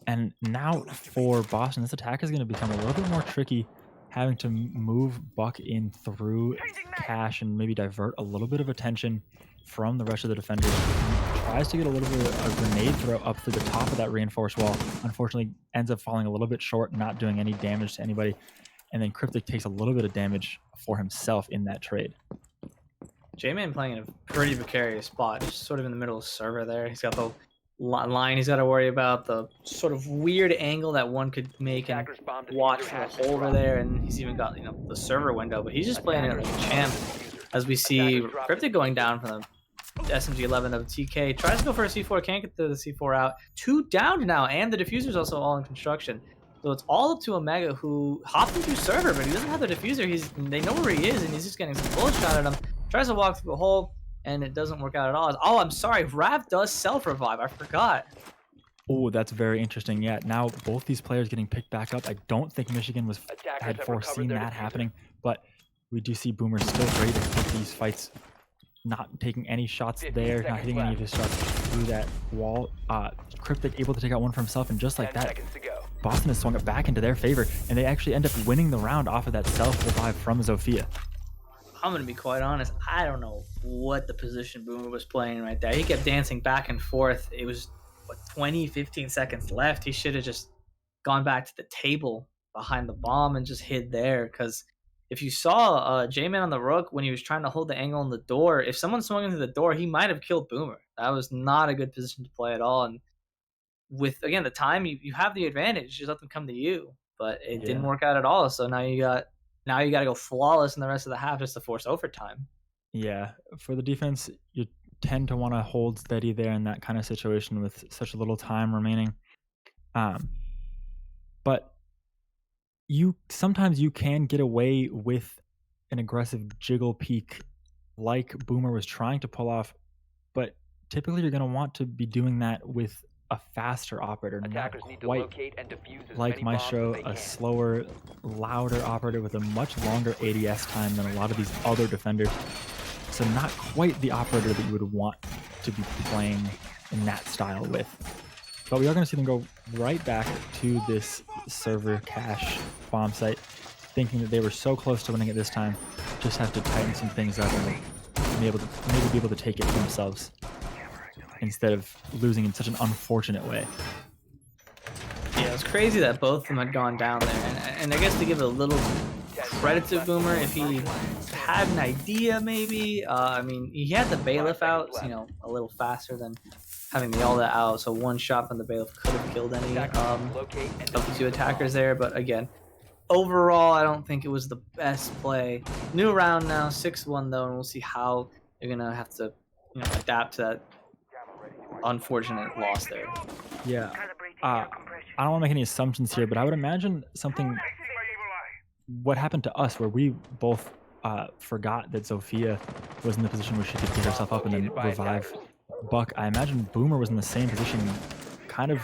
And now for Boston, this attack is going to become a little bit more tricky, having to move Buck in through Cash and maybe divert a little bit of attention from the rest of the defenders. Tries to get a little bit of a grenade throw up through the top of that reinforced wall. Unfortunately, ends up falling a little bit short, not doing any damage to anybody. And then Cryptic takes a little bit of damage for himself in that trade. J-Man playing in a pretty precarious spot, just sort of in the middle of server there. He's got the line he's got to worry about, the sort of weird angle that one could make and watch for the hole over there, and he's even got the server window, but he's just playing it like a champ. As we see Cryptic going down from the SMG-11 of TK, tries to go for a C4, can't get the C4 out. 2 down now, and the diffuser's also all in construction. So it's all up to Omega, who hopped in through server, but he doesn't have the diffuser. They know where he is, and he's just getting some bullet shot at him. Tries to walk through the hole, and it doesn't work out at all. Oh, I'm sorry, Rav does self-revive. I forgot. Oh, that's very interesting. Yeah, now both these players getting picked back up. I don't think Michigan had foreseen that happening, but we do see Boomer still ready to take these fights, not taking any shots there, not hitting any of his shots through that wall. Cryptic able to take out one for himself, and just like that, Boston has swung it back into their favor, and they actually end up winning the round off of that self-revive from Zofia. I'm going to be quite honest. I don't know what the position Boomer was playing right there. He kept dancing back and forth. It was, 15 seconds left. He should have just gone back to the table behind the bomb and just hid there. Because if you saw J-Man on the Rook when he was trying to hold the angle on the door, if someone swung into the door, he might have killed Boomer. That was not a good position to play at all. And with, again, the time, you have the advantage. Just let them come to you. But it didn't work out at all. So now you got to go flawless in the rest of the half just to force overtime. Yeah, for the defense, you tend to want to hold steady there in that kind of situation with such a little time remaining. But sometimes you can get away with an aggressive jiggle peek like Boomer was trying to pull off, but typically you're going to want to be doing that with a faster operator, not quite like Maestro, a slower, louder operator with a much longer ADS time than a lot of these other defenders. So not quite the operator that you would want to be playing in that style with. But we are going to see them go right back to this server cache bomb site, thinking that they were so close to winning it this time, just have to tighten some things up and maybe be able to take it for themselves, instead of losing in such an unfortunate way. Yeah, it's crazy that both of them had gone down there. And I guess to give a little credit to Boomer, if he had an idea maybe, I mean, he had the Bailiff out, a little faster than having the Alda out, so one shot from the Bailiff could have killed any of the two attackers there. But again, overall, I don't think it was the best play. New round now, 6-1 though, and we'll see how they're going to have to adapt to that unfortunate loss there. Yeah. I don't want to make any assumptions here, but I would imagine what happened to us, where we both forgot that Zofia was in the position where she could pick herself up and then revive Buck. I imagine Boomer was in the same position, kind of,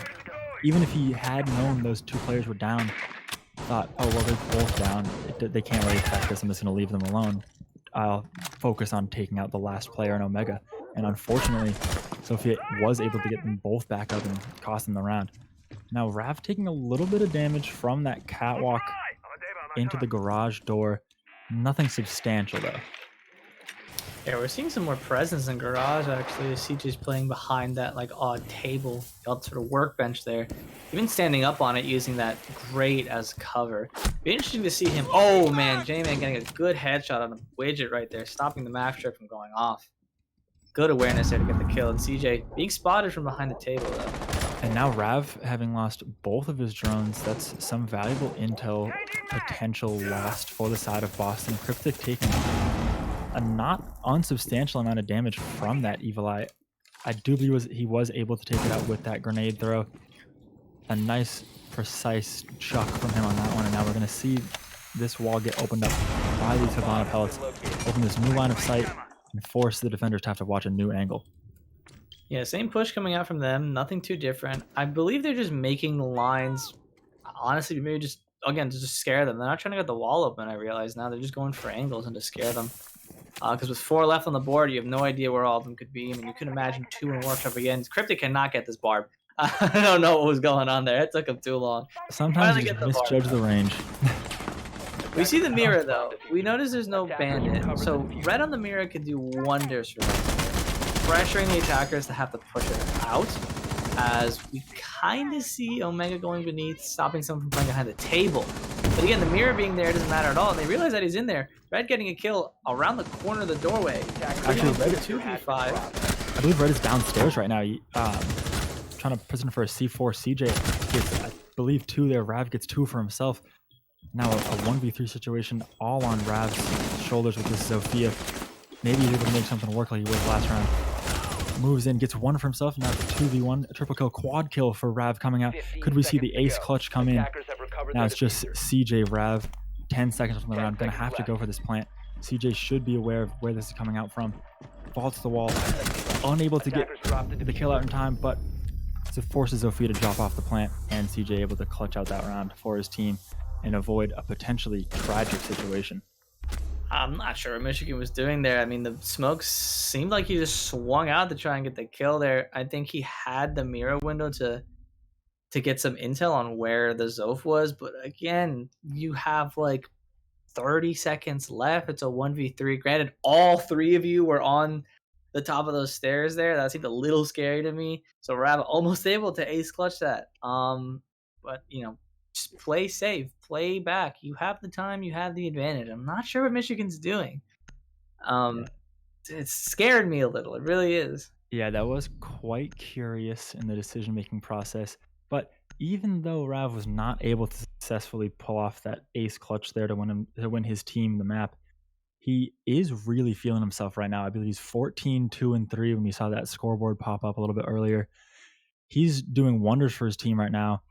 even if he had known those two players were down, thought, oh, well, they're both down. They can't really affect us. I'm just going to leave them alone. I'll focus on taking out the last player in Omega. And unfortunately, Zofia was able to get them both back up and cost them the round. Now, Rav taking a little bit of damage from that catwalk into the garage door. Nothing substantial, though. Yeah, we're seeing some more presence in garage, actually. CJ's playing behind that, odd table, odd sort of workbench there. Even standing up on it, using that grate as cover. Be interesting to see him. Oh, man, J-Man getting a good headshot on a widget right there, stopping the map strip from going off. Good awareness there to get the kill. And CJ being spotted from behind the table, though. And now Rav, having lost both of his drones, that's some valuable intel potential lost for the side of Boston. Cryptic taking a not unsubstantial amount of damage from that Evil Eye. I do believe he was able to take it out with that grenade throw. A nice, precise chuck from him on that one. And now we're going to see this wall get opened up by these Havana pellets. Open this new line of sight and force the defenders to have to watch a new angle. Yeah, same push coming out from them. Nothing too different. I believe they're just making the lines, honestly, maybe just, again, to just scare them. They're not trying to get the wall open, I realize now. They're just going for angles and to scare them. Because with 4 left on the board, you have no idea where all of them could be. I mean, you can imagine 2 in Workshop again. Cryptic cannot get this barb. I don't know what was going on there. It took him too long. Sometimes you just misjudge the range. We see the mirror, though. We notice there's no bandit. So red on the mirror could do wonders for them. Pressuring the attackers to have to push it out. As we kind of see Omega going beneath, stopping someone from playing behind the table. But again, the mirror being there doesn't matter at all. And they realize that he's in there. Red getting a kill around the corner of the doorway. Actually, Red 2v5. I believe Red is downstairs right now. Trying to position for a C4. CJ gets, I believe, 2 there. Rav gets 2 for himself. Now a 1v3 situation all on Rav's shoulders with this Zofia. Maybe he's able to make something work like he was last round. Moves in, gets 1 for himself. Now it's a 2v1. A triple kill, quad kill for Rav coming out. Could we see the ace clutch come in? Now it's just CJ, Rav. 10 seconds from the round. Gonna have to go for this plant. CJ should be aware of where this is coming out from. Vaults the wall. Unable to get the kill out in time, but it forces Zofia to drop off the plant, and CJ able to clutch out that round for his team and avoid a potentially tragic situation. I'm not sure what Michigan was doing there. I mean, the smoke seemed like he just swung out to try and get the kill there. I think he had the mirror window to to get some intel on where the Zof was. But again, you have like 30 seconds left. It's a 1v3. Granted, all three of you were on the top of those stairs there. That seemed a little scary to me. So Rav almost able to ace clutch that. But just play safe, play back. You have the time, you have the advantage. I'm not sure what Michigan's doing. It scared me a little. It really is. Yeah, that was quite curious in the decision-making process. But even though Rav was not able to successfully pull off that ace clutch there to win his team the map, he is really feeling himself right now. I believe he's 14, 2, and 3 when we saw that scoreboard pop up a little bit earlier. He's doing wonders for his team right now.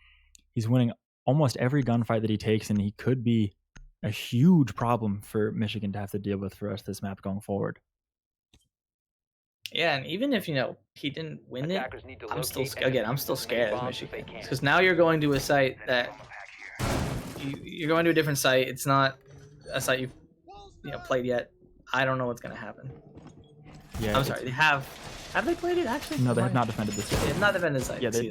He's winning almost every gunfight that he takes, and he could be a huge problem for Michigan to have to deal with for us this map going forward. Yeah, and even if he didn't win it, Attackers need to I'm still locate and I'm still defuse as many scared as bombs as they Michigan can. because now you're going to a site that you're going to a different site. It's not a site you've played yet. I don't know what's gonna happen. Yeah, I'm sorry. Have they played it actually? No, they have not defended this They yet. have not defended the site. Yeah, they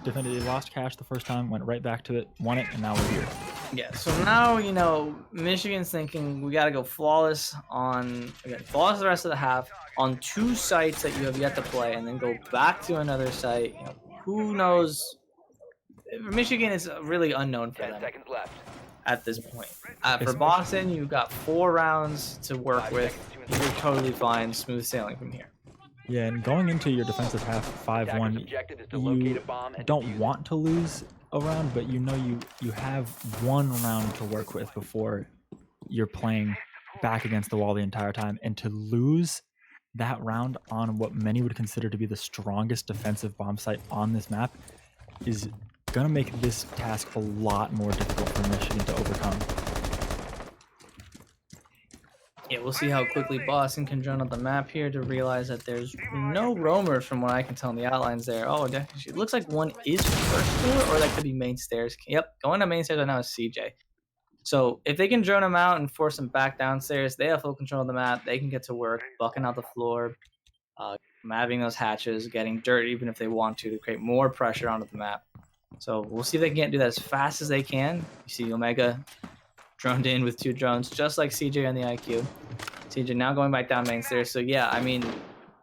defended. They lost cash the first time, went right back to it, won it, and now we're here. Yeah, so now, Michigan's thinking we got to go flawless flawless the rest of the half on 2 sites that you have yet to play, and then go back to another site. Who knows? Michigan is really unknown for 10 them seconds left. at this point. For Boston, you've got 4 rounds to work 5 with. seconds to You're insert. totally fine, smooth sailing from here. Yeah, and going into your defensive half Attackers' 5-1, objective is to locate you a bomb and don't defuse it. want to lose a round, but you have 1 round to work with before you're playing back against the wall the entire time. And to lose that round on what many would consider to be the strongest defensive bomb site on this map is going to make this task a lot more difficult for Michigan to overcome. Yeah, we'll see how quickly Boston can drone up the map here to realize that there's no roamers from what I can tell in the outlines there. Oh, it looks like one is first floor, or that could be main stairs. Yep, going to main stairs right now is CJ. So if they can drone him out and force him back downstairs, they have full control of the map. They can get to work, bucking out the floor, mapping those hatches, getting dirt even if they want to create more pressure onto the map. So we'll see if they can do that as fast as they can. You see Omega droned in with 2 drones, just like CJ on the IQ. CJ now going back down main stairs. So yeah, I mean,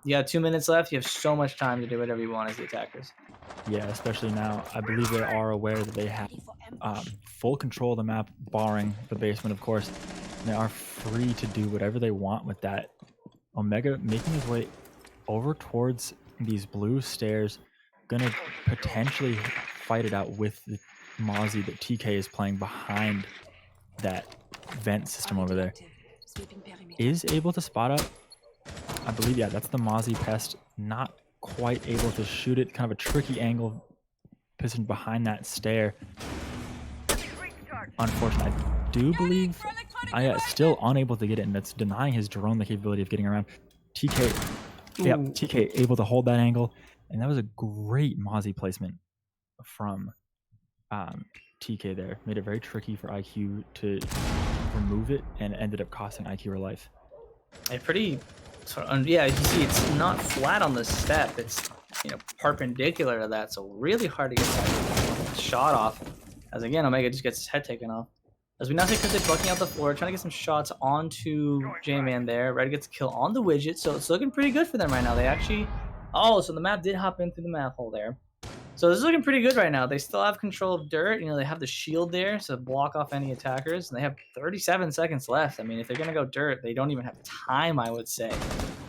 you have 2 minutes left. You have so much time to do whatever you want as the attackers. Yeah, especially now. I believe they are aware that they have full control of the map, barring the basement, of course. They are free to do whatever they want with that. Omega making his way over towards these blue stairs, gonna potentially fight it out with the Mozzie that TK is playing behind that vent system over there. Is able to spot up. I believe, yeah, that's the Mozzie pest. Not quite able to shoot it. Kind of a tricky angle positioned behind that stair. Unfortunate. I do believe I still unable to get it, and that's denying his drone the capability of getting around. TK able to hold that angle, and that was a great Mozzie placement from TK there. Made it very tricky for IQ to remove it, and ended up costing IQ her life. Yeah, you see it's not flat on the step. It's perpendicular to that, so really hard to get that shot off. As again, Omega just gets his head taken off. As we now see Cryptic bucking out the floor, trying to get some shots onto J-Man there. Red gets a kill on the widget, so it's looking pretty good for them right now. They actually... Oh, so the map did hop in through the map hole there. So this is looking pretty good right now. They still have control of dirt. They have the shield there to block off any attackers. And they have 37 seconds left. I mean, if they're going to go dirt, they don't even have time, I would say.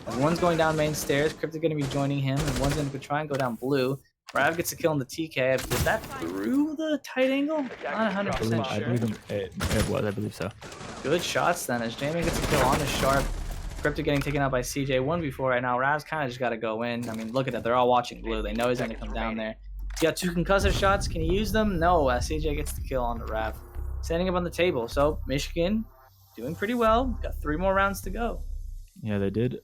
And one's going down main stairs. Cryptic going to be joining him. And one's going to try and go down blue. Rav gets a kill on the TK. Was that through the tight angle? Not 100% I sure. believe it was. I believe so. Good shots then, as Jamie gets a kill on the Sharp. Cryptic getting taken out by CJ 1v4 right now. Rav's kind of just got to go in. I mean, look at that. They're all watching blue. They know he's going to come down there. He's got 2 concussive shots. Can he use them? No. CJ gets the kill on the Rav. Standing up on the table. So, Michigan doing pretty well. Got 3 more rounds to go. Yeah, they did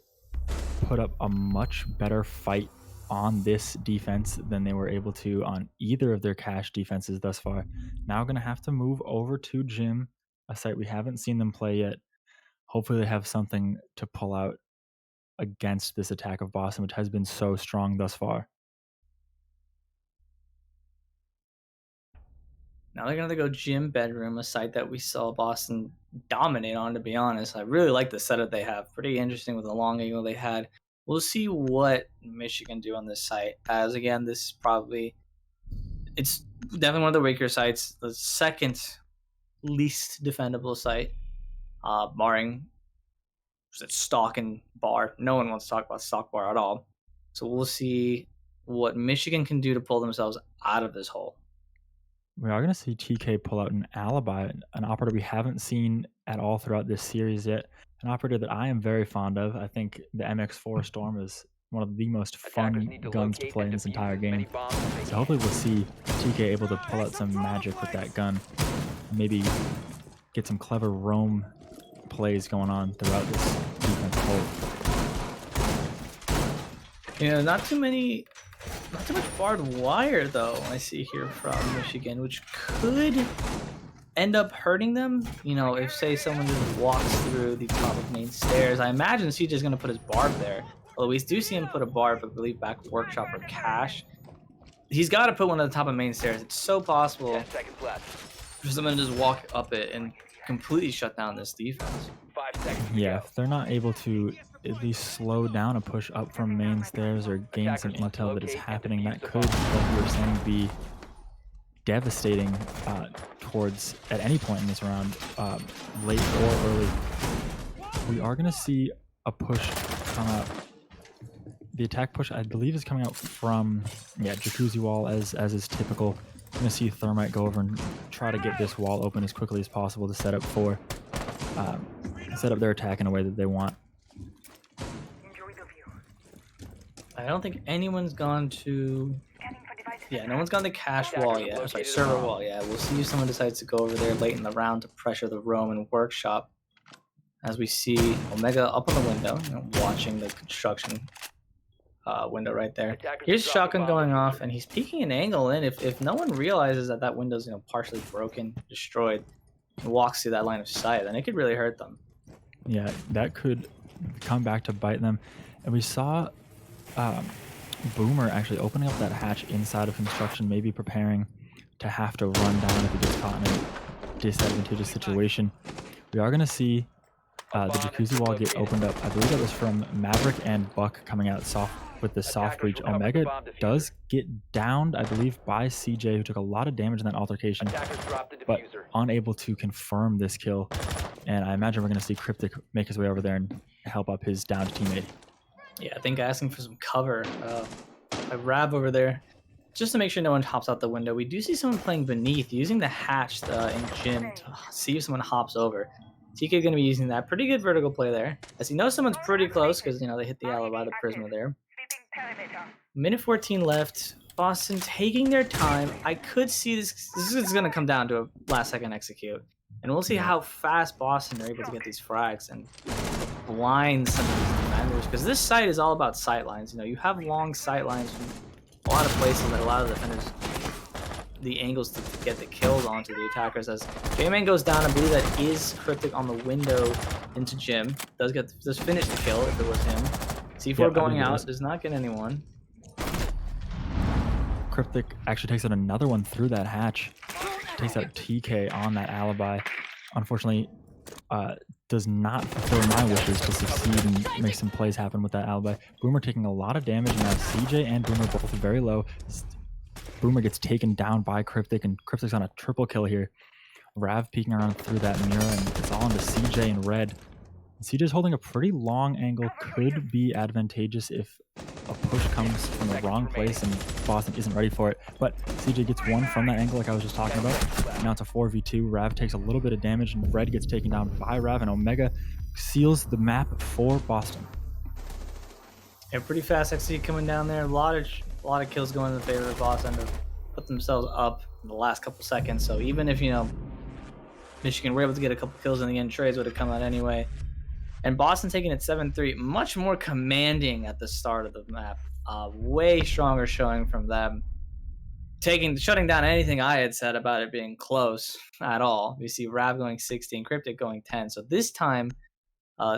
put up a much better fight on this defense than they were able to on either of their cash defenses thus far. Now going to have to move over to Gym, a site we haven't seen them play yet. Hopefully they have something to pull out against this attack of Boston, which has been so strong thus far. Now they're going to go gym bedroom, a site that we saw Boston dominate on, to be honest. I really like the setup they have. Pretty interesting with the long angle they had. We'll see what Michigan do on this site. As again, this is probably, it's definitely one of the weaker sites. The second least defendable site, barring stock and bar. No one wants to talk about stock bar at all. So we'll see what Michigan can do to pull themselves out of this hole. We are going to see TK pull out an alibi, an operator we haven't seen at all throughout this series yet. An operator that I am very fond of. I think the MX4 Storm is one of the most fun guns to play in this entire game. So hopefully we'll see TK able to pull out some magic with that gun. Maybe get some clever roam plays going on throughout this defense hole. Yeah, not too much barbed wire though I see here from Michigan, which could end up hurting them. You know, if say someone just walks through the top of main stairs, I imagine CJ is going to put his barb there. Although we do see him put a barb, I believe, back workshop or cache. He's got to put one at the top of main stairs. It's so possible 10 seconds left. for someone to just walk up it and completely shut down this defense. 5 seconds to Yeah, go. if they're not able to at least slow down a push up from main stairs or gain some intel that is happening, that could, like we were saying, be devastating towards at any point in this round, late or early. We are going to see a push come out. The attack push, I believe, is coming out from jacuzzi wall as is typical. I'm going to see Thermite go over and try to get this wall open as quickly as possible to set up their attack in a way that they want. I don't think anyone's gone to... Yeah, no one's gone to cache wall yet. I'm sorry, server wall yet. We'll see if someone decides to go over there late in the round to pressure the Roman workshop. As we see Omega up on the window, watching the construction window right there. Here's shotgun going off, and he's peeking an angle in. If no one realizes that window's partially broken, destroyed, and walks through that line of sight, then it could really hurt them. Yeah, that could come back to bite them. And we saw Boomer actually opening up that hatch inside of construction, maybe preparing to have to run down if he gets caught in a disadvantageous situation. We are going to see the jacuzzi wall get opened up. I believe that was from Maverick and Buck coming out with the soft breach. Omega does get downed, I believe, by CJ, who took a lot of damage in that altercation, but unable to confirm this kill. And I imagine we're going to see Cryptic make his way over there and help up his downed teammate. Yeah, I think asking for some cover. I Rab over there just to make sure no one hops out the window. We do see someone playing beneath, using the hatch in gym to see if someone hops over. TK is going to be using that. Pretty good vertical play there. As he knows someone's pretty close because, they hit the alibi, the Prisma there. Minute 14 left. Boston taking their time. I could see this. This is going to come down to a last-second execute. And we'll see how fast Boston are able to get these frags and blind some of these defenders. Because this site is all about sight lines. You have long sight lines from a lot of places that allow the defenders the angles to get the kills onto the attackers. As J-Man goes down, I believe that is Cryptic on the window into Jim. Does finish the kill if it was him. C4 going out, does not get anyone. Cryptic actually takes out another one through that hatch. Takes out TK on that alibi. Unfortunately, does not fulfill my wishes to succeed and make some plays happen with that alibi. Boomer taking a lot of damage now. CJ and Boomer both very low. Boomer gets taken down by Cryptic, and Cryptic's on a triple kill here. Rav peeking around through that mirror, and it's all into CJ in red. And CJ's holding a pretty long angle. Could be advantageous if a push comes from the wrong place and Boston isn't ready for it. But CJ gets one from that angle like I was just talking about. Now it's a 4v2. Rav takes a little bit of damage, and red gets taken down by Rav, and Omega seals the map for Boston. Yeah, pretty fast XC coming down there. A lot of kills going in the favor of Boston to put themselves up in the last couple seconds. So even if Michigan were able to get a couple kills in the end, trades would have come out anyway. And Boston taking it 7-3, much more commanding at the start of the map. Way stronger showing from them. Shutting down anything I had said about it being close at all. We see Rav going 16, Cryptic going 10. So this time,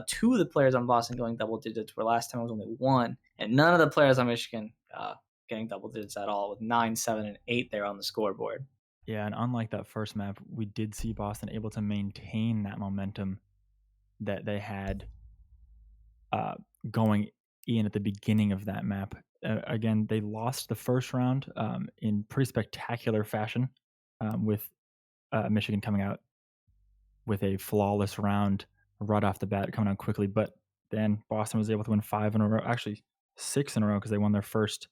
two of the players on Boston going double digits, where last time it was only one. And none of the players on Michigan getting double digits at all, with 9, 7, and 8 there on the scoreboard. Yeah, and unlike that first map, we did see Boston able to maintain that momentum that they had going in at the beginning of that map. Again, they lost the first round in pretty spectacular fashion, with Michigan coming out with a flawless round right off the bat, coming out quickly. But then Boston was able to win 5 in a row, actually 6 in a row, because they won their first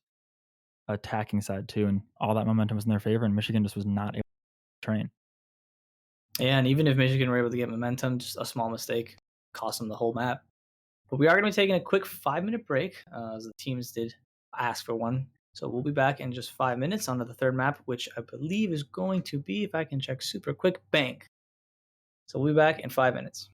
attacking side too, and all that momentum was in their favor, and Michigan just was not able to train. Yeah, and even if Michigan were able to get momentum, just a small mistake cost them the whole map. But we are going to be taking a quick 5-minute break, as the teams did ask for one. So we'll be back in just 5 minutes onto the third map, which I believe is going to be, if I can check super quick, Bank. So we'll be back in 5 minutes.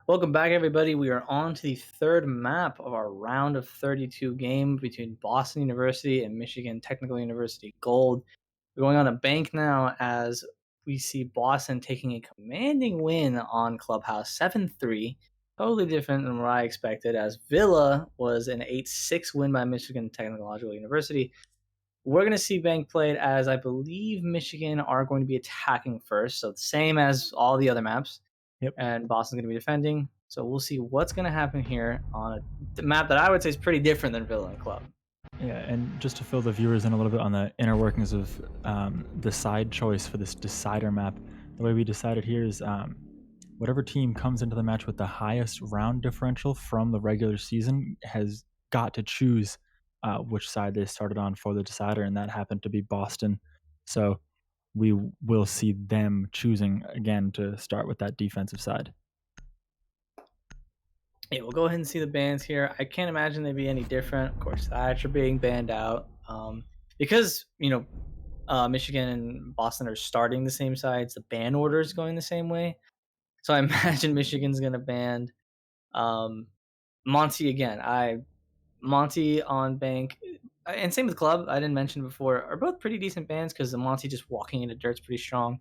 Welcome back, everybody. We are on to the third map of our round of 32 game between Boston University and Michigan Technical University Gold. We're going on a bank now as we see Boston taking a commanding win on Clubhouse 7-3. Totally different than what I expected, as Villa was an 8-6 win by Michigan Technological University. We're going to see bank played as I believe Michigan are going to be attacking first, so the same as all the other maps. Yep. And Boston's going to be defending. So we'll see what's going to happen here on a map that I would say is pretty different than Villa and Club. Yeah, and just to fill the viewers in a little bit on the inner workings of the side choice for this decider map, the way we decided here is whatever team comes into the match with the highest round differential from the regular season has got to choose which side they started on for the decider, and that happened to be Boston. So we will see them choosing again to start with that defensive side. Yeah, we'll go ahead and see the bans here. I can't imagine they'd be any different. Of course, Thatcher being banned out because Michigan and Boston are starting the same sides. The ban order is going the same way, so I imagine Michigan's going to ban Monty again. Monty on bank, and same with Club. I didn't mention before, are both pretty decent bans because the Monty just walking into dirt's pretty strong.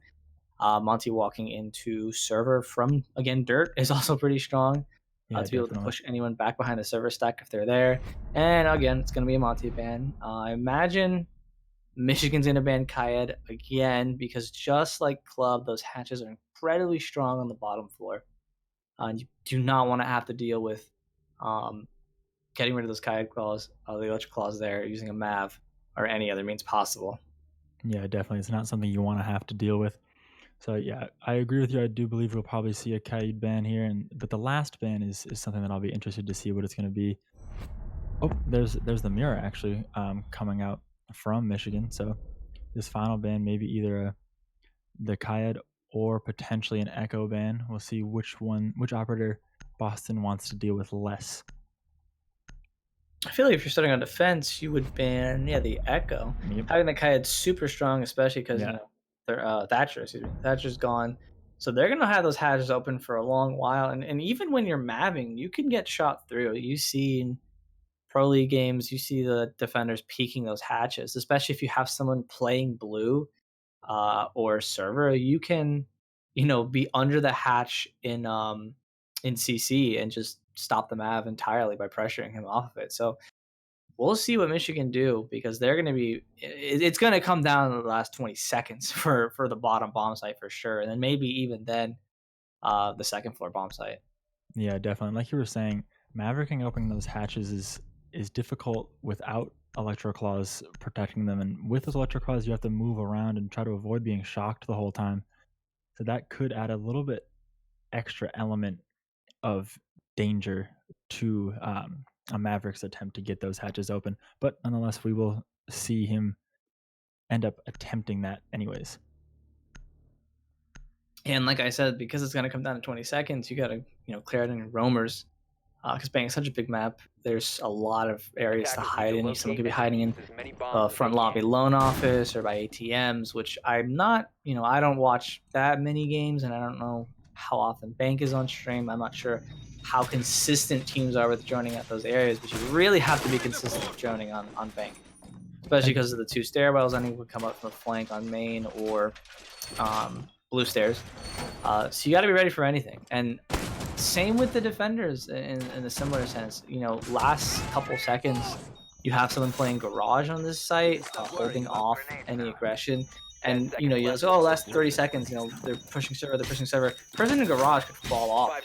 Monty walking into server from again dirt is also pretty strong. Yeah, to be able to push anyone back behind the server stack if they're there. And again, it's going to be a Monty ban. I imagine Michigan's going to ban Kayed again because just like Club, those hatches are incredibly strong on the bottom floor. And you do not want to have to deal with getting rid of those Kayed claws, the electric claws there, using a Mav or any other means possible. Yeah, definitely. It's not something you want to have to deal with. So yeah, I agree with you. I do believe we'll probably see a Kaid ban here, but the last ban is something that I'll be interested to see what it's going to be. Oh, there's the Mira actually coming out from Michigan. So this final ban may be either the Kaid or potentially an Echo ban. We'll see which operator Boston wants to deal with less. I feel like if you're starting on defense, you would ban the Echo. Yep. Having the Kaid super strong, especially because Thatcher's gone, so they're gonna have those hatches open for a long while. And even when you're mapping, you can get shot through. You see in pro league games, you see the defenders peeking those hatches, especially if you have someone playing blue or server. You can be under the hatch in CC and just stop the Mav entirely by pressuring him off of it. So we'll see what Michigan do because they're going to be. It's going to come down to the last 20 seconds for the bottom bomb site for sure, and then maybe even then, the second floor bomb site. Yeah, definitely. Like you were saying, mavericking opening those hatches is difficult without electro claws protecting them, and with those electro claws, you have to move around and try to avoid being shocked the whole time. So that could add a little bit extra element of danger to a Maverick's attempt to get those hatches open, but nonetheless, we will see him end up attempting that anyways. And like I said, because it's going to come down to 20 seconds, you got to clear out any roamers. Because Bang is such a big map, there's a lot of areas to hide in. Someone could be hiding in front lobby loan office or by ATMs, which I'm not. I don't watch that many games, and I don't know how often Bank is on stream. I'm not sure how consistent teams are with droning at those areas, but you really have to be consistent with droning on Bank, especially because of the two stairwells. Anyone would come up from the flank on main or blue stairs. So you got to be ready for anything. And same with the defenders in a similar sense. Last couple seconds, you have someone playing garage on this site, holding off any aggression. And, you say, last 30 seconds, they're pushing server. Person in garage could fall off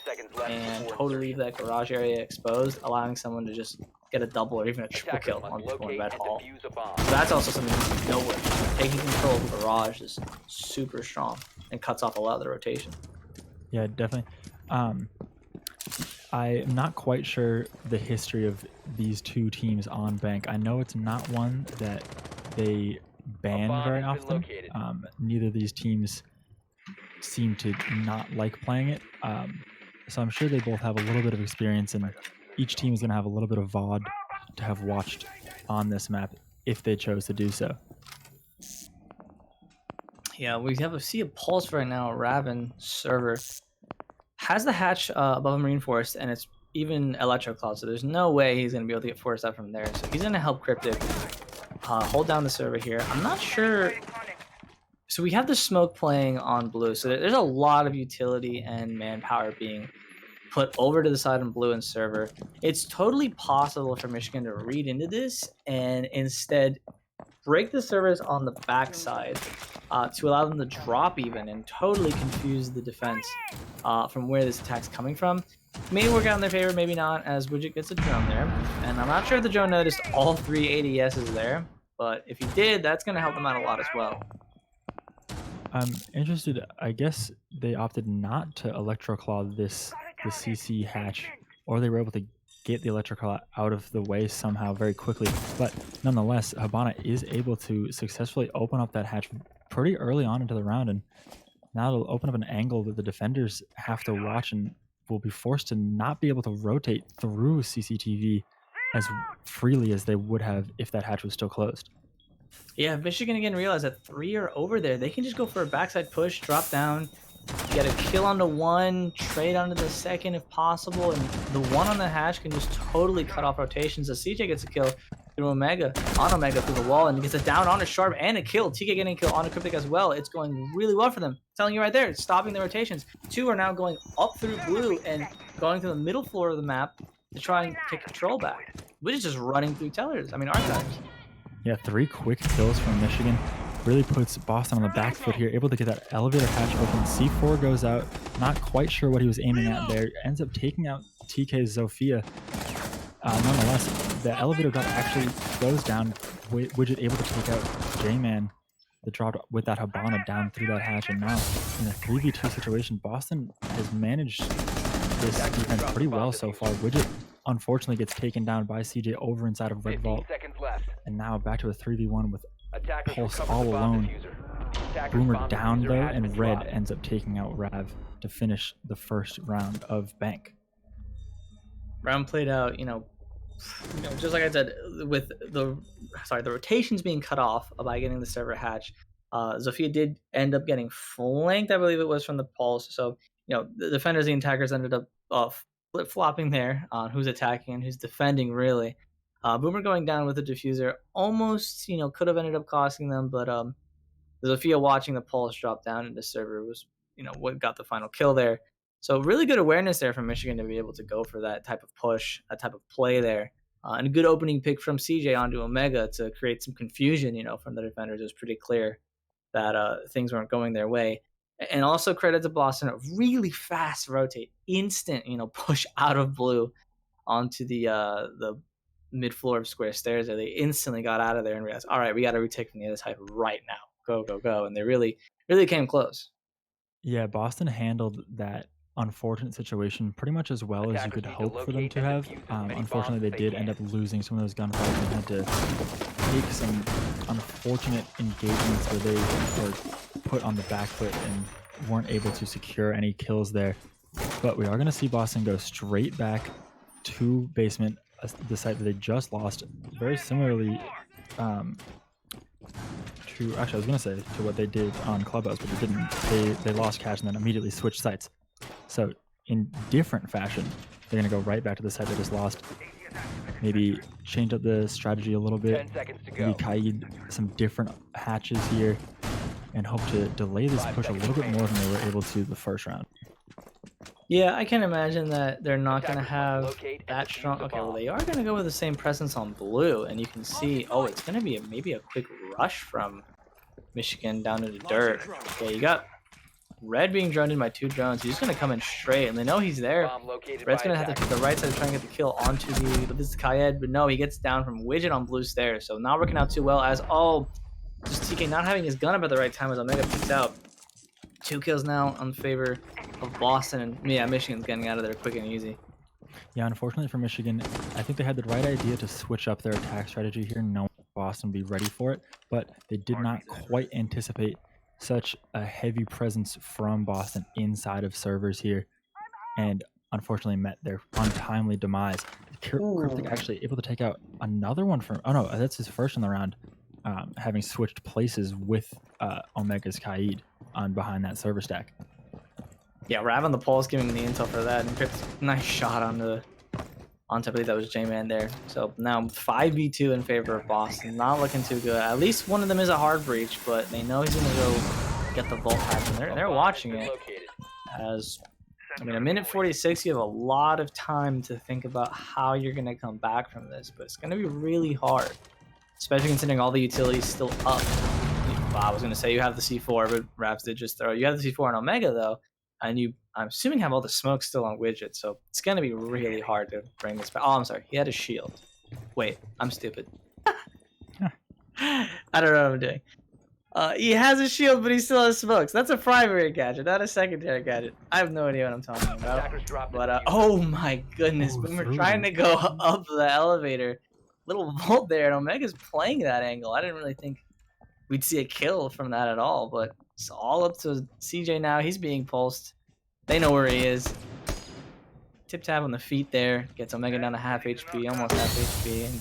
and totally leave that garage area exposed, allowing someone to just get a double or even a triple kill on one red hall. So that's also something to note with. Taking control of the garage is super strong and cuts off a lot of the rotation. Yeah, definitely. I'm not quite sure the history of these two teams on Bank. I know it's not one that they ban very often. Neither of these teams seem to not like playing it. So I'm sure they both have a little bit of experience, and each team is going to have a little bit of VOD to have watched on this map if they chose to do so. Yeah, we see a pulse right now. Raven server has the hatch above him reinforced, and it's even Electro Claw, so there's no way he's going to be able to get forced out from there. So he's going to help Cryptic hold down the server here. I'm not sure. So we have the smoke playing on blue, so there's a lot of utility and manpower being put over to the side on blue and server. It's totally possible for Michigan to read into this and instead break the servers on the backside to allow them to drop even and totally confuse the defense from where this attack's coming from. May work out in their favor, maybe not, as Widget gets a drone there. And I'm not sure if the drone noticed all 3 ADSs there, but if he did, that's going to help them out a lot as well. I'm interested. I guess they opted not to Electroclaw the CC hatch, or they were able to get the Electroclaw out of the way somehow very quickly. But nonetheless, Habana is able to successfully open up that hatch pretty early on into the round, and now it'll open up an angle that the defenders have to watch and will be forced to not be able to rotate through CCTV as freely as they would have if that hatch was still closed. Yeah, if Michigan again realize that 3 are over there, they can just go for a backside push, drop down, get a kill onto 1, trade onto the 2nd if possible, and the 1 on the hatch can just totally cut off rotations. As CJ gets a kill through Omega, on Omega through the wall, and gets a down on a Sharp and a kill. TK getting a kill on a Cryptic as well. It's going really well for them. Telling you right there, it's stopping the rotations. 2 are now going up through blue and going to the middle floor of the map to try and take control back. Which is just running through archives. Yeah, 3 quick kills from Michigan really puts Boston on the back foot here, able to get that elevator hatch open. C4 goes out, not quite sure what he was aiming at there, ends up taking out TK's Zofia. Nonetheless, the elevator drop actually goes down, Widget able to take out J-Man, the drop with that Habana down through that hatch, and now in a 3v2 situation, Boston has managed this defense pretty well so far. Widget unfortunately gets taken down by CJ over inside of Red Vault, and now back to a 3v1 with Pulse all alone. Boomer down though, and Red ends up taking out Rav to finish the first round of Bank. Round played out, just like I said, with the rotations being cut off by getting the server hatch. Zofia did end up getting flanked, I believe it was, from the Pulse. So, the defenders, the attackers ended up flip-flopping there on who's attacking and who's defending, really. Boomer going down with the diffuser almost, could have ended up costing them, but Zofia watching the Pulse drop down into server was, what got the final kill there. So really good awareness there from Michigan to be able to go for that type of push, that type of play there. And a good opening pick from CJ onto Omega to create some confusion, from the defenders. It was pretty clear that things weren't going their way. And also credit to Boston, a really fast rotate, instant, push out of blue onto the mid floor of square stairs there. They instantly got out of there and realized, all right, we got to retake from the other side right now. Go, go, go. And they really, really came close. Yeah, Boston handled that unfortunate situation pretty much as well as you could hope for them to have. Unfortunately, they did end up losing some of those gunfights and had to take some unfortunate engagements where they were put on the back foot and weren't able to secure any kills there. But we are going to see Boston go straight back to basement, the site that they just lost, very similarly to, actually I was going to say to what they did on Clubhouse, but they didn't. They lost cash and then immediately switched sites. So in different fashion, they're going to go right back to the site they just lost. Maybe change up the strategy a little bit, maybe Kaid some different hatches here, and hope to delay this push a little bit more than they were able to the first round. Yeah, I can imagine that they're not going to have that strong. Okay, well, they are going to go with the same presence on blue, and you can see, it's going to be maybe a quick rush from Michigan down into dirt. Okay, you got Red being droned in by 2 drones. He's just going to come in straight, and they know he's there. Red's going to have to take the right side to try and get the kill onto this is Kayed, but no, he gets down from Widget on blue stairs. So not working out too well as, just TK not having his gun up at the right time as Omega peeks out. 2 kills now in favor of Boston, and yeah, Michigan's getting out of there quick and easy. Yeah, unfortunately for Michigan, I think they had the right idea to switch up their attack strategy here, knowing Boston would be ready for it, but they did not quite anticipate such a heavy presence from Boston inside of servers here, and unfortunately met their untimely demise. Cryptic actually able to take out another one from, that's his first in the round, having switched places with Omega's Kaid on behind that server stack. Yeah, Rav on the pulse giving him the intel for that, and Crypt's nice shot on the. I believe that was J-Man there. So now 5v2 in favor of Boston. Not looking too good. At least one of them is a hard breach, but they know he's gonna go get the Volt hatch, and they're watching it. As I mean, a minute 46, you have a lot of time to think about how you're gonna come back from this, but it's gonna be really hard, especially considering all the utilities still up. I was gonna say you have the C4, but Raps did just throw. You have the C4 on Omega though, and I'm assuming have all the smoke still on Widget, so it's gonna be really hard to bring this back. Oh, I'm sorry, he had a shield. Wait, I'm stupid. I don't know what I'm doing. He has a shield, but he still has smokes. That's a primary gadget, not a secondary gadget. I have no idea what I'm talking about. But oh my goodness, when we're trying to go up the elevator, little Volt there, and Omega's playing that angle. I didn't really think we'd see a kill from that at all, but it's all up to CJ now. He's being pulsed. They know where he is. Tip tap on the feet there. Gets Omega down to half HP, almost half HP. And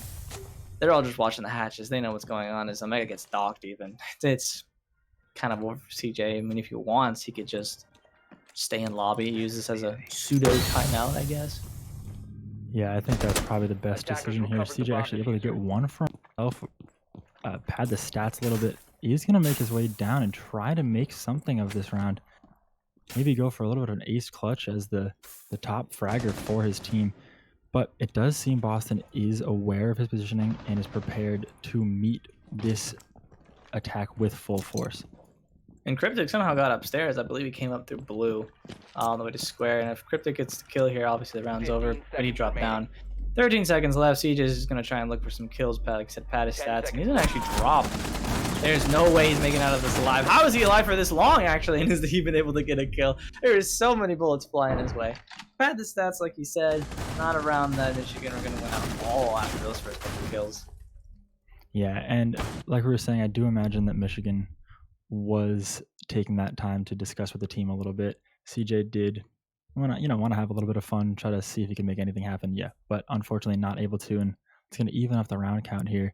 they're all just watching the hatches. They know what's going on as Omega gets docked even. It's kind of over for CJ. I mean, if he wants, he could just stay in lobby, use this as a pseudo timeout, I guess. Yeah, I think that's probably the best decision here. CJ actually able to get one for himself, pad the stats a little bit. He's going to make his way down and try to make something of this round. Maybe go for a little bit of an ace clutch as the top fragger for his team. But it does seem Boston is aware of his positioning and is prepared to meet this attack with full force. And Cryptic somehow got upstairs. I believe he came up through blue all the way to square. And if Cryptic gets the kill here, obviously the round's over. But he dropped down. 13 seconds left. CJ is just going to try and look for some kills. Like I said, pad his stats. And he's going to actually drop. There's no way he's making out of this alive. How is he alive for this long, actually? And has he been able to get a kill? There is so many bullets flying his way. Pad the stats, like he said. Not around that Michigan. We're going to win out all after those first couple kills. Yeah, and like we were saying, I do imagine that Michigan was taking that time to discuss with the team a little bit. CJ did want to have a little bit of fun, try to see if he can make anything happen. Yeah, but unfortunately not able to, and it's going to even up the round count here.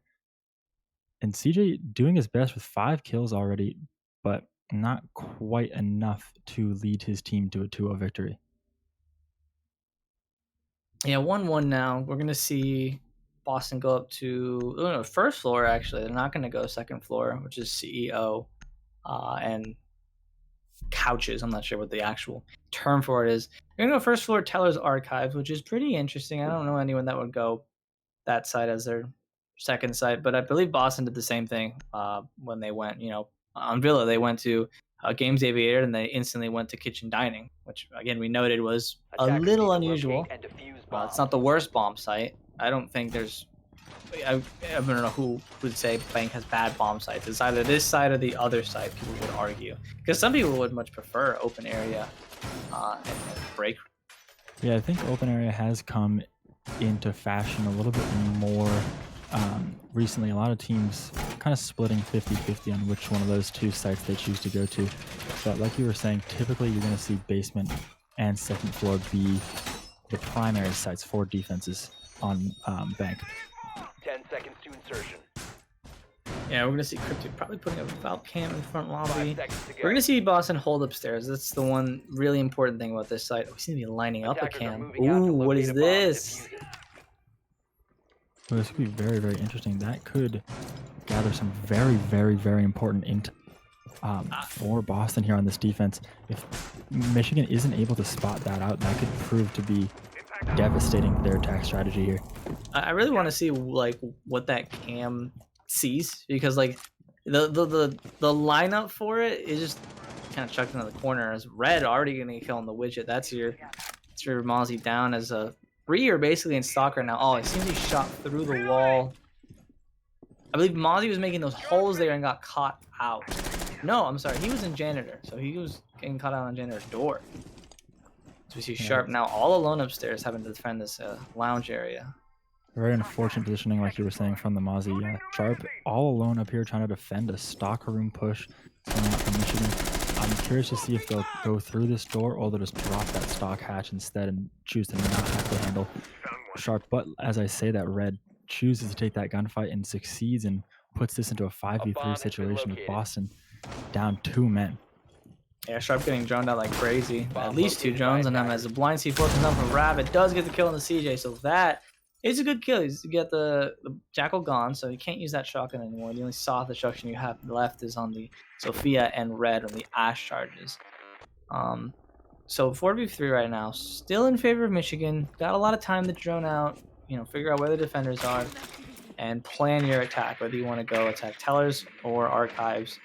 And CJ doing his best with 5 kills already, but not quite enough to lead his team to a 2-0 victory. Yeah, 1-1 now. We're going to see Boston go up to first floor, actually. They're not going to go second floor, which is CEO and couches. I'm not sure what the actual term for it is. They're going to go first floor Teller's Archives, which is pretty interesting. I don't know anyone that would go that side as their second site, but I believe Boston did the same thing when they went, on Villa. They went to Games Aviator and they instantly went to Kitchen Dining, which again we noted was a little unusual. It's not the worst bomb site. I don't think there's. I don't know who would say Bank has bad bomb sites. It's either this side or the other side. People would argue because some people would much prefer open area and break. Yeah, I think open area has come into fashion a little bit more. Recently, a lot of teams kind of splitting 50-50 on which one of those 2 sites they choose to go to. But like you were saying, typically you're going to see basement and second floor be the primary sites for defenses on Bank. 10 seconds to insertion. Yeah, we're going to see Cryptic probably putting a Valve cam in front lobby. We're going to see Boston hold upstairs. That's the one really important thing about this site. We seem to be lining up a cam. Ooh, what is this? Well, this could be very, very interesting. That could gather some very, very, very important intel for Boston here on this defense. If Michigan isn't able to spot that out, that could prove to be devastating their attack strategy here. I really want to see like what that cam sees, because like the lineup for it is just kind of chucked into the corner. As Red already gonna kill on the widget. That's your Mozzie down as a Rear basically in Stalker now. Oh, it seems he shot through the wall. I believe Mozzie was making those holes there and got caught out. No, I'm sorry. He was in Janitor, so he was getting caught out on Janitor's door. So we see Sharp now all alone upstairs having to defend this lounge area. Very unfortunate positioning, like you were saying, from the Mozzie. Sharp all alone up here trying to defend a Stalker room push coming out from Michigan. I'm curious to see if they'll go through this door or they'll just drop that stock hatch instead and choose to not have to handle Sharp. But as I say that, Red chooses to take that gunfight and succeeds and puts this into a 5v3 situation with Boston down 2 men. Yeah, Sharp getting droned out like crazy. At least 2 drones on him as the blind C4 comes down from Rav. It does get the kill on the CJ, so that is a good kill. You get the Jackal gone, so you can't use that shotgun anymore. The only soft destruction you have left is on the Sophia and Red on the Ash charges. So 4v3 right now, still in favor of Michigan. Got a lot of time to drone out, figure out where the defenders are, and plan your attack, whether you want to go attack Tellers or Archives.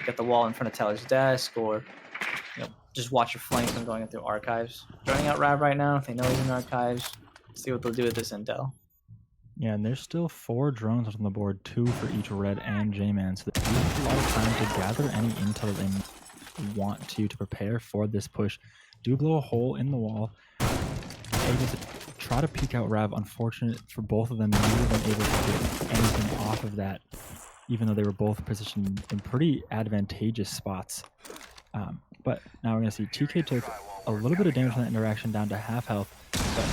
Get the wall in front of Teller's desk, or just watch your flanks when going through Archives. Droning out Rav right now, if they know he's in Archives, see what they'll do with this intel. Yeah, and there's still 4 drones on the board, 2 for each Red and J-Man, so they have a lot of time to gather any intel they want to prepare for this push. Do blow a hole in the wall, able to try to peek out Rav. Unfortunate for both of them, neither of them able to get anything off of that, even though they were both positioned in pretty advantageous spots. But now we're going to see TK took a little bit of damage from that interaction, down to half health, but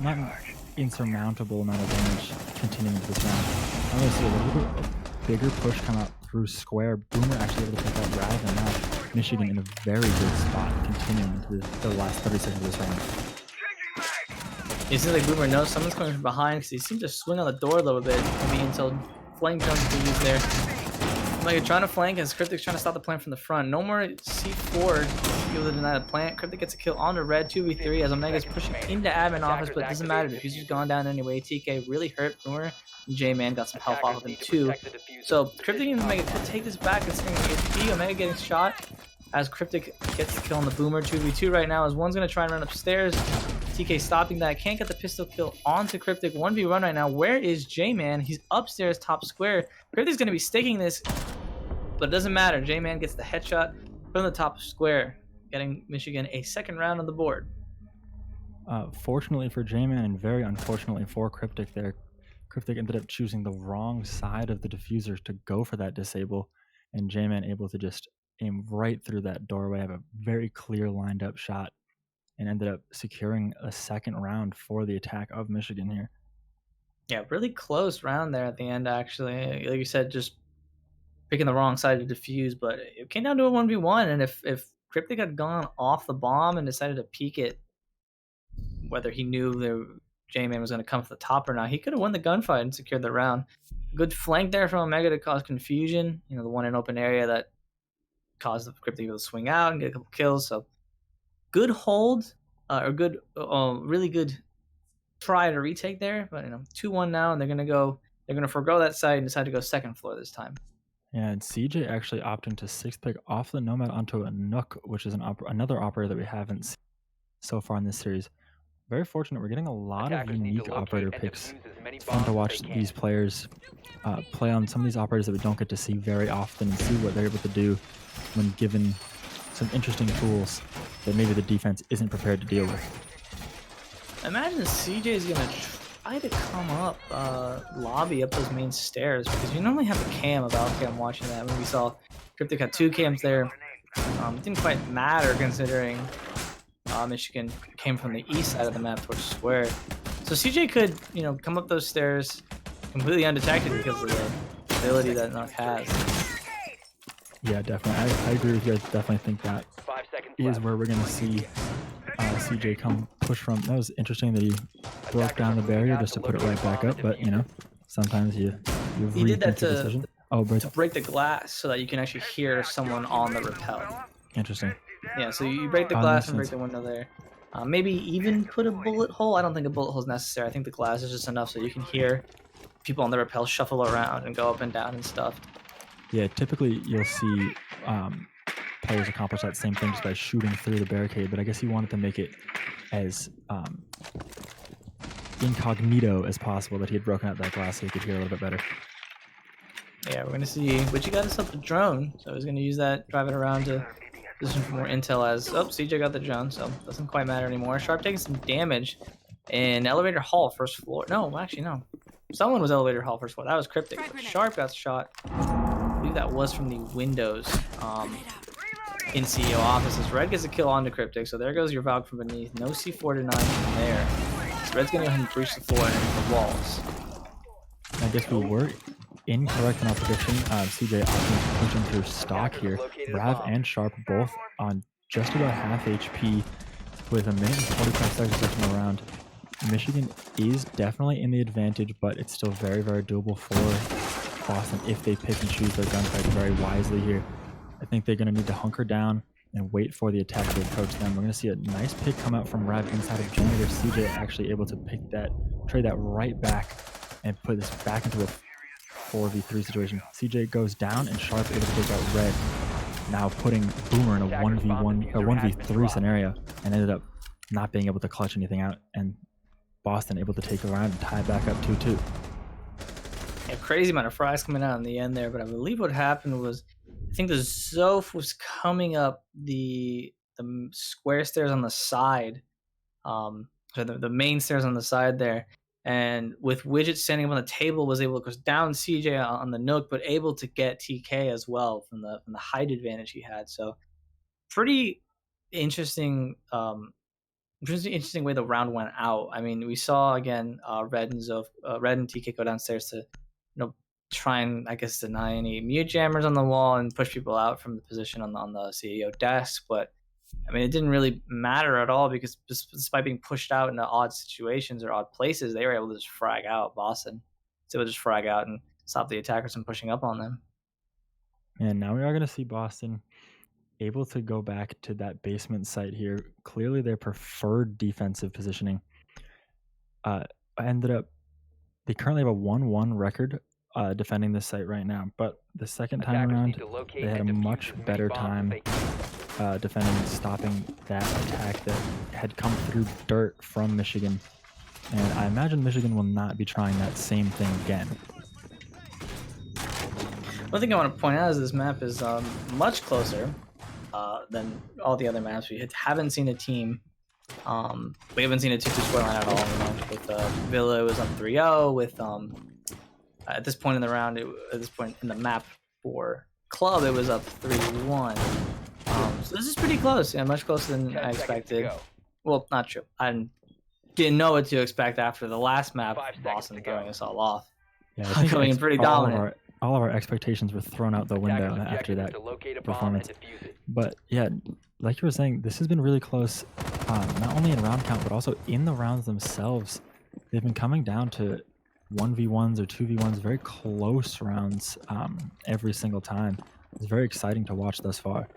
not an insurmountable amount of damage continuing into this round. I'm going to see a little bit of bigger push come out through square. Boomer actually able to take out Rav, and now Michigan in a very good spot continuing into the last 30 seconds of this round. It seems like Boomer knows someone's coming from behind because he seems to swing on the door a little bit, maybe until flank drones to use there. Like trying to flank as Cryptic's trying to stop the plant from the front. No more C4 to be able to deny the plant. Cryptic gets a kill onto Red 2v3 as Omega's pushing into admin office, but it doesn't matter. The diffuser's gone down anyway. TK really hurt Boomer. J-Man got some health off of him too. So Cryptic and Omega could take this back and swing HP. Omega getting shot as Cryptic gets the kill on the Boomer 2v2 right now, as one's going to try and run upstairs. TK stopping that. Can't get the pistol kill onto Cryptic. 1v1 right now. Where is J-Man? He's upstairs top square. Cryptic's going to be staking this, but it doesn't matter. J-Man gets the headshot from the top square, getting Michigan a second round on the board. Fortunately for J-Man and very unfortunately for Cryptic there, Cryptic ended up choosing the wrong side of the diffuser to go for that disable, and J-Man able to just aim right through that doorway, have a very clear lined up shot, and ended up securing a second round for the attack of Michigan here. Yeah, really close round there at the end, actually. Like you said, just picking the wrong side to defuse, but it came down to a 1v1, and if Cryptic had gone off the bomb and decided to peek it, whether he knew the J-Man was going to come to the top or not, he could have won the gunfight and secured the round. Good flank there from Omega to cause confusion. The one in open area that caused the Cryptic to swing out and get a couple kills. So good hold, or good, really good try to retake there. But 2-1 now, and they're gonna forgo that side and decide to go second floor this time. Yeah, and CJ actually opting to 6th pick off the Nomad onto a Nook, which is another operator that we haven't seen so far in this series. Very fortunate. We're getting a lot of unique operator picks. It's fun to watch these players play on some of these operators that we don't get to see very often, and see what they're able to do when given some interesting tools that maybe the defense isn't prepared to deal with. Imagine CJ is going to try to come up lobby up those main stairs, because you normally have a cam of Alcam watching that. When we saw Cryptic had 2 cams there, it didn't quite matter considering Michigan came from the east side of the map towards square. So CJ could, come up those stairs completely undetected because of the ability that Nook has. Yeah, definitely. I agree with you. I definitely think that is where we're going to see CJ come push from. That was interesting that he broke down the barrier just to put it right back up, but sometimes you he did that decision. To break the glass so that you can actually hear someone on the rappel. Interesting. Yeah, so you break the glass and break the window there. Maybe even put a bullet hole. I don't think a bullet hole is necessary. I think the glass is just enough so you can hear people on the rappel shuffle around and go up and down and stuff. Yeah, typically you'll see players accomplish that same thing just by shooting through the barricade, but I guess he wanted to make it as incognito as possible that he had broken out that glass so he could hear a little bit better. Yeah, we're going to see, but you got himself a drone, so he's going to use that, drive it around to position for more intel as, CJ got the drone, so it doesn't quite matter anymore. Sharp taking some damage in elevator hall, first floor. No, actually, no. Someone was elevator hall, first floor. That was Cryptic. Sharp got shot. I believe that was from the windows in CEO offices. Red gets a kill onto Cryptic, so there goes your Valk from beneath. No C4 denied from there. So Red's going to go ahead and breach the floor and enter the walls. I guess we were incorrect in our prediction. CJ opting pushing through stock here. Rav and Sharp both on just about half HP with a minute and 45 seconds left in the round. Michigan is definitely in the advantage, but it's still very, very doable for Boston if they pick and choose their gunfight very wisely here. I think they're going to need to hunker down and wait for the attack to approach them. We're going to see a nice pick come out from Rav inside of Janitor. CJ actually able to pick that, trade that right back, and put this back into a 4v3 situation. CJ goes down, and Sharp able to take out Red, now putting Boomer in a 1v1 or 1v3 scenario, and ended up not being able to clutch anything out, and Boston able to take a round and tie it back up 2-2. A crazy amount of fries coming out in the end there, but I believe what happened was, I think the Zoph was coming up the square stairs on the side, so the main stairs on the side there, and with Widget standing up on the table, was able to go down CJ on the Nook, but able to get TK as well from the height advantage he had. So pretty interesting. Interesting way the round went out. I mean, we saw again Red and TK go downstairs to, try and, I guess, deny any mute jammers on the wall and push people out from the position on the CEO desk. But I mean, it didn't really matter at all, because despite being pushed out into odd situations or odd places, they were able to just frag out Boston. So they would just frag out and stop the attackers from pushing up on them. And now we are going to see Boston able to go back to that basement site here. Clearly their preferred defensive positioning. They currently have a 1-1 record defending this site right now, but the second time around they had a much better time defending and stopping that attack that had come through dirt from Michigan, and I imagine Michigan will not be trying that same thing again. One thing I want to point out is this map is much closer than all the other maps. We haven't seen a team. We haven't seen a 2-2 scoreline at all. With Villa, it was on 3-0. With at this point in the round, at this point in the map for Club, it was up 3-1. So this is pretty close. Yeah, much closer than I expected. Well, not true. I didn't know what to expect after the last map. Boston throwing us all off. Yeah, I think coming in pretty dominant. All of our expectations were thrown out the window after that performance. But yeah, like you were saying, this has been really close, not only in round count, but also in the rounds themselves. They've been coming down to 1v1s or 2v1s, very close rounds every single time. It's very exciting to watch thus far.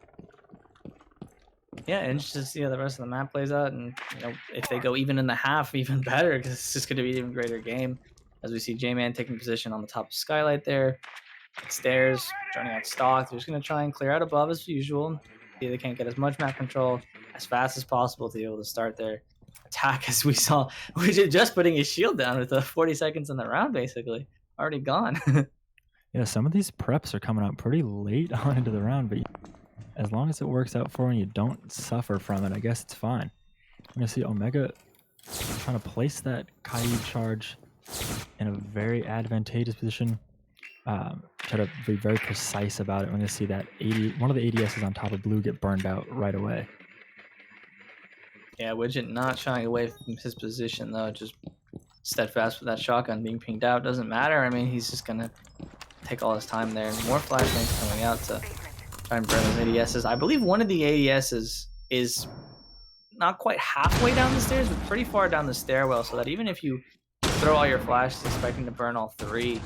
Yeah, interested to see how the rest of the map plays out, and if they go even in the half, even better, because it's just going to be an even greater game. As we see J-Man taking position on the top of Skylight there. Stairs, joining out stock. They're just going to try and clear out above as usual. See they can't get as much map control as fast as possible to be able to start their attack, as we saw. Which is just putting his shield down with 40 seconds in the round, basically. Already gone. Yeah, some of these preps are coming out pretty late on into the round, but as long as it works out for you and you don't suffer from it, I guess it's fine. I'm going to see Omega trying to place that Kaid charge in a very advantageous position. Try to be very precise about it. We're going to see that one of the ADSs on top of Blue get burned out right away. Yeah, Widget not shying away from his position, though. Just steadfast with that shotgun being pinged out. Doesn't matter. I mean, he's just going to take all his time there. More flashbangs coming out to try and burn those ADSs. I believe one of the ADSs is not quite halfway down the stairs, but pretty far down the stairwell, so that even if you throw all your flashes expecting to burn all three,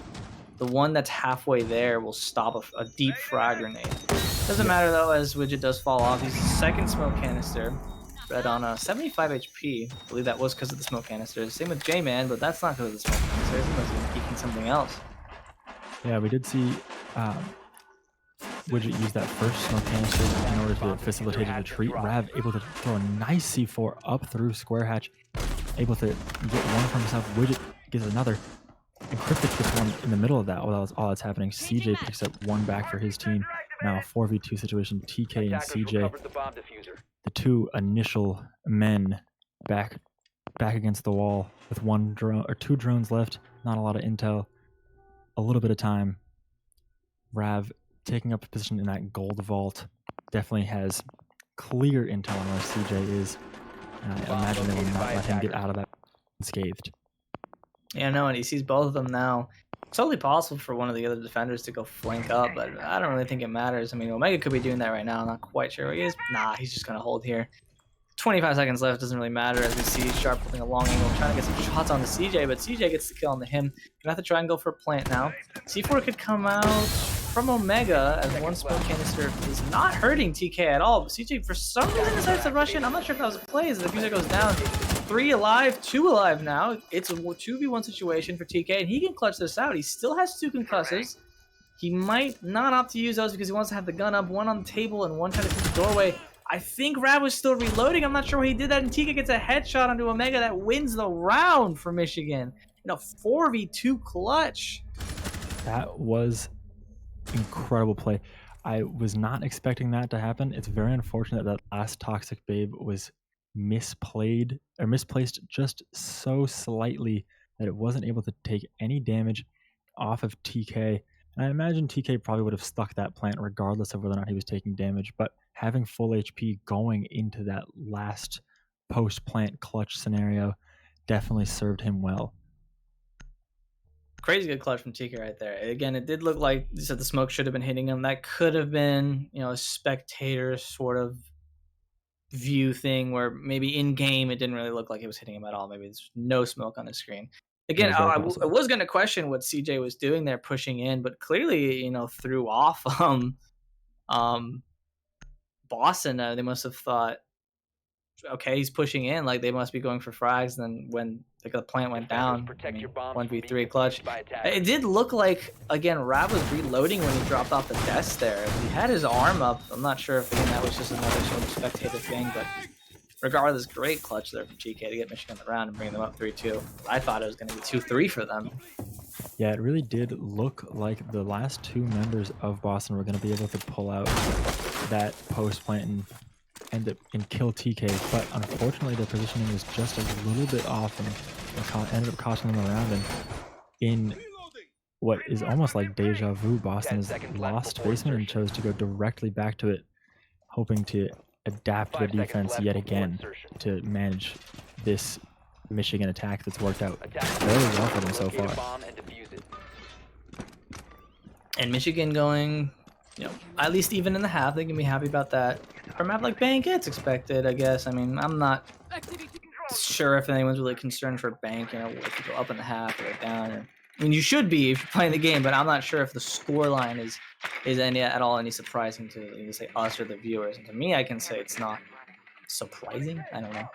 the one that's halfway there will stop a deep frag grenade. Doesn't matter though, as Widget does fall off. He's the second smoke canister. Red on 75 HP. I believe that was because of the smoke canister. Same with J-Man, but that's not because of the smoke canister. He was even peeking something else. Yeah, we did see Widget use that first smoke canister in order to facilitate a retreat. Rav able to throw a nice C4 up through Square Hatch. Able to get one for himself. Widget gets another. Encrypted gets one in the middle of that. While all that's happening, CJ picks up one back for his team. Now a 4v2 situation. TK and CJ, the two initial men, back against the wall with one drone or two drones left. Not a lot of intel. A little bit of time. Rav taking up a position in that gold vault. Definitely has clear intel on where CJ is. And I imagine they will not let him get out of that unscathed. Yeah, no, and he sees both of them now. It's totally possible for one of the other defenders to go flank up, but I don't really think it matters. I mean, Omega could be doing that right now. I'm not quite sure where he is. Nah, he's just going to hold here. 25 seconds left, doesn't really matter as we see Sharp holding a long angle, trying to get some shots on the CJ, but CJ gets the kill on the him. Gonna have to try and go for a plant now. C4 could come out from Omega as one smoke canister is not hurting TK at all, but CJ for some reason decides to rush in. I'm not sure if that was a play as the diffuser goes down. 3 alive, 2 alive now. It's a 2v1 situation for TK, and he can clutch this out. He still has 2 concussives. He might not opt to use those because he wants to have the gun up, one on the table and one trying to keep the doorway. I think Rab was still reloading. I'm not sure why he did that, and TK gets a headshot onto Omega that wins the round for Michigan. In a 4v2 clutch. That was incredible play. I was not expecting that to happen. It's very unfortunate that last Toxic Babe was misplaced just so slightly that it wasn't able to take any damage off of TK. And I imagine TK probably would have stuck that plant regardless of whether or not he was taking damage, but having full HP going into that last post-plant clutch scenario definitely served him well. Crazy good clutch from TK right there. Again, it did look like you said the smoke should have been hitting him. That could have been, a spectator sort of view thing where maybe in game it didn't really look like it was hitting him at all. Maybe there's no smoke on the screen. Again, I was going to question what CJ was doing there, pushing in, but clearly, threw off Boston. They must have thought, okay, he's pushing in, like they must be going for frags. And then when the plant went down, 1v3 clutch. It did look like, again, Rab was reloading when he dropped off the desk there. He had his arm up. I'm not sure if that was just another sort of spectator thing, but regardless, great clutch there from TK to get Michigan the round and bring them up 3-2. I thought it was going to be 2-3 for them. Yeah, it really did look like the last 2 members of Boston were going to be able to pull out that post plant and kill TK, but unfortunately their positioning was just a little bit off and ended up costing them around. And in what is almost like deja vu, Boston has lost basement and chose to go directly back to it, hoping to adapt their defense yet again to manage this Michigan attack that's worked out very well for them so far. And Michigan going, at least even in the half, they can be happy about that. For a map like Bank, it's expected, I guess. I mean, I'm not sure if anyone's really concerned for Bank, if you go up in the half or down. I mean, you should be if you're playing the game, but I'm not sure if the scoreline is at all any surprising to say us or the viewers. And to me, I can say it's not surprising. I don't know.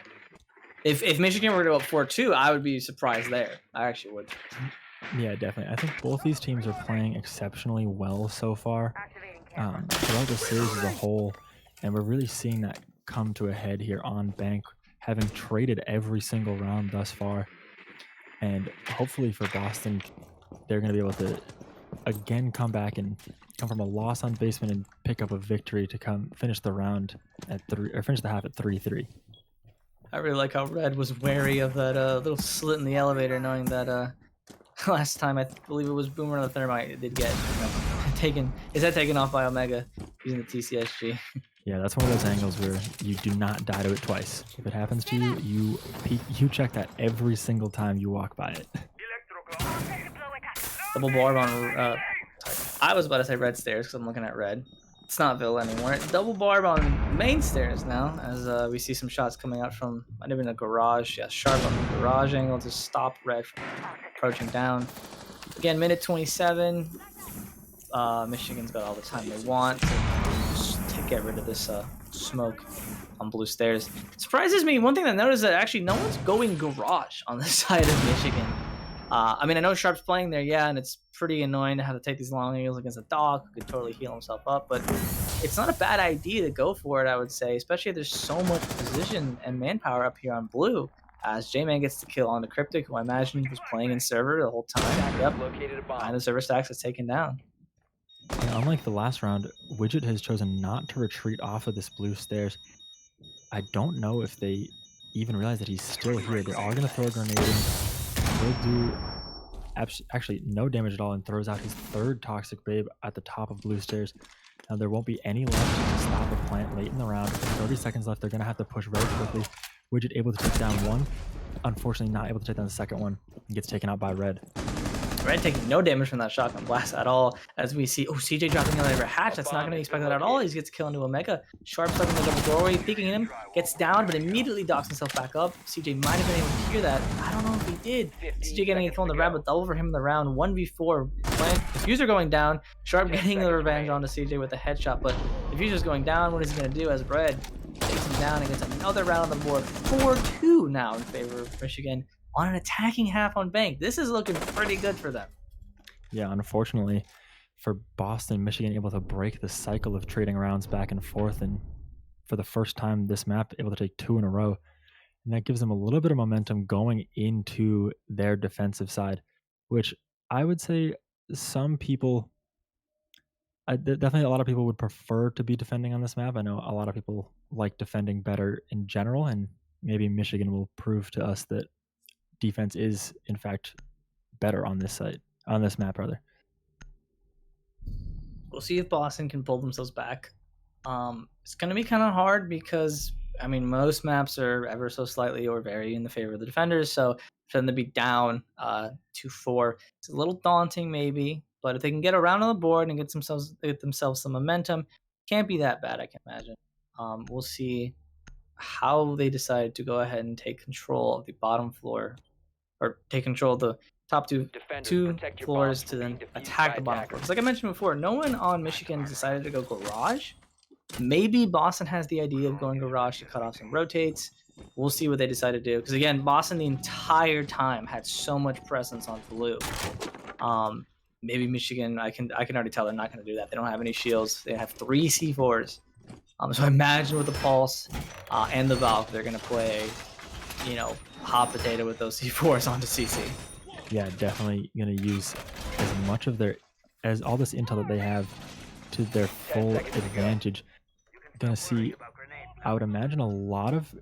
If Michigan were to go up 4-2, I would be surprised there. I actually would. Yeah, definitely. I think both these teams are playing exceptionally well so far throughout the series as a whole, and we're really seeing that come to a head here on Bank, having traded every single round thus far. And hopefully for Boston, they're going to be able to again come back and come from a loss on basement and pick up a victory to finish the round at finish the half at 3-3. I really like how Red was wary of that little slit in the elevator, knowing that last time I believe it was Boomer on the Thermite did get taken off by Omega using the TCSG. Yeah, that's one of those angles where you do not die to it twice. If it happens to you, you check that every single time you walk by it. Double barb on. I was about to say red stairs because I'm looking at red. It's not Villa anymore. Double barb on main stairs now, as we see some shots coming out from might have been a garage. Yeah, Sharp on the garage angle to stop red from approaching down. Again, minute 27. Michigan's got all the time they want to get rid of this smoke on blue stairs. Surprises me. One thing I noticed is that actually no one's going garage on the side of Michigan. I mean, I know Sharp's playing there, yeah, and it's pretty annoying to have to take these long angles against a dog who could totally heal himself up, but it's not a bad idea to go for it, I would say, especially if there's so much position and manpower up here on blue, as J-Man gets the kill on the Cryptic, who I imagine was playing in server the whole time. Yep, behind the server stacks is taken down. Yeah, unlike the last round, Widget has chosen not to retreat off of this blue stairs. I don't know if they even realize that he's still here. They are going to throw a grenade in. He'll do actually no damage at all and throws out his third Toxic Babe at the top of blue stairs. Now there won't be any left to stop a plant late in the round. 30 seconds left. They're going to have to push very quickly. Widget able to take down one. Unfortunately not able to take down the second one. He gets taken out by red. Red taking no damage from that shotgun blast at all, as we see, oh, CJ dropping another hatch. That's not going to be expected at all. He gets killed into Omega. Sharp stuck in the double doorway, peeking him, gets down, but immediately docks himself back up. CJ might have been able to hear that. I don't know if he did. CJ getting a kill on the rabbit, double for him in the round. 1v4. Diffuser going down. Sharp getting the revenge onto CJ with a headshot, but Diffuser's going down. What is he going to do as Red takes him down and gets another round on the board? 4-2 now in favor of Michigan on an attacking half on Bank. This is looking pretty good for them. Yeah, unfortunately for Boston, Michigan able to break the cycle of trading rounds back and forth, and for the first time this map able to take 2 in a row. And that gives them a little bit of momentum going into their defensive side, which I would say some people, definitely a lot of people would prefer to be defending on this map. I know a lot of people like defending better in general, and maybe Michigan will prove to us that defense is in fact better on this map rather. We'll see if Boston can pull themselves back. It's going to be kind of hard because, I mean, most maps are ever so slightly or very in the favor of the defenders, so for them to be down 2-4, it's a little daunting maybe, but if they can get around on the board and get themselves some momentum, can't be that bad, I can imagine. We'll see how they decide to go ahead and take control of the bottom floor, or take control of the top two floors to then attack the bottom floor. Because like I mentioned before, no one on Michigan decided to go garage. Maybe Boston has the idea of going garage to cut off some rotates. We'll see what they decide to do. Because again, Boston the entire time had so much presence on blue. Maybe Michigan, I can already tell they're not going to do that. They don't have any shields. They have 3 C4s. So I imagine with the Pulse and the Valve, they're going to play, hot potato with those C4s onto CC. Yeah, definitely going to use as much of as all this intel that they have to their full advantage. Going to see, I would imagine, a lot of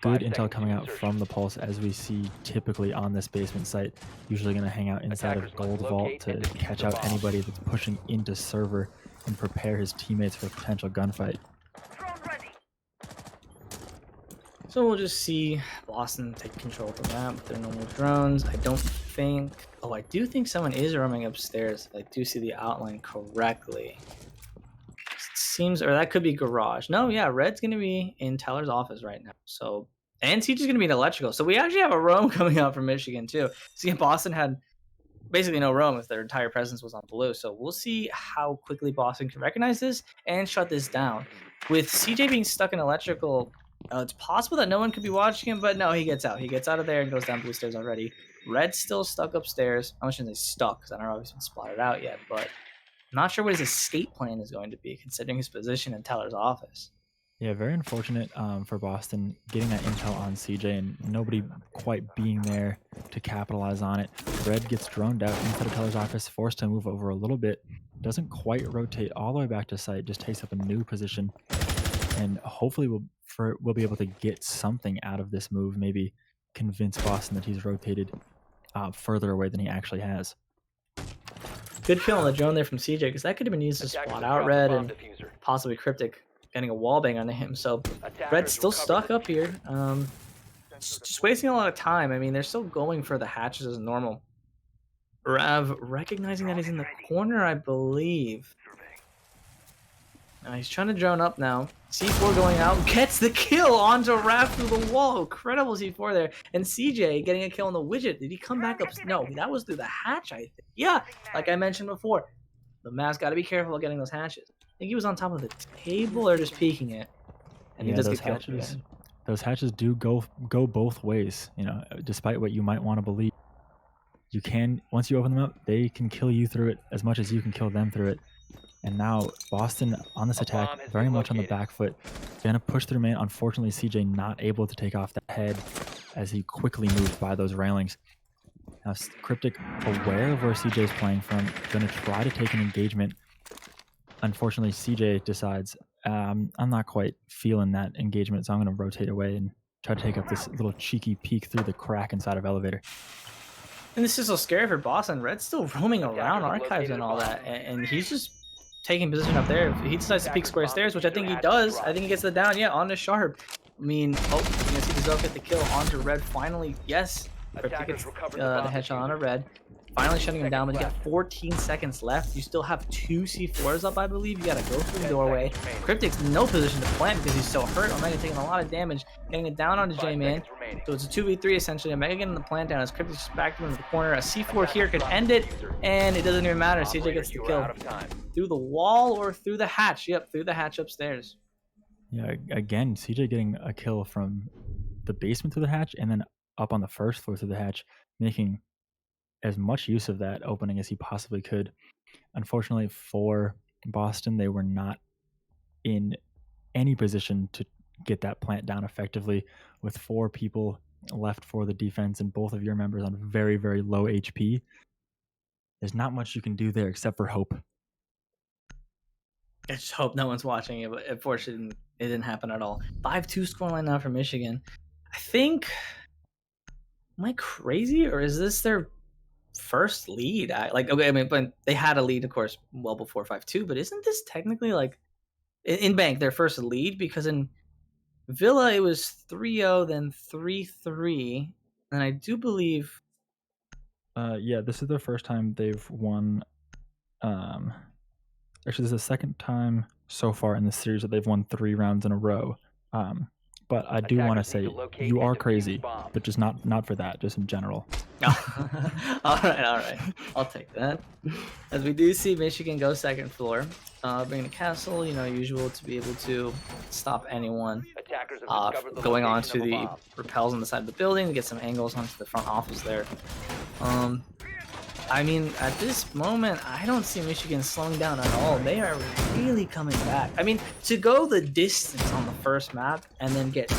good intel coming out from the Pulse, as we see typically on this basement site. Usually going to hang out inside of Gold Vault to catch out anybody that's pushing into server and prepare his teammates for a potential gunfight. So we'll just see Boston take control of the map with their normal drones. I do think someone is roaming upstairs. I do see the outline correctly. Seems, or that could be garage. No, yeah, Red's going to be in Teller's office right now. So, and Siege is going to be in electrical. So we actually have a roam coming out from Michigan too. See, Boston had basically no roam if their entire presence was on blue. So we'll see how quickly Boston can recognize this and shut this down. With CJ being stuck in electrical, it's possible that no one could be watching him, but no, he gets out. He gets out of there and goes down blue stairs already. Red's still stuck upstairs. I'm not sure he's stuck because I don't know if he's been spotted out yet, but I'm not sure what his escape plan is going to be considering his position in Teller's office. Yeah, very unfortunate for Boston getting that intel on CJ and nobody quite being there to capitalize on it. Red gets droned out inside of Teller's office, forced to move over a little bit. Doesn't quite rotate all the way back to site, just takes up a new position. And hopefully we'll be able to get something out of this move, maybe convince Boston that he's rotated further away than he actually has. Good kill on the drone there from CJ, because that could have been used to spot out Red and possibly Cryptic getting a wallbang onto him. So Red's still stuck up here. Just wasting a lot of time. I mean, they're still going for the hatches as normal. Rav recognizing that he's in the corner, I believe. He's trying to drone up now. C4 going out, gets the kill onto Rav through the wall. Incredible C4 there. And CJ getting a kill on the widget. Did he come back up? No, that was through the hatch, I think. Yeah, like I mentioned before, the Mavs got to be careful of getting those hatches. I think he was on top of the table or just peeking it. And yeah, he does get killed again. Those hatches do go both ways, despite what you might want to believe. You can, once you open them up, they can kill you through it as much as you can kill them through it. And now Boston on this attack, very much on the back foot. Gonna push through main. Unfortunately, CJ not able to take off that head as he quickly moved by those railings. Now Cryptic, aware of where CJ is playing from, gonna try to take an engagement. Unfortunately, CJ decides, I'm not quite feeling that engagement, so I'm gonna rotate away and try to take up this little cheeky peek through the crack inside of elevator. And this is so scary for Boston. Red's still roaming around archives and all that, and he's just taking position up there. If he decides to peek square stairs, which I think he does, I think he gets the down, yeah, onto Sharp. I mean, you're gonna see the Zoe get the kill onto Red finally. Yes, Cryptic Attackers gets recovered the bomb headshot on a diffuser. red. Finally shutting him down, but you got Seconds 14 seconds left. You still have 2 C4s up, I believe. You gotta go through the 10 doorway. seconds remaining. Cryptic's in no position to plant because he's so hurt. Omega taking a lot of damage, getting it down onto 5 J-Man. seconds remaining. So it's a 2v3 essentially. Omega getting the plant down as Cryptic's just backed him into the corner. A C4 here could end it, and it doesn't even matter. CJ Operator, gets the you are kill. out of time. Through the wall or through the hatch? Yep, through the hatch upstairs. Yeah, again, CJ getting a kill from the basement through the hatch and then up on the first floor through the hatch, making as much use of that opening as he possibly could. Unfortunately for Boston, they were not in any position to get that plant down effectively with 4 people left for the defense and both of your members on very, very low HP. There's not much you can do there except for hope. I just hope no one's watching it, but unfortunately it didn't happen at all. 5-2 scoreline now for Michigan. I think, am I crazy or is this their first lead? But they had a lead, of course, well before 5-2, but isn't this technically like in Bank their first lead? Because in Villa it was 3-0, then 3-3, and I do believe. Yeah, this is the first time they've won. Actually, this is the second time so far in the series that they've won 3 rounds in a row. But I do want to Attackers need say to locate you and are defuse crazy, bombs. but just not for that, just in general. all right. I'll take that. As we do see Michigan go second floor, bringing the castle, usual to be able to stop anyone Attackers have discovered the going on location to of a the bomb. rappels on the side of the building to get some angles onto the front office there. I mean, at this moment, I don't see Michigan slowing down at all. They are really coming back. I mean, to go the distance on the first map and then get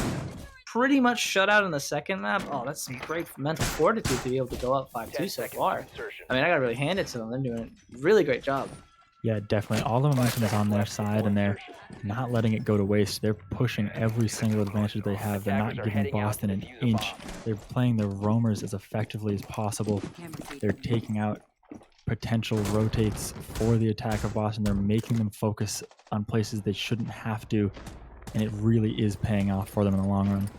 pretty much shut out in the second map, oh, that's some great mental fortitude to be able to go up 5-2 10 so seconds far. to insertion. I mean, I gotta really hand it to them. They're doing a really great job. Yeah, definitely. All the momentum is on their side, and they're Insertion. not letting it go to waste. They're pushing every single advantage they have. They're not Attackers are giving heading out Boston to an defuse a inch. bomb. They're playing their roamers as effectively as possible. They're taking out potential rotates for the attack of Boston. They're making them focus on places they shouldn't have to, and it really is paying off for them in the long run.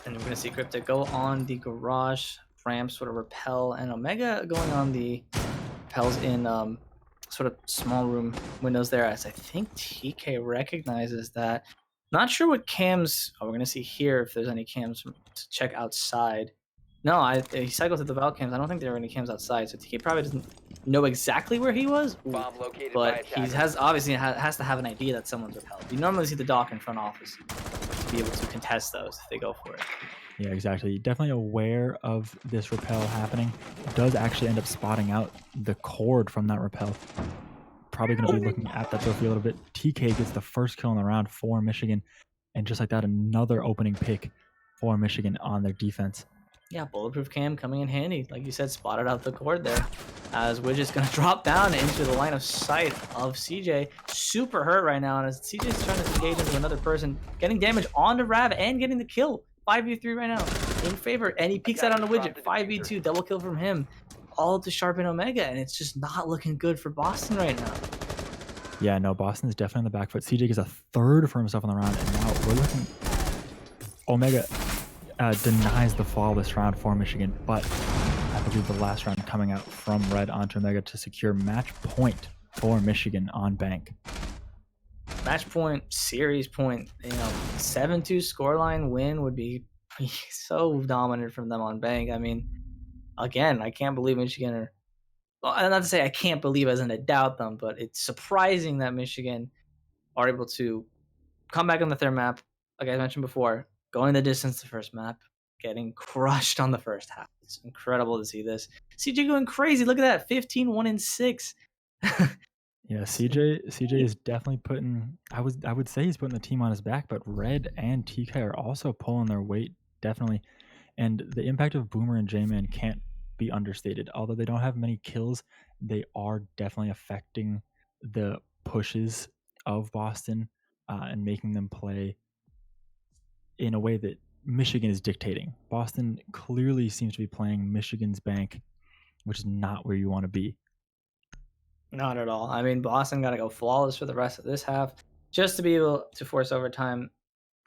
And we're going to see Cryptic go on the garage ramp, sort of repel, and Omega going on the repels in sort of small room windows there, as I think TK recognizes that. Not sure what cams. Oh, we're going to see here if there's any cams to check outside. No, he cycled to the Val cams. I don't think there are any cams outside, so TK probably doesn't know exactly where he was. Ooh. Bomb located by But he attackers. has to have an idea that someone's repelled. You normally see the dock in front office to be able to contest those if they go for it. Yeah, exactly. Definitely aware of this repel happening. Does actually end up spotting out the cord from that repel. Probably going to be looking at that trophy a little bit. TK gets the first kill in the round for Michigan. And just like that, another opening pick for Michigan on their defense. Yeah, bulletproof cam coming in handy. Like you said, spotted out the cord there. As Widget's going to drop down into the line of sight of CJ. Super hurt right now. And as CJ's trying to engage into another person, getting damage onto Rav and getting the kill. 5v3 right now in favor. And he peeks out on the Widget. 5v2, double kill from him. All to sharpen Omega. And it's just not looking good for Boston right now. Yeah, no, Boston is definitely on the back foot. CJ gets a third for himself on the round. And now we're looking... Omega... denies the flawless round for Michigan, but I believe the last round coming out from Red onto Omega to secure match point for Michigan on Bank. Match point, series point, 7-2 scoreline win would be so dominant from them on Bank. I mean, again, I can't believe Michigan are... Well, not to say I can't believe as in I doubt them, but it's surprising that Michigan are able to come back on the third map, like I mentioned before, going the distance the first map, getting crushed on the first half. It's incredible to see this. CJ going crazy. Look at that. 15, 1-6. Yeah, CJ is definitely putting... I would say he's putting the team on his back, but Red and TK are also pulling their weight, definitely. And the impact of Boomer and J-Man can't be understated. Although they don't have many kills, they are definitely affecting the pushes of Boston and making them play in a way that Michigan is dictating. Boston clearly seems to be playing Michigan's Bank, which is not where you want to be. Not at all. I mean, Boston got to go flawless for the rest of this half just to be able to force overtime.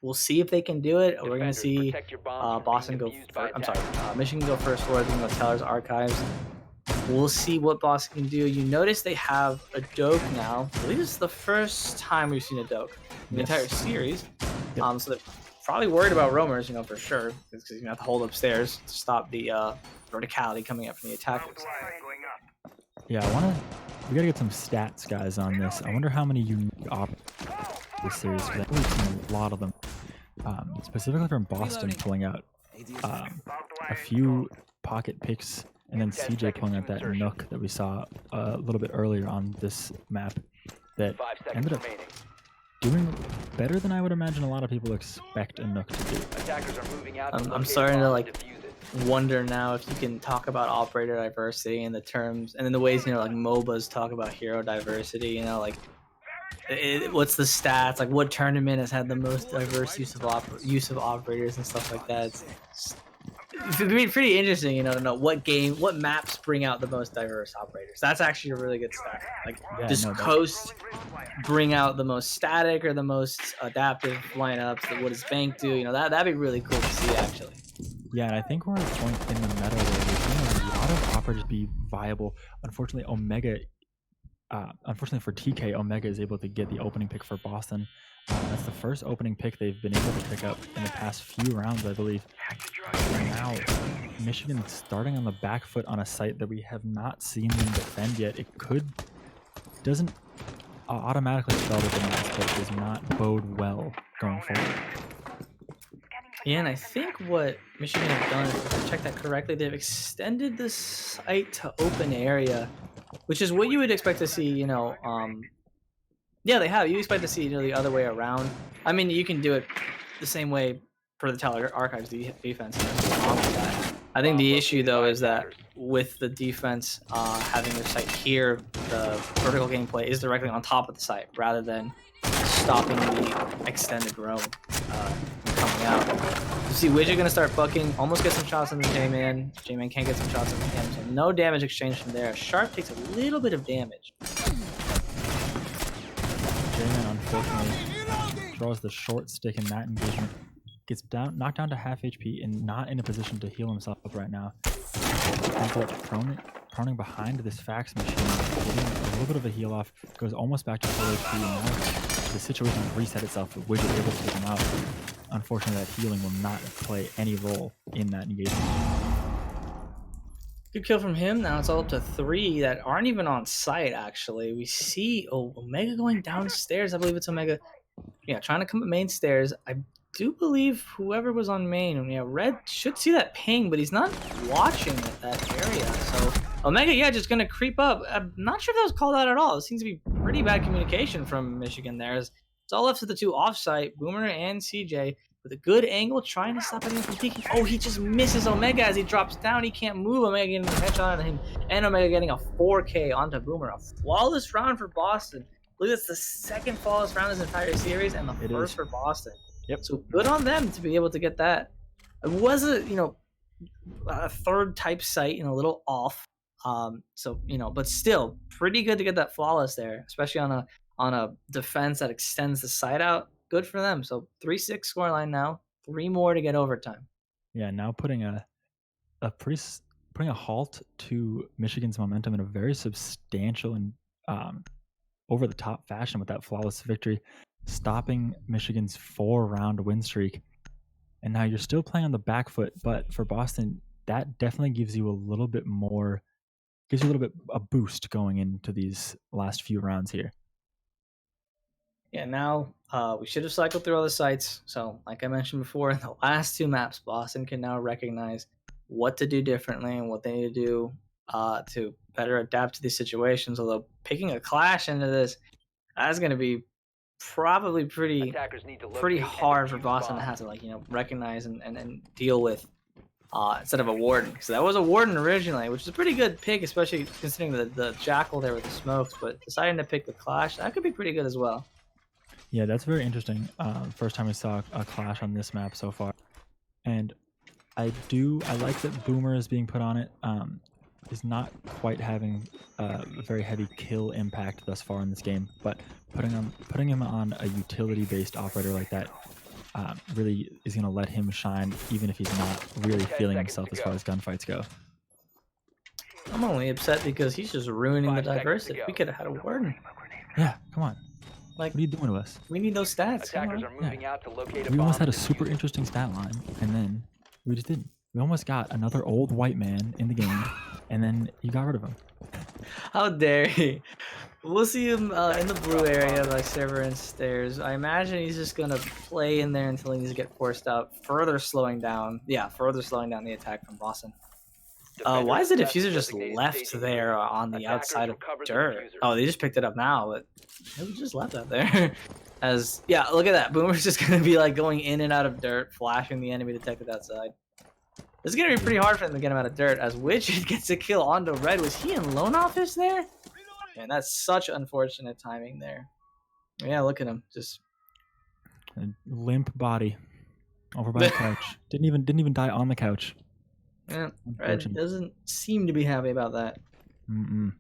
we'll see if they can do it. We're going to Defenders, see protect your bombs from Boston being go defused by first. I'm sorry, attackers. Michigan go first floor. Then go Teller's Archives. We'll see what Boston can do. You notice they have a Doke now. I believe this is the first time we've seen a Doke in the entire series. Yep. So they're probably worried about roamers, for sure, because you have to hold upstairs to stop the verticality coming up from the attackers. Yeah, we gotta get some stats, guys, on this. I wonder how many unique this series, because I've seen a lot of them. Specifically from Boston pulling out a few pocket picks, and then CJ pulling out that Nook that we saw a little bit earlier on this map that 5 seconds ended up remaining. doing better than I would imagine a lot of people expect a Nook to do. Attackers are moving out. I'm locate starting to bomb like and defuse it. wonder now if you can talk about operator diversity in the terms and in the ways like MOBAs talk about hero diversity. What's the stats? Like what tournament has had the most diverse use of operators and stuff like that? It'd be pretty interesting, to know what maps bring out the most diverse operators. That's actually a really good stat. Does Coast bring out the most static or the most adaptive lineups? What does Bank do? That'd be really cool to see actually. Yeah, and I think we're at a point in the meta where we're seeing a lot of operators be viable. Unfortunately, unfortunately for TK, Omega is able to get the opening pick for Boston. That's the first opening pick they've been able to pick up in the past few rounds, I believe. And now, Michigan starting on the back foot on a site that we have not seen them defend yet. Doesn't automatically spell that the match play does not bode well going forward. Yeah, and I think what Michigan have done, if I check that correctly, they've extended the site to open area, which is what you would expect to see, yeah, they have. You expect to see, the other way around. I mean, you can do it the same way for the Teller Archives defense. I think the issue, though, is that with the defense having their site here, the vertical gameplay is directly on top of the site rather than stopping the extended roam coming out. You see Widget going to start bucking, almost get some shots on the J-Man. J-Man can't get some shots on him, so no damage exchange from there. Sharp takes a little bit of damage. J-Man unfortunately draws the short stick in that engagement. Gets knocked down to half HP and not in a position to heal himself up right now. Ends up proning behind this fax machine, getting a little bit of a heal off, goes almost back to full HP, and now the situation will reset itself with Widget able to take him out. Unfortunately, that healing will not play any role in that engagement. Good kill from him. Now it's all up to 3 that aren't even on site, actually. We see Omega going downstairs. I believe it's Omega. Yeah, trying to come up main stairs. I do believe whoever was on main, Red should see that ping, but he's not watching that area. So Omega, just going to creep up. I'm not sure if that was called out at all. It seems to be pretty bad communication from Michigan there. It's all left to the 2 offsite, Boomer and CJ, with a good angle, trying to stop anyone from peeking. Oh, he just misses Omega as he drops down. He can't move. Omega getting a headshot on him, and Omega getting a 4K onto Boomer. A flawless round for Boston. I believe it's the second flawless round of this entire series, and the first for Boston. Yep. So good on them to be able to get that. It was a third type site and a little off. But still pretty good to get that flawless there, especially on a defense that extends the site out. Good for them. So 3-6 scoreline now. 3 more to get overtime. Yeah, now putting a halt to Michigan's momentum in a very substantial and over the top fashion with that flawless victory, stopping Michigan's 4-round win streak. And now you're still playing on the back foot, but for Boston, that definitely gives you a little bit a boost going into these last few rounds here. Yeah, now we should have cycled through all the sites. So like I mentioned before, in the last 2 maps, Boston can now recognize what to do differently and what they need to do to better adapt to these situations. Although picking a clash into this, that's going to be probably pretty hard for Boston to have to recognize and deal with instead of a Warden. So that was a Warden originally, which is a pretty good pick, especially considering the Jackal there with the smokes. But deciding to pick the Clash, that could be pretty good as well. Yeah, that's very interesting. First time we saw a Clash on this map so far. And I like that Boomer is being put on it. Is not quite having a very heavy kill impact thus far in this game, but putting him on a utility-based operator like that really is going to let him shine, even if he's not really 10 feeling seconds himself to as go. far as gunfights go. I'm only upset because he's just ruining the 5 seconds to diversity. go. We could have had a warden. Yeah, come on. Like, What are you doing to us? we need those stats. Come Attackers on. are moving out to locate a We bomb. almost had a and super defuse it. interesting stat line, and then we just didn't. We almost got another old white man in the game, and then you got rid of him. How dare he? We'll see him in the blue area by server and stairs. I imagine he's just gonna play in there until he needs to get forced out, further slowing down the attack from Boston. Why is the diffuser just left there on the outside of dirt? Oh, they just picked it up now, but it was just left out there. As yeah, look at that. Boomer's just gonna be like going in and out of dirt, flashing the enemy detected outside. This is gonna be pretty hard for them to get him out of dirt. As Widget gets a kill onto Red. Was he in lone office there? Man, that's such unfortunate timing there. Yeah, look at him. Just A limp body over by the couch. Didn't even die on the couch. yeah, Red Unfortunate. doesn't seem to be happy about that. Mm-mm.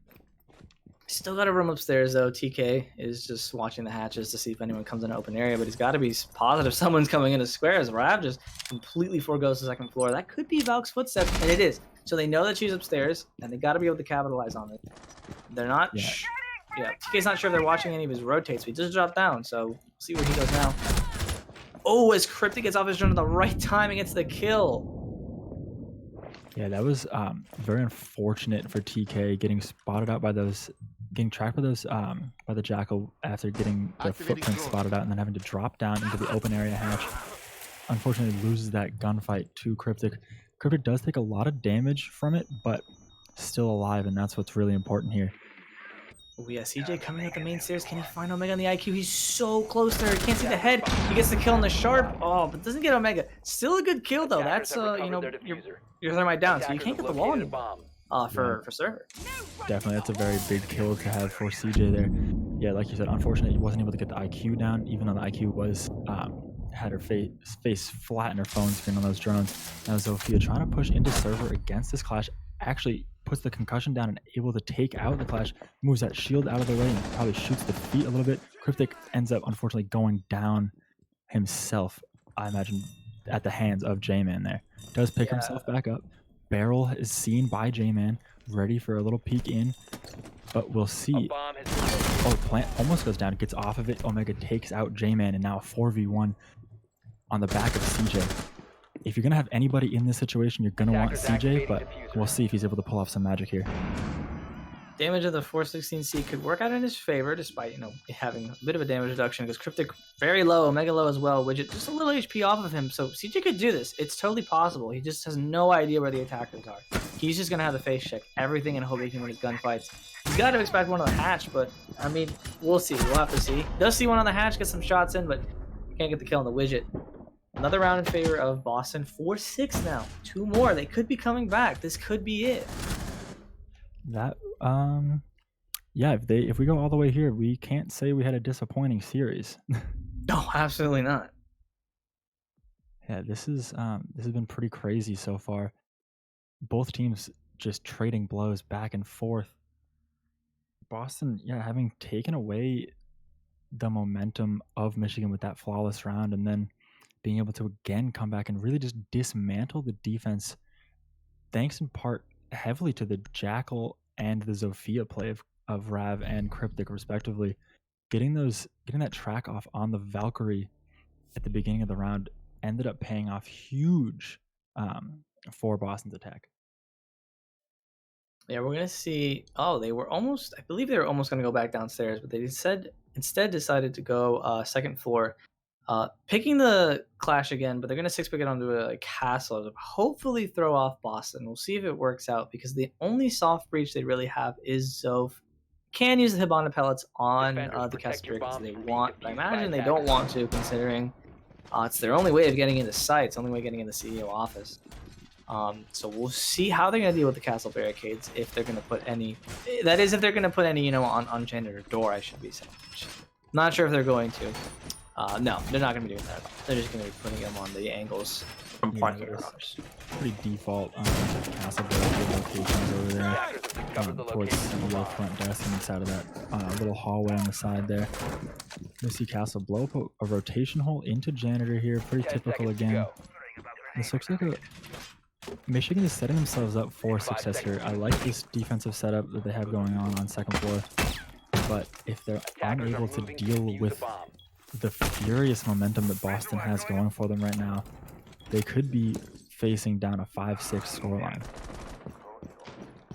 Still got a room upstairs though. TK is just watching the hatches to see if anyone comes in an open area, but he's got to be positive someone's coming into squares. Rav just completely foregoes the second floor. That could be Valk's footsteps, and it is. So they know that she's upstairs, and they got to be able to capitalize on it. They're not. Yeah. Yeah, TK's not sure if they're watching any of his rotates. But he just dropped down, so we'll see where he goes now. Oh, as Cryptic gets off his drone at the right time and gets the kill. Yeah, that was very unfortunate for TK getting spotted out by those, getting tracked by those by the Jackal after getting the footprint spotted out and then having to drop down into the open area hatch. Unfortunately, loses that gunfight to Cryptic. Cryptic does take a lot of damage from it, but still alive, and that's what's really important here. Oh yeah, CJ coming up the main stairs. Can he find Omega on the IQ? He's so close there. He can't see the head. He gets the kill on the sharp. Oh, but doesn't get Omega. Still a good kill though. Attackers That's have you know, recovered their diffuser. you're thermite down, so you Attackers can't get have the wall located a anymore. bomb. For server. Definitely, that's a very big kill to have for CJ there. Yeah, like you said, unfortunately, he wasn't able to get the IQ down, even though the IQ was had her face flat in her phone screen on those drones. Now Zofia trying to push into server against this clash, actually puts the concussion down and able to take out the clash, moves that shield out of the way and probably shoots the feet a little bit. Cryptic ends up unfortunately going down himself, I imagine, at the hands of J-Man there. Does pick himself back up. Barrel is seen by J-Man, ready for a little peek in, but we'll A see. bomb has been located. Oh, plant almost goes down, gets off of it. Omega takes out J-Man, and now a 4v1 on the back of CJ. If you're going to have anybody in this situation, you're going to want Attackers CJ, activating but diffuser. we'll see if he's able to pull off some magic here. Damage of the 416C could work out in his favor, despite having a bit of a damage reduction. Because Cryptic very low, Omega low as well. Widget just a little HP off of him, so CJ could do this. It's totally possible. He just has no idea where the attackers are. He's just gonna have the face check everything and hope he can win his gunfights. He's got to expect one on the hatch, but I mean, we'll see. We'll have to see. Does see one on the hatch, get some shots in, but can't get the kill on the Widget. Another round in favor of Boston. 4-6 now. 2 more. They could be coming back. This could be it. That yeah, if we go all the way here, we can't say we had a disappointing series. No, absolutely not. Yeah, this has been pretty crazy so far. Both teams just trading blows back and forth. Boston, yeah, having taken away the momentum of Michigan with that flawless round, and then being able to again come back and really just dismantle the defense, thanks in part heavily to the Jackal and the Zofia play of Rav and Cryptic respectively. Getting that track off on the Valkyrie at the beginning of the round ended up paying off huge for Boston's attack. Yeah, we're gonna see. Oh, I believe they were almost gonna go back downstairs, but they instead decided to go second floor, picking the clash again. But they're gonna 6-pick it onto a castle to hopefully throw off Boston. We'll see if it works out because the only soft breach they really have is Zof. Can use the Hibana pellets on Defenders, the protect your Casper if bombs they from being want. But I defused by imagine they attackers. don't want to, considering it's their only way of getting into sight. It's the only way of getting in the CEO office. So we'll see how they're going to deal with the castle barricades, if they're going to put any, that is, if they're going to put any, on unchained or door, I should be saying. Not sure if they're going to. No, they're not going to be doing that. They're just going to be putting them on the angles from Yeah, parking that's garage. Pretty default castle barricade locations over there. Attackers have discovered the Towards location of the the bomb. front desk and inside of that little hallway on the side there. Missy Castle blow up a rotation hole into janitor here. Pretty 10 typical seconds to again. go. This looks like Michigan is setting themselves up for success here. I like this defensive setup that they have going on second floor. But if they're Attackers are unable to moving to deal defuse with the bomb. the furious momentum that Boston has going for them right now, they could be facing down a 5-6 scoreline.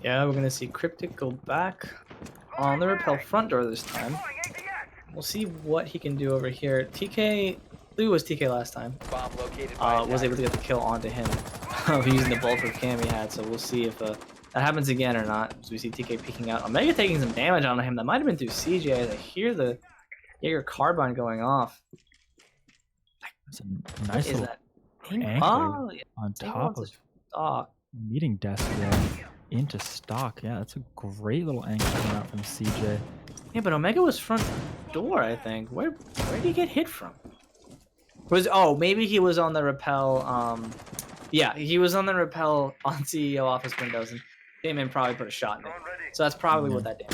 Yeah, we're gonna see Cryptic go back on the repel front door this time. We'll see what he can do over here. TK, Lou was TK last time. Bomb located by Was able to get the kill onto him using the bulletproof cam he had. So we'll see if that happens again or not. So we see TK peeking out. Omega taking some damage on him. That might have been through CJ. As I hear the Jaeger carbine going off. It's a nice Is little that angle Oh, yeah. on He top wants of a stock. meeting desk there into stock. Yeah, that's a great little angle coming out from CJ. Yeah, but Omega was front door, I think. Where did he get hit from? Maybe he was on the rappel. Yeah, he was on the rappel on CEO office windows, and Damon probably put a shot in it. So that's probably what that did.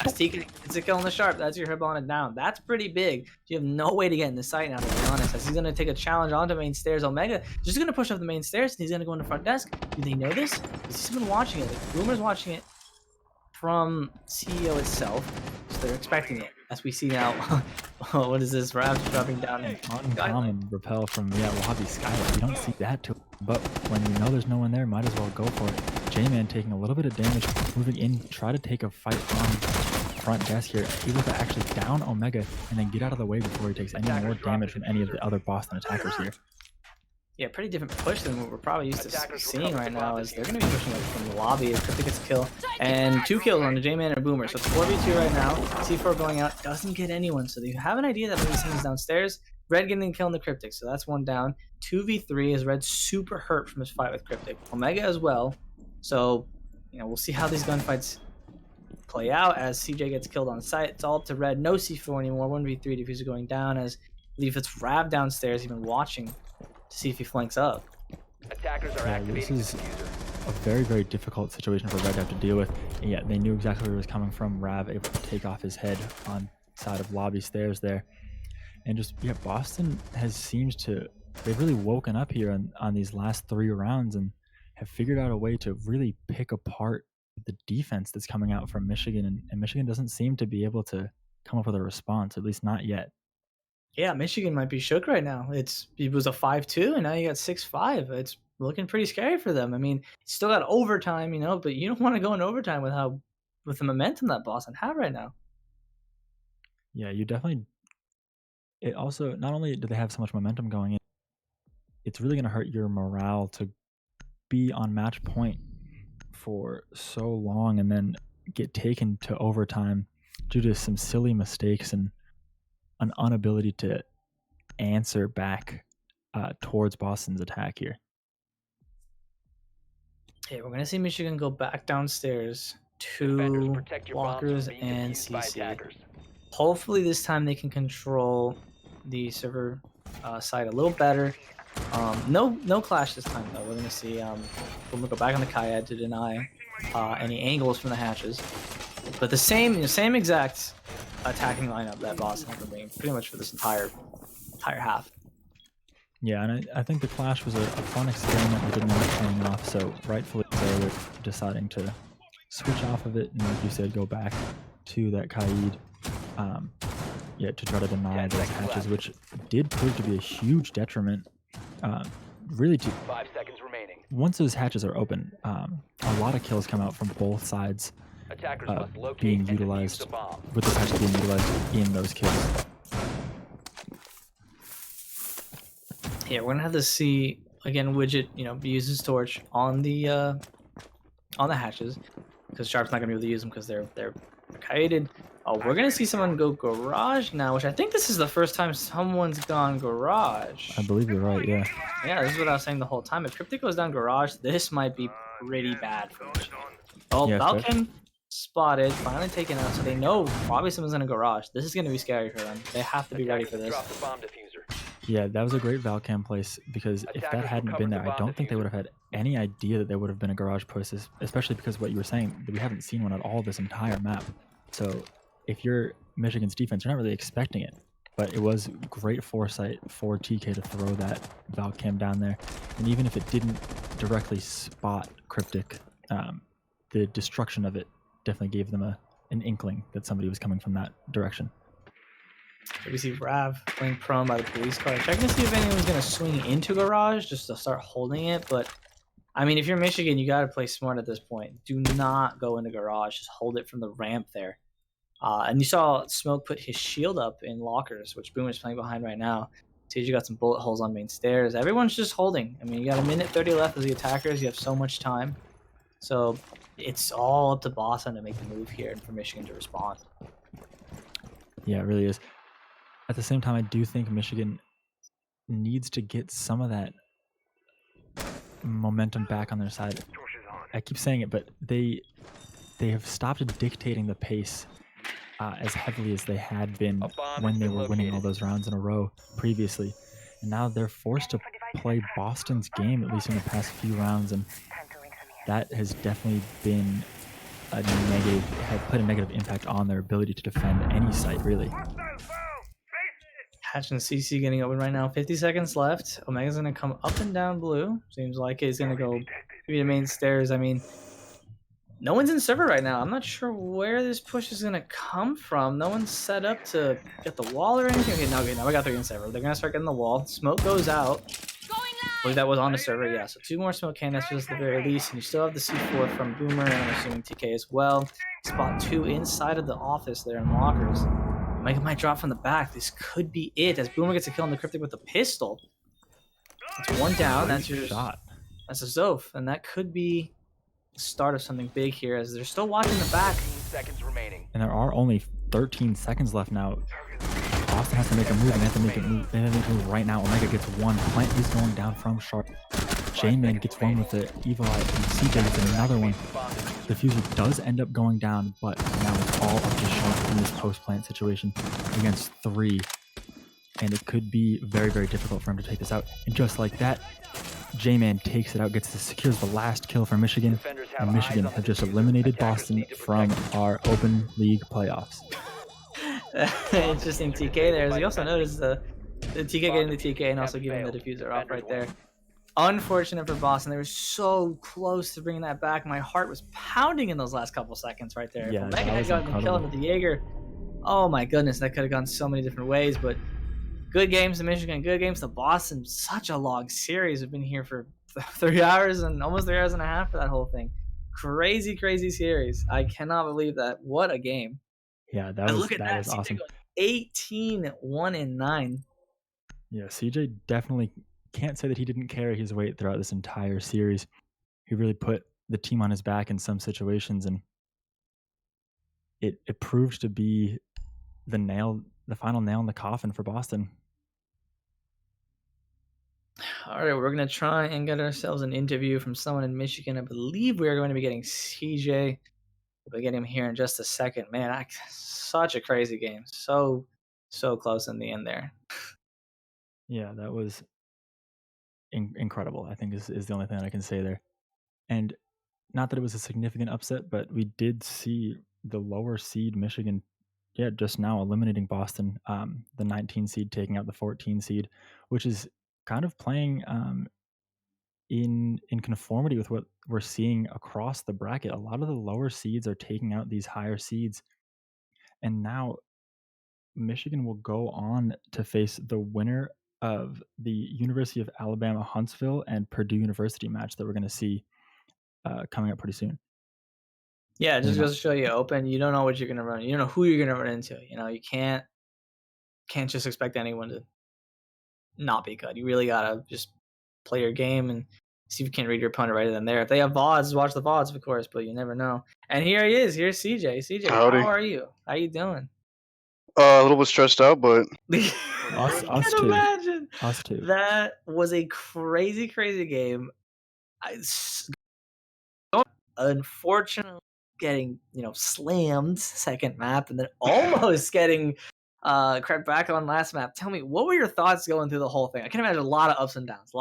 As TK gets a kill on the sharp, that's your hip on it down. That's pretty big. You have no way to get in the site now, to be honest. As he's going to take a challenge onto main stairs, Omega just going to push up the main stairs, and he's going to go in the front desk. Do they know this? He's been watching it. Like, Boomer's watching it from CEO itself, so they're expecting it. As we see now, what is this? Rav's dropping down in Uncommon repel from lobby skylight. You don't see that too, but when you know there's no one there, might as well go for it. J-Man taking a little bit of damage, moving in, try to take a fight on front desk here, able to actually down Omega and then get out of the way before he takes any more damage from any of the other Boston attackers here. Yeah, pretty different push than what we're probably used to seeing right now. Is they're going to be pushing up from the lobby. If Cryptic gets a kill, and 2 kills on the J-Man and Boomer. So it's 4v2 right now. C4 going out, doesn't get anyone. So you have an idea that maybe someone's downstairs. Red getting a kill on the Cryptic, so that's 1 down. 2v3 is Red super hurt from his fight with Cryptic. Omega as well. So, we'll see how these gunfights play out as CJ gets killed on site. It's all up to Red. No C4 anymore. 1v3 diffuser going down as I believe it's Rav downstairs even watching to see if he flanks up. Attackers are This activating is the diffuser. a very, very difficult situation for Red to have to deal with. And yet they knew exactly where it was coming from. Rav able to take off his head on side of lobby stairs there. And just, Boston they've really woken up here on these last 3 rounds and have figured out a way to really pick apart the defense that's coming out from Michigan. And Michigan doesn't seem to be able to come up with a response, at least not yet. Yeah, Michigan might be shook right now. It was a 5-2, and now you got 6-5. It's looking pretty scary for them. I mean, still got overtime, but you don't want to go in overtime with the momentum that Boston have right now. Yeah, you definitely. It also, not only do they have so much momentum going in, it's really going to hurt your morale to be on match point for so long and then get taken to overtime due to some silly mistakes and an inability to answer back towards Boston's attack here. Okay, we're going to see Michigan go back downstairs to Walkers and CC. Hopefully this time they can control the server side a little better. No clash this time though. We're going to see we'll go back on the Kayad to deny any angles from the hatches. But the same exact attacking lineup that Boston have been doing pretty much for this entire half. Yeah, and I think the clash was a fun experiment that didn't end up paying off. So rightfully they're deciding to switch off of it and, like you said, go back to that Kaid. To try to deny those hatches, which did prove to be a huge detriment. Really, 5 seconds remaining. Once those hatches are open, a lot of kills come out from both sides Attackers must locate being and defuse utilized, the bomb. with those hatches being utilized in those kills. Yeah, we're gonna have to see again. Widget, use his torch on the hatches because Sharp's not gonna be able to use them because they're kited. Oh, we're gonna see someone go garage now, which I think this is the first time someone's gone garage. I believe you're right. Yeah. Yeah, this is what I was saying the whole time. If Cryptic goes down garage, this might be pretty bad for Michigan. Oh, Yeah, Falcon spotted, finally taken out, so they know probably someone's in a garage. This is gonna be scary for them. They have to be ready for this. Drop the bomb diffuser. Yeah, that was a great Valcam place because if that hadn't been there, I don't think they would have had any idea that there would have been a garage post, especially because what you were saying, that we haven't seen one at all this entire map. So if you're Michigan's defense. You're not really expecting it, but it was great foresight for TK to throw that Valcam down there. And even if it didn't directly spot Cryptic, the destruction of it definitely gave them an inkling that somebody was coming from that direction. We see Rav playing prone by the police car, checking to see if anyone's going to swing into garage just to start holding it. But, I mean, if you're Michigan, you got to play smart at this point. Do not go into garage. Just hold it from the ramp there. And you saw Smoke put his shield up in lockers, which Boomer's playing behind right now. TJ got some bullet holes on main stairs. Everyone's just holding. I mean, you got a minute 30 left as the attackers. You have so much time. So it's all up to Boston to make the move here and for Michigan to respond. Yeah, it really is. At the same time, I do think Michigan needs to get some of that momentum back on their side. I keep saying it, but they have stopped dictating the pace as heavily as they had been when they were winning all those rounds in a row previously. And now they're forced to play Boston's game, at least in the past few rounds, and that has definitely been put a negative impact on their ability to defend any site, really. Hatch and CC getting open right now. 50 seconds left. Omega's going to come up and down blue. Seems like he's going to go through the main stairs. I mean, no one's in server right now. I'm not sure where this push is going to come from. No one's set up to get the wall or anything. Okay, now we got 3 in server. They're going to start getting the wall. Smoke goes out. I believe that was on the server, yeah. So 2 more smoke canisters at the very least. And you still have the C4 from Boomer, and I'm assuming TK as well. Spot 2 inside of the office there in lockers. Mike might drop from the back. This could be it as Boomer gets a kill on the Cryptic with a pistol. That's 1 down. That's your shot. That's a Zoph, and that could be the start of something big here as they're still watching the back. 15 seconds remaining. And there are only 13 seconds left now. Boston has to make a move, and they have to make a move. They have to make a move right now. Omega gets 1. Plant is going down from Sharp. J-Man gets 1 with the Evil Eye, and CJ gets another one. The Fuser does end up going down, but now it's all up to Sharp in this post-plant situation against 3. And it could be very, very difficult for him to take this out. And just like that, J-Man takes it out, secures the last kill for Michigan, and Michigan have just eliminated Boston from our Open League playoffs. Interesting TK there. As you also notice the TK getting the TK and also giving the diffuser off right there. Unfortunate for Boston. They were so close to bringing that back. My heart was pounding in those last couple seconds right there. Yeah, if Omega had gotten the kill with the Jaeger, oh my goodness, that could have gone so many different ways. But good games to Michigan, good games to Boston. Such a long series. We've been here for 3 hours and almost 3 hours and a half for that whole thing. Crazy, crazy series. I cannot believe that. What a game. Yeah, that was awesome. 18-1-9. Yeah, CJ definitely can't say that he didn't carry his weight throughout this entire series. He really put the team on his back in some situations, and it proved to be the final nail in the coffin for Boston. All right, we're going to try and get ourselves an interview from someone in Michigan. I believe we are going to be getting CJ. We'll get him here in just a second. Man, such a crazy game. So close in the end there. Yeah, that was incredible, I think is the only thing I can say there. And not that it was a significant upset, but we did see the lower seed Michigan, just now eliminating Boston, the 19 seed taking out the 14 seed, which is kind of playing in conformity with what we're seeing across the bracket. A lot of the lower seeds are taking out these higher seeds, and now Michigan will go on to face the winner of the University of Alabama Huntsville and Purdue University match that we're going to see coming up pretty soon. Yeah, it just goes to show you open. You don't know what you're going to run. You don't know who you're going to run into. You know, you can't just expect anyone to not be good. You really got to just play your game and see if you can read your opponent right then there. If they have VODs, watch the VODs, of course, but you never know. And here he is. Here's CJ. CJ, Howdy. How are you? How you doing? A little bit stressed out, but Us I can too. imagine. Us too. That was a crazy, crazy game. Unfortunately, getting slammed second map and then almost getting crept back on last map. Tell me, what were your thoughts going through the whole thing? I can imagine a lot of ups and downs.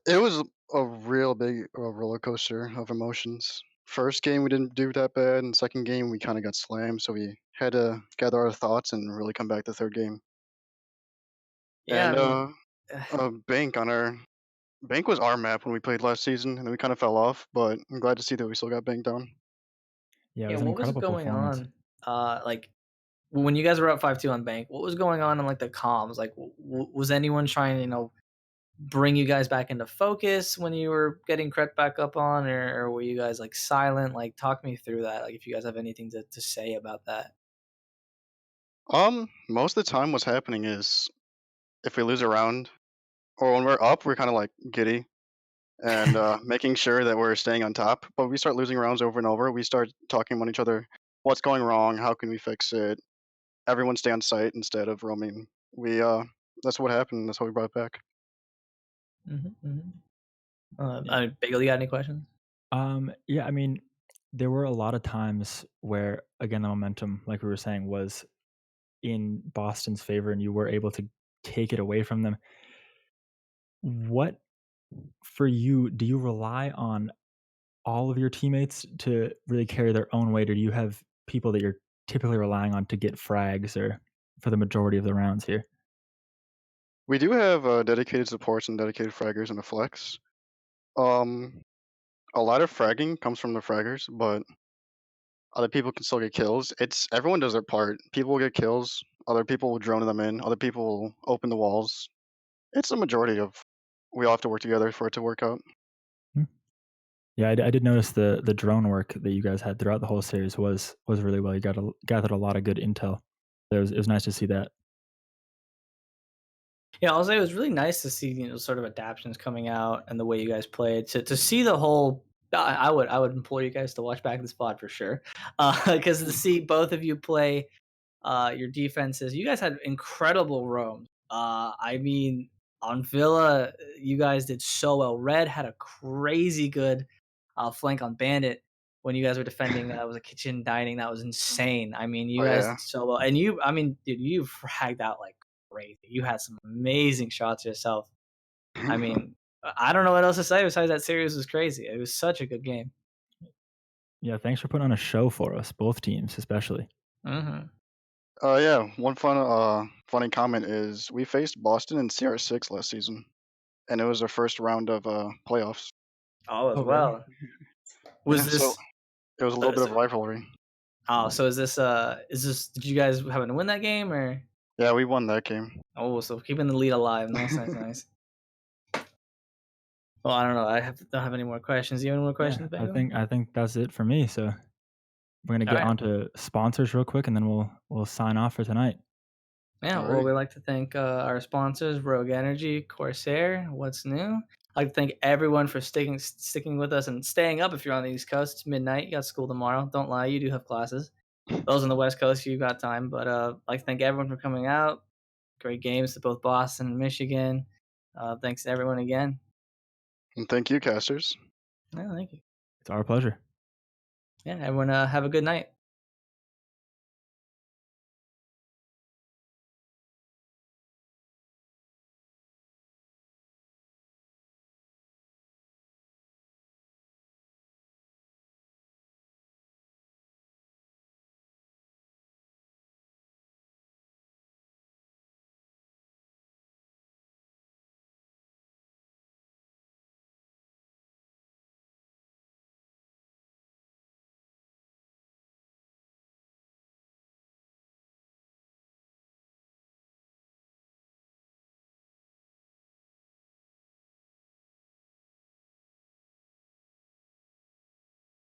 it was a real big roller coaster of emotions first game we didn't do that bad, and second game we kind of got slammed, so we had to gather our thoughts and really come back the third game. Yeah, I And mean, Bank was our map when we played last season, and then we kind of fell off. But I'm glad to see that we still got Bank down. Yeah, it yeah, was an what was incredible going performance. on? Like when you guys were up 5-2 on Bank, what was going on in like the comms? Like, was anyone trying to bring you guys back into focus when you were getting crept back up on, or were you guys like silent? Like, talk me through that. Like, if you guys have anything to say about that. Most of the time, what's happening is if we lose a round or when we're up, we're kind of like giddy and making sure that we're staying on top. But we start losing rounds over and over. We start talking among each other. What's going wrong? How can we fix it? Everyone stay on site instead of roaming. That's what happened. That's what we brought it back. Bagel, you got any questions? Yeah, I mean, there were a lot of times where, again, the momentum, like we were saying, was in Boston's favor, and you were able to take it away from them. What, for you, do you rely on all of your teammates to really carry their own weight, or do you have people that you're typically relying on to get frags or for the majority of the rounds here? We do have dedicated supports and dedicated fraggers in the flex. Um, a lot of fragging comes from the fraggers, but other people can still get kills. It's everyone does their part. People will get kills. Other people will drone them in. Other people will open the walls. It's a majority of. We all have to work together for it to work out. Yeah, I did notice the drone work that you guys had throughout the whole series was really well. You gathered a lot of good intel. It was nice to see that. Yeah, I'll say it was really nice to see sort of adaptions coming out and the way you guys played. To see the whole, I would implore you guys to watch back the spot for sure, because to see both of you play your defenses, you guys had incredible roams. I mean, on Villa, you guys did so well. Red had a crazy good flank on Bandit when you guys were defending. That was a kitchen dining. That was insane. I mean, you Oh guys yeah. did so well, and I mean, dude, you fragged out like crazy. You had some amazing shots yourself. I mean, I don't know what else to say besides that series was crazy. It was such a good game. Yeah, thanks for putting on a show for us, both teams especially. Mm-hmm. Yeah. One funny comment is we faced Boston in CR6 last season, and it was our first round of playoffs. Oh, as Oh, really? well. Was Yeah, so this? it was a little bit So, of rivalry. oh, so is this? Did you guys happen to win that game or? Yeah, we won that game. Oh, so keeping the lead alive. Nice, nice, nice. Well, I don't know. Don't have any more questions. Do you have any more questions, Yeah, Bagel? I think that's it for me. So we're gonna All get right. on to sponsors real quick, and then we'll sign off for tonight. Yeah, well, Alright. we'd like to thank our sponsors, Rogue Energy, Corsair, What's New. I'd like to thank everyone for sticking with us and staying up if you're on the East Coast. It's midnight. You got school tomorrow. Don't lie, you do have classes. Those on the West Coast, you got time. But I'd like to thank everyone for coming out. Great games to both Boston and Michigan. Thanks to everyone again. And thank you, casters. Yeah, thank you. It's our pleasure. Yeah, everyone have a good night.